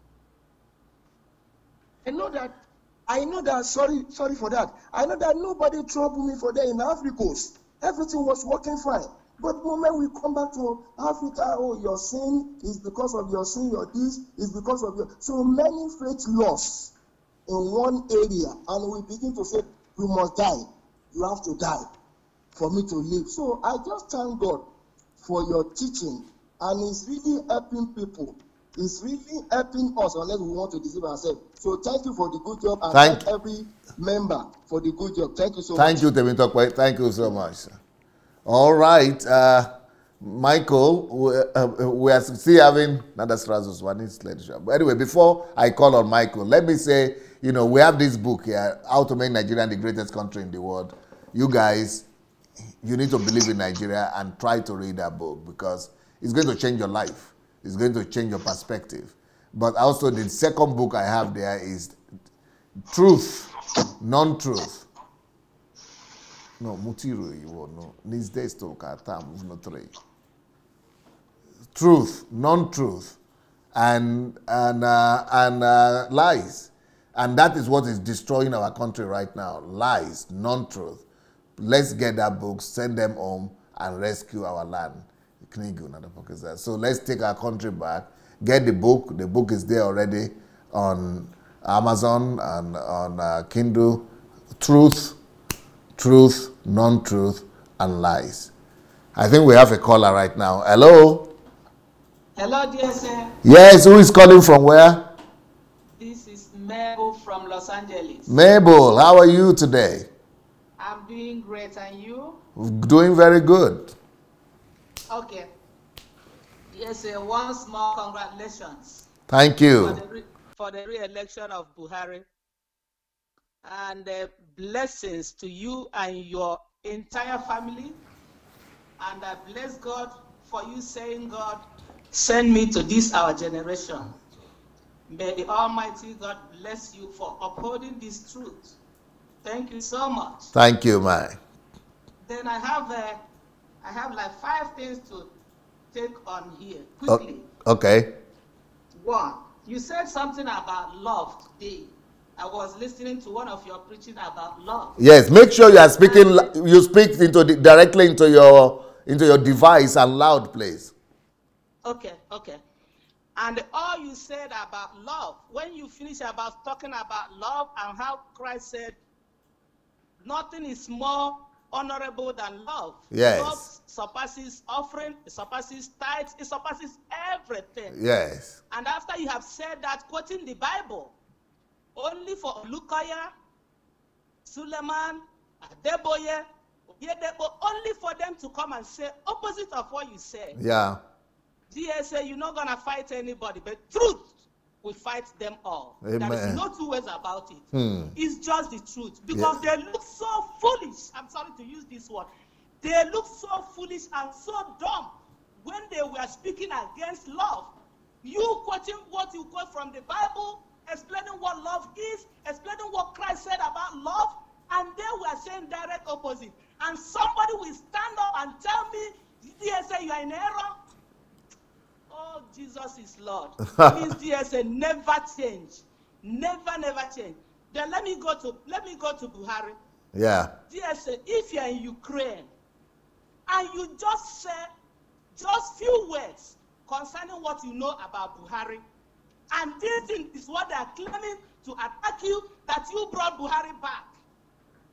I know that, sorry for that. I know that nobody troubled me for that in Africa. Everything was working fine. But the moment we come back to Africa, oh, your sin is because of your sin, your this is because of your. So many faith lost in one area, and we begin to say, you must die. You have to die for me to live. So I just thank God for your teaching, and it's really helping people. It's really helping us, unless we want to deceive ourselves. So thank you for the good job, and thank every member for the good job. Thank you so much. Thank you, Temitope. Thank you so much. All right, Michael, we are still having another Strasus one. But anyway, before I call on Michael, let me say, we have this book here, How to Make Nigeria the Greatest Country in the World. You guys, you need to believe in Nigeria and try to read that book, because it's going to change your life. It's going to change your perspective. But also the second book I have there is Truth, Non-Truth. No, Mutiru, you will know. These days, Truth, Non-Truth, and lies. And that is what is destroying our country right now. Lies, non-truth. Let's get that book, send them home, and rescue our land. So let's take our country back. Get the book. The book is there already on Amazon and on Kindle. Truth, Non-Truth, and Lies. I think we have a caller right now. Hello? Hello, dear sir. Yes, who is calling from where? This is Mabel from Los Angeles. Mabel, how are you today? I'm doing great, and you? Doing very good. Okay. Yes, sir, one small congratulations. Thank you. For the re-election of Buhari. And blessings to you and your entire family. And I bless God for you saying, God, send me to this our generation. May the Almighty God bless you for upholding this truth. Thank you so much. Thank you, man. Then I have like 5 things to take on here quickly. Okay. One, you said something about love today. I was listening to one of your preaching about love. Yes, make sure you are speaking. You speak directly into your device and loud, please. Okay. And all you said about love, when you finish about talking about love and how Christ said, nothing is more honorable than love. Yes. Love surpasses offering, it surpasses tithes, it surpasses everything. Yes. And after you have said that, quoting the Bible, only for Lukaya, Suleiman, Adeboye, Oyedebo, only for them to come and say opposite of what you said. Yeah. DSA, you're not going to fight anybody, but truth will fight them all. Amen. There is no two ways about it. It's just the truth. Because they look so foolish. I'm sorry to use this word. They look so foolish and so dumb when they were speaking against love. You quoting what you quote from the Bible, explaining what love is, explaining what Christ said about love, and they were saying direct opposite. And somebody will stand up and tell me, DSA, you are in error. Oh, Jesus is Lord. Please, DSA, never change. Never change. Then let me go to Buhari. Yeah. DSA, if you are in Ukraine and you just say just few words concerning what you know about Buhari, and this thing is what they are claiming to attack you, that you brought Buhari back,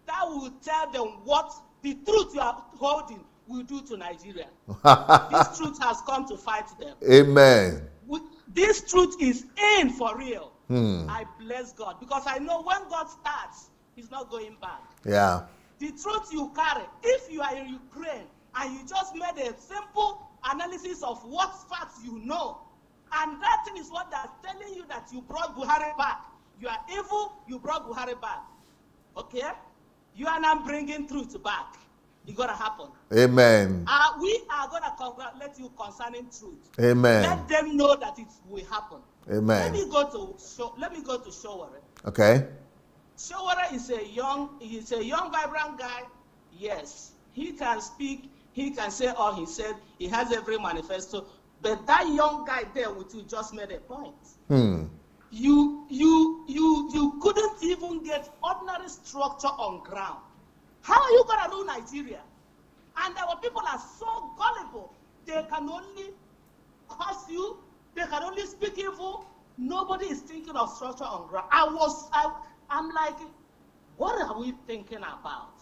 that will tell them what the truth you are holding will do to Nigeria. This truth has come to fight them. Amen. This truth is in for real. I bless God because I know when God starts, he's not going back. Yeah. The truth you carry, if you are in Ukraine and you just made a simple analysis of what facts you know, and that thing is what they're telling you, that you brought Buhari back. You are evil, you brought Buhari back. Okay? You are now bringing truth back. It's going to happen. Amen. We are going to congratulate you concerning truth. Amen. Let them know that it will happen. Amen. Let me go to Showore. Okay. Showore is a young, vibrant guy. Yes, he can speak. He can say all he said. He has every manifesto. But that young guy there with you just made a point. You couldn't even get ordinary structure on ground. How are you going to rule Nigeria? And our people are so gullible. They can only curse you. They can only speak evil. Nobody is thinking of structure on ground. I'm like, what are we thinking about?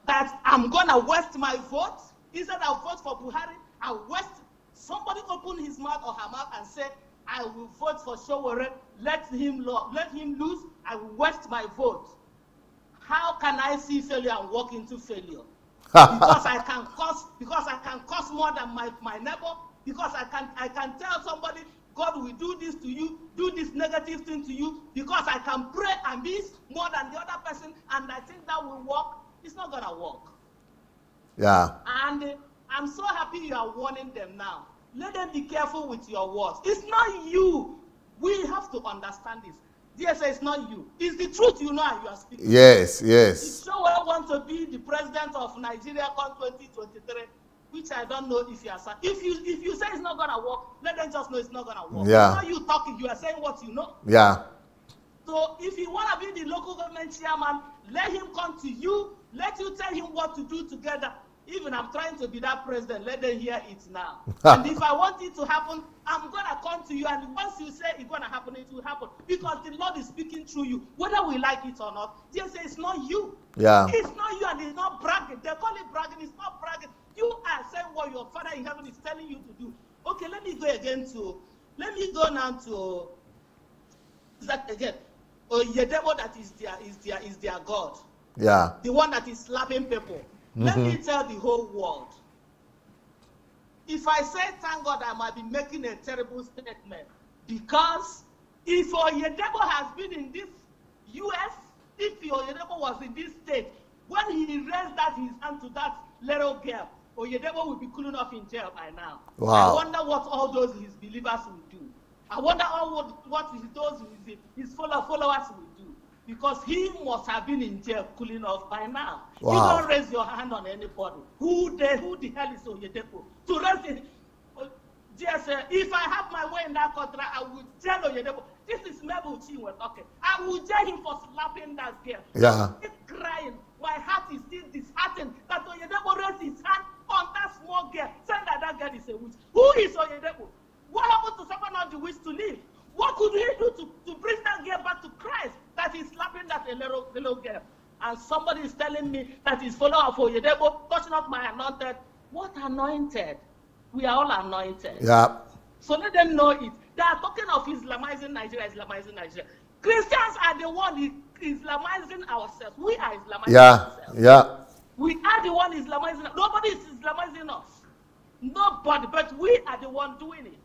That I'm going to waste my vote? Instead of vote for Buhari, I waste. Somebody open his mouth or her mouth and say, I will vote for Showore. Let him lose. I will waste my vote. How can I see failure and walk into failure? Because I can curse more than my neighbor. Because I can tell somebody, God will do this to you, do this negative thing to you. Because I can pray and miss more than the other person, and I think that will work. It's not gonna work. Yeah. And I'm so happy you are warning them now. let them be careful with your words. It's not you. We have to understand this. DSA is not you. It's the truth you know and you are speaking. Yes, yes. If someone wants to be the president of Nigeria come 2023, which I don't know if you are saying. If you say it's not gonna work, let them just know it's not gonna work. Yeah. It's not you talking, you are saying what you know. Yeah. So if you want to be the local government chairman, let him come to you, let you tell him what to do together. Even I'm trying to be that president, let them hear it now. And if I want it to happen, I'm going to come to you, and once you say it's going to happen, it will happen. Because the Lord is speaking through you, whether we like it or not. They say it's not you. Yeah. It's not you, and it's not bragging. They call it bragging, it's not bragging. You are saying what your Father in heaven is telling you to do. Okay, let me go now to, that again. Oyedebo that is their God. Yeah. The one that is slapping people. Let me tell the whole world. If I say thank God, I might be making a terrible statement. Because if Oyedebo has been in this US, if Oyedebo was in this state, when he raised his hand to that little girl, Oyedebo will be cooling off in jail by now. Wow. I wonder what all those his believers will do. I wonder what his followers will do. Because he must have been in jail cooling off by now. Wow. You don't raise your hand on anybody. Who the hell is Oyedebo? To raise it. Just, if I have my way in that country, I will tell Oyedebo. This is Mabel Chi we're talking. I will tell him for slapping that girl. Yeah. He's crying. My heart is still disheartened that Oyedebo raised his hand on that small girl, saying that girl is a witch. Who is Oyedebo? What happened to someone on the wish to live? What could he do to bring that girl back to Christ that he's slapping that little girl? And somebody is telling me that he's follower of Oyedebo, touching up my anointed. What anointed? We are all anointed. Yeah. So let them know it. They are talking of Islamizing Nigeria, Islamizing Nigeria. Christians are the one Islamizing ourselves. We are Islamizing ourselves. Yeah. We are the one Islamizing. Nobody is Islamizing us. Nobody, but we are the one doing it.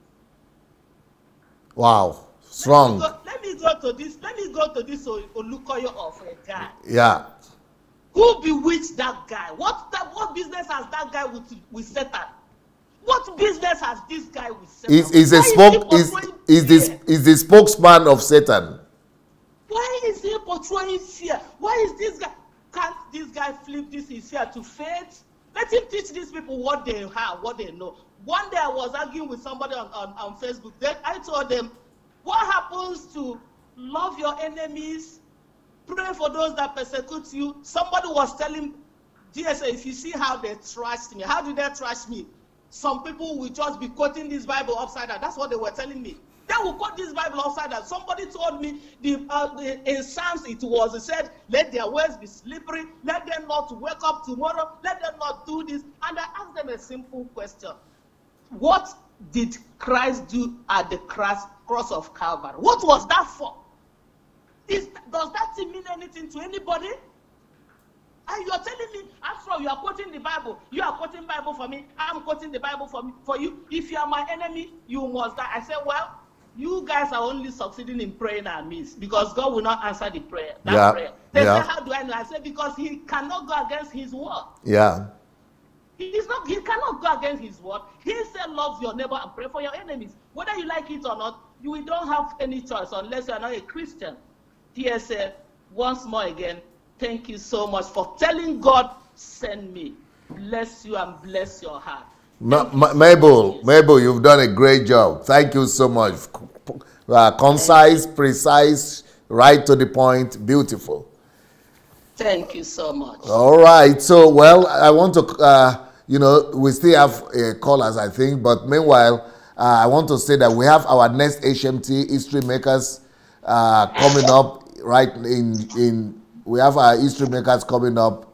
Wow, strong. Let me go to this Olukoyo of a guy. Yeah. Who bewitched that guy? What business has that guy with Satan? What business has this guy with Satan? Is the spokesman of Satan. Why is he portraying fear? Why is this guy? Can't this guy flip this his fear to faith? Let him teach these people what they have, what they know. One day I was arguing with somebody on Facebook. Then I told them, what happens to love your enemies, pray for those that persecute you? Somebody was telling DSA, if you see how they trashed me, how did they trash me? Some people will just be quoting this Bible upside down. That's what they were telling me. They will quote this Bible upside down. Somebody told me in Psalms it said, let their ways be slippery, let them not wake up tomorrow, let them not do this. And I asked them a simple question. What did Christ do at the cross of Calvary? What was that for? Does that mean anything to anybody? And you're telling me, after all, you are quoting the Bible. You are quoting Bible for me. I'm quoting the Bible for you. If you are my enemy, you must die. I said, well, you guys are only succeeding in praying and miss because God will not answer the prayer. Prayer. They say, how do I know? I said, because he cannot go against his word. Yeah. He cannot go against his word. He said, love your neighbor and pray for your enemies. Whether you like it or not, you don't have any choice unless you are not a Christian. TSA, once more again, thank you so much for telling God, send me. Bless you and bless your heart. Mabel, you've done a great job. Thank you so much. Concise, precise, right to the point, beautiful. Thank you so much. All right. So, well, I want to, we still have callers, I think. But meanwhile, I want to say that we have our next HMT History Makers coming up right we have our History Makers coming up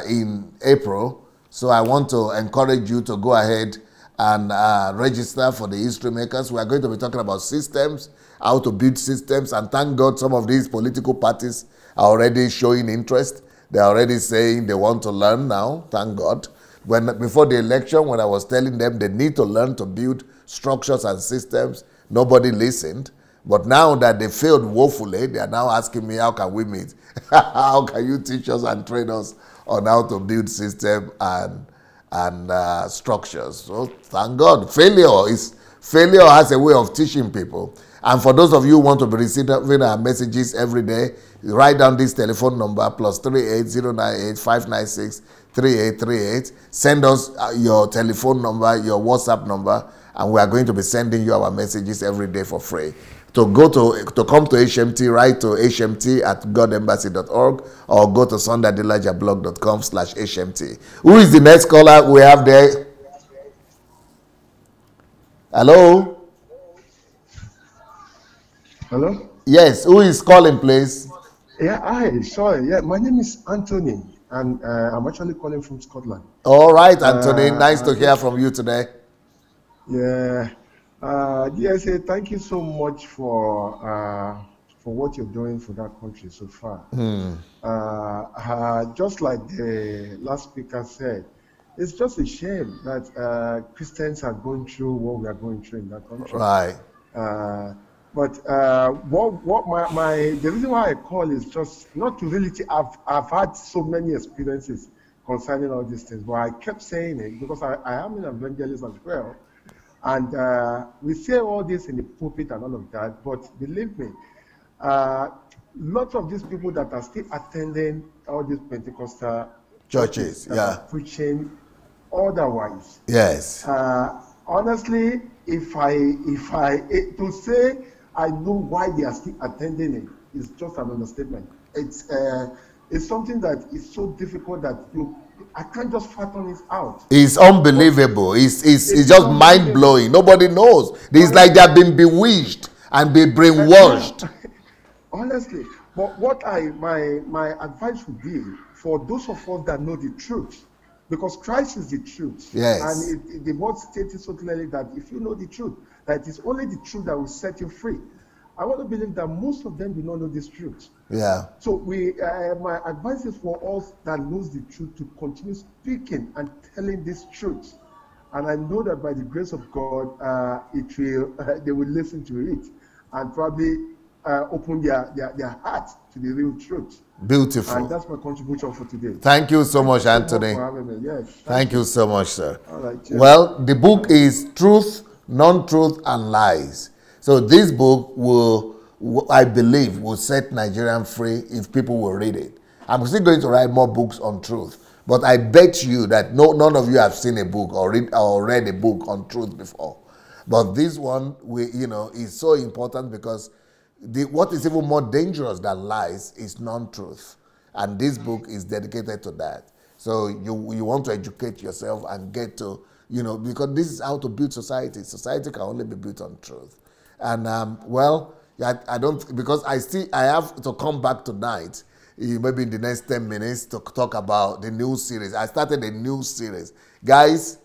in April. So I want to encourage you to go ahead and register for the History Makers. We are going to be talking about systems, how to build systems, and thank God some of these political parties are already showing interest. They're already saying they want to learn now, thank God. Before the election, when I was telling them they need to learn to build structures and systems, nobody listened. But now that they failed woefully, they are now asking me, how can we meet? How can you teach us and train us on how to build system and and structures. So thank God. Failure has a way of teaching people. And for those of you who want to be receiving our messages every day, write down this telephone number, +38098-596-3838. Send us your telephone number, your WhatsApp number, and we are going to be sending you our messages every day for free. To come to HMT, write to hmt@godembassy.org or go to sundaydelajablog.com/HMT. Who is the next caller we have there? Hello? Hello? Yes, who is calling, please? Yeah, hi, sorry. Yeah, my name is Anthony, and I'm actually calling from Scotland. All right, Anthony, nice to hear from you today. Yeah. DSA, thank you so much for what you're doing for that country so far. Just like the last speaker said, it's just a shame that Christians are going through what we are going through in that country. Right. But the reason why I call is just not to really. I've had so many experiences concerning all these things, but I kept saying it because I am an evangelist as well. And we say all this in the pulpit and all of that, but believe me, lots of these people that are still attending all these Pentecostal churches that are preaching otherwise. Yes. Honestly, if to say I know why they are still attending it is just an understatement. It's something that is so difficult that I can't just fathom it out. It's unbelievable. It's just mind blowing. Nobody knows. It's like they have been bewitched and been brainwashed. Honestly, but what my advice would be for those of us that know the truth, because Christ is the truth. Yes. And the word stated so clearly that if you know the truth, that it is only the truth that will set you free. I want to believe that most of them do not know this truth. Yeah. So my advice is for us that knows the truth to continue speaking and telling this truth. And I know that by the grace of God, they will listen to it and probably open their heart to the real truth. Beautiful. And that's my contribution for today. Thank you so much, Anthony. Yes, thank you so much, sir. All right, well, the book is Truth, Non-Truth, and Lies. So this book I believe, will set Nigerian free if people will read it. I'm still going to write more books on truth. But I bet you that none of you have seen a book or read a book on truth before. But this one, is so important because what is even more dangerous than lies is non-truth. And this book is dedicated to that. So you want to educate yourself and get to, because this is how to build society. Society can only be built on truth. And, I don't, because I have to come back tonight, maybe in the next 10 minutes, to talk about the new series. I started a new series. Guys,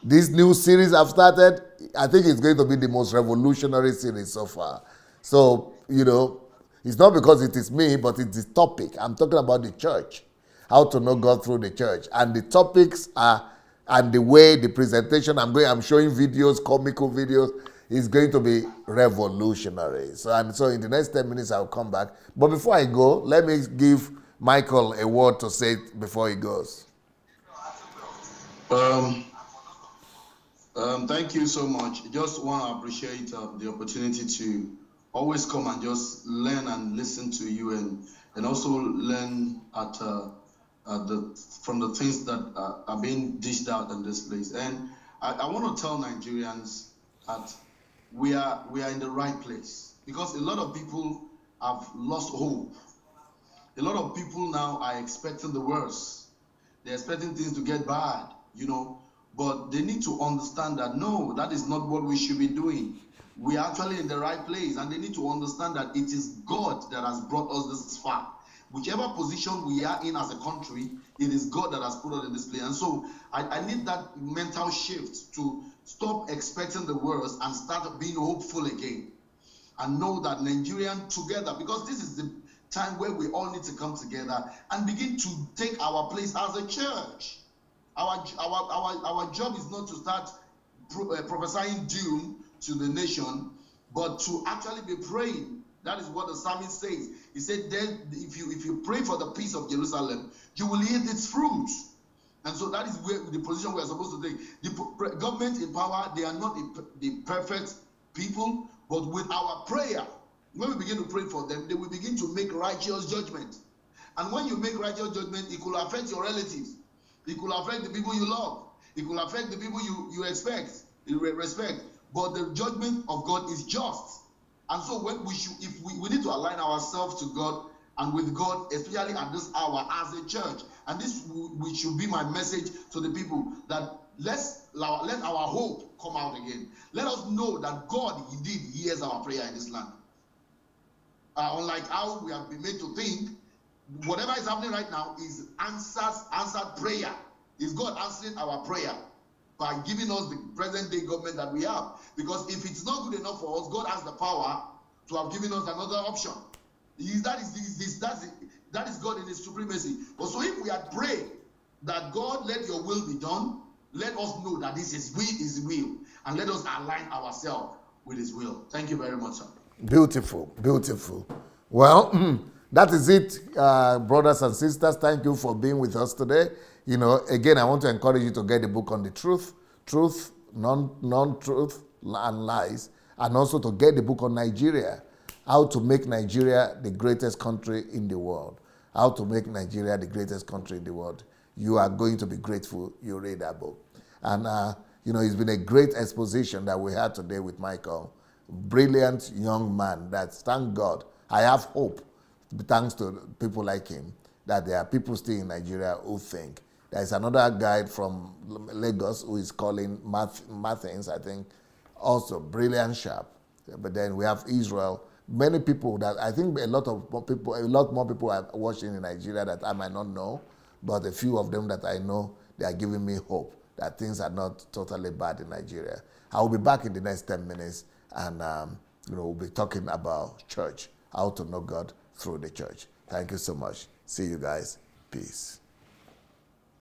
this new series I've started, I think it's going to be the most revolutionary series so far. So, it's not because it is me, but it's the topic. I'm talking about the church, how to know God through the church. And the topics are, and the way, the presentation, I'm showing videos, comical videos, is going to be revolutionary. So in the next 10 minutes, I'll come back. But before I go, let me give Michael a word to say before he goes. Thank you so much. Just want to appreciate the opportunity to always come and just learn and listen to you and also learn from the things that are being dished out in this place. And I want to tell Nigerians that we are in the right place, because a lot of people have lost hope. A lot of people now are expecting the worst. They're expecting things to get bad, but they need to understand that no, that is not what we should be doing. We are actually in the right place, and they need to understand that it is God that has brought us this far. Whichever position we are in as a country, it is God that has put us in this place. And so I need that mental shift to stop expecting the worst and start being hopeful again. And know that Nigerian together, because this is the time where we all need to come together and begin to take our place as a church. Our job is not to start prophesying doom to the nation, but to actually be praying. That is what the psalmist says. He said, then if you pray for the peace of Jerusalem, you will eat its fruit. And so that is where the position we are supposed to take. The government in power, they are not the perfect people, but with our prayer, when we begin to pray for them, they will begin to make righteous judgment. And when you make righteous judgment, it could affect your relatives. It could affect the people you love. It could affect the people you respect. But the judgment of God is just. And so when we need to align ourselves to God and with God, especially at this hour as a church. And this should be my message to the people, that let our hope come out again. Let us know that God indeed hears our prayer in this land. Unlike how we have been made to think, whatever is happening right now is answered prayer. Is God answering our prayer by giving us the present day government that we have? Because if it's not good enough for us, God has the power to have given us another option. That is God in his supremacy. But so if we had prayed that God, let your will be done, let us know that this is his will, and let us align ourselves with his will. Thank you very much, sir. Beautiful, beautiful. Well, that is it, brothers and sisters. Thank you for being with us today. You know, again, I want to encourage you to get the book on the truth, non-truth, and lies, and also to get the book on Nigeria, how to make Nigeria the greatest country in the world. How to make Nigeria the greatest country in the world. You are going to be grateful you read that book. And, you know, it's been a great exposition that we had today with Michael. Brilliant young man that, thank God, I have hope, thanks to people like him, that there are people still in Nigeria who think. There's another guy from Lagos who is calling Mathens, I think, also brilliant, sharp. But then we have Israel. Many people that I think a lot more people are watching in Nigeria that I might not know, but a few of them that I know, they are giving me hope that things are not totally bad in Nigeria. I will be back in the next 10 minutes, and you know, we'll be talking about church, how to know God through the church. Thank you so much. See you guys. Peace.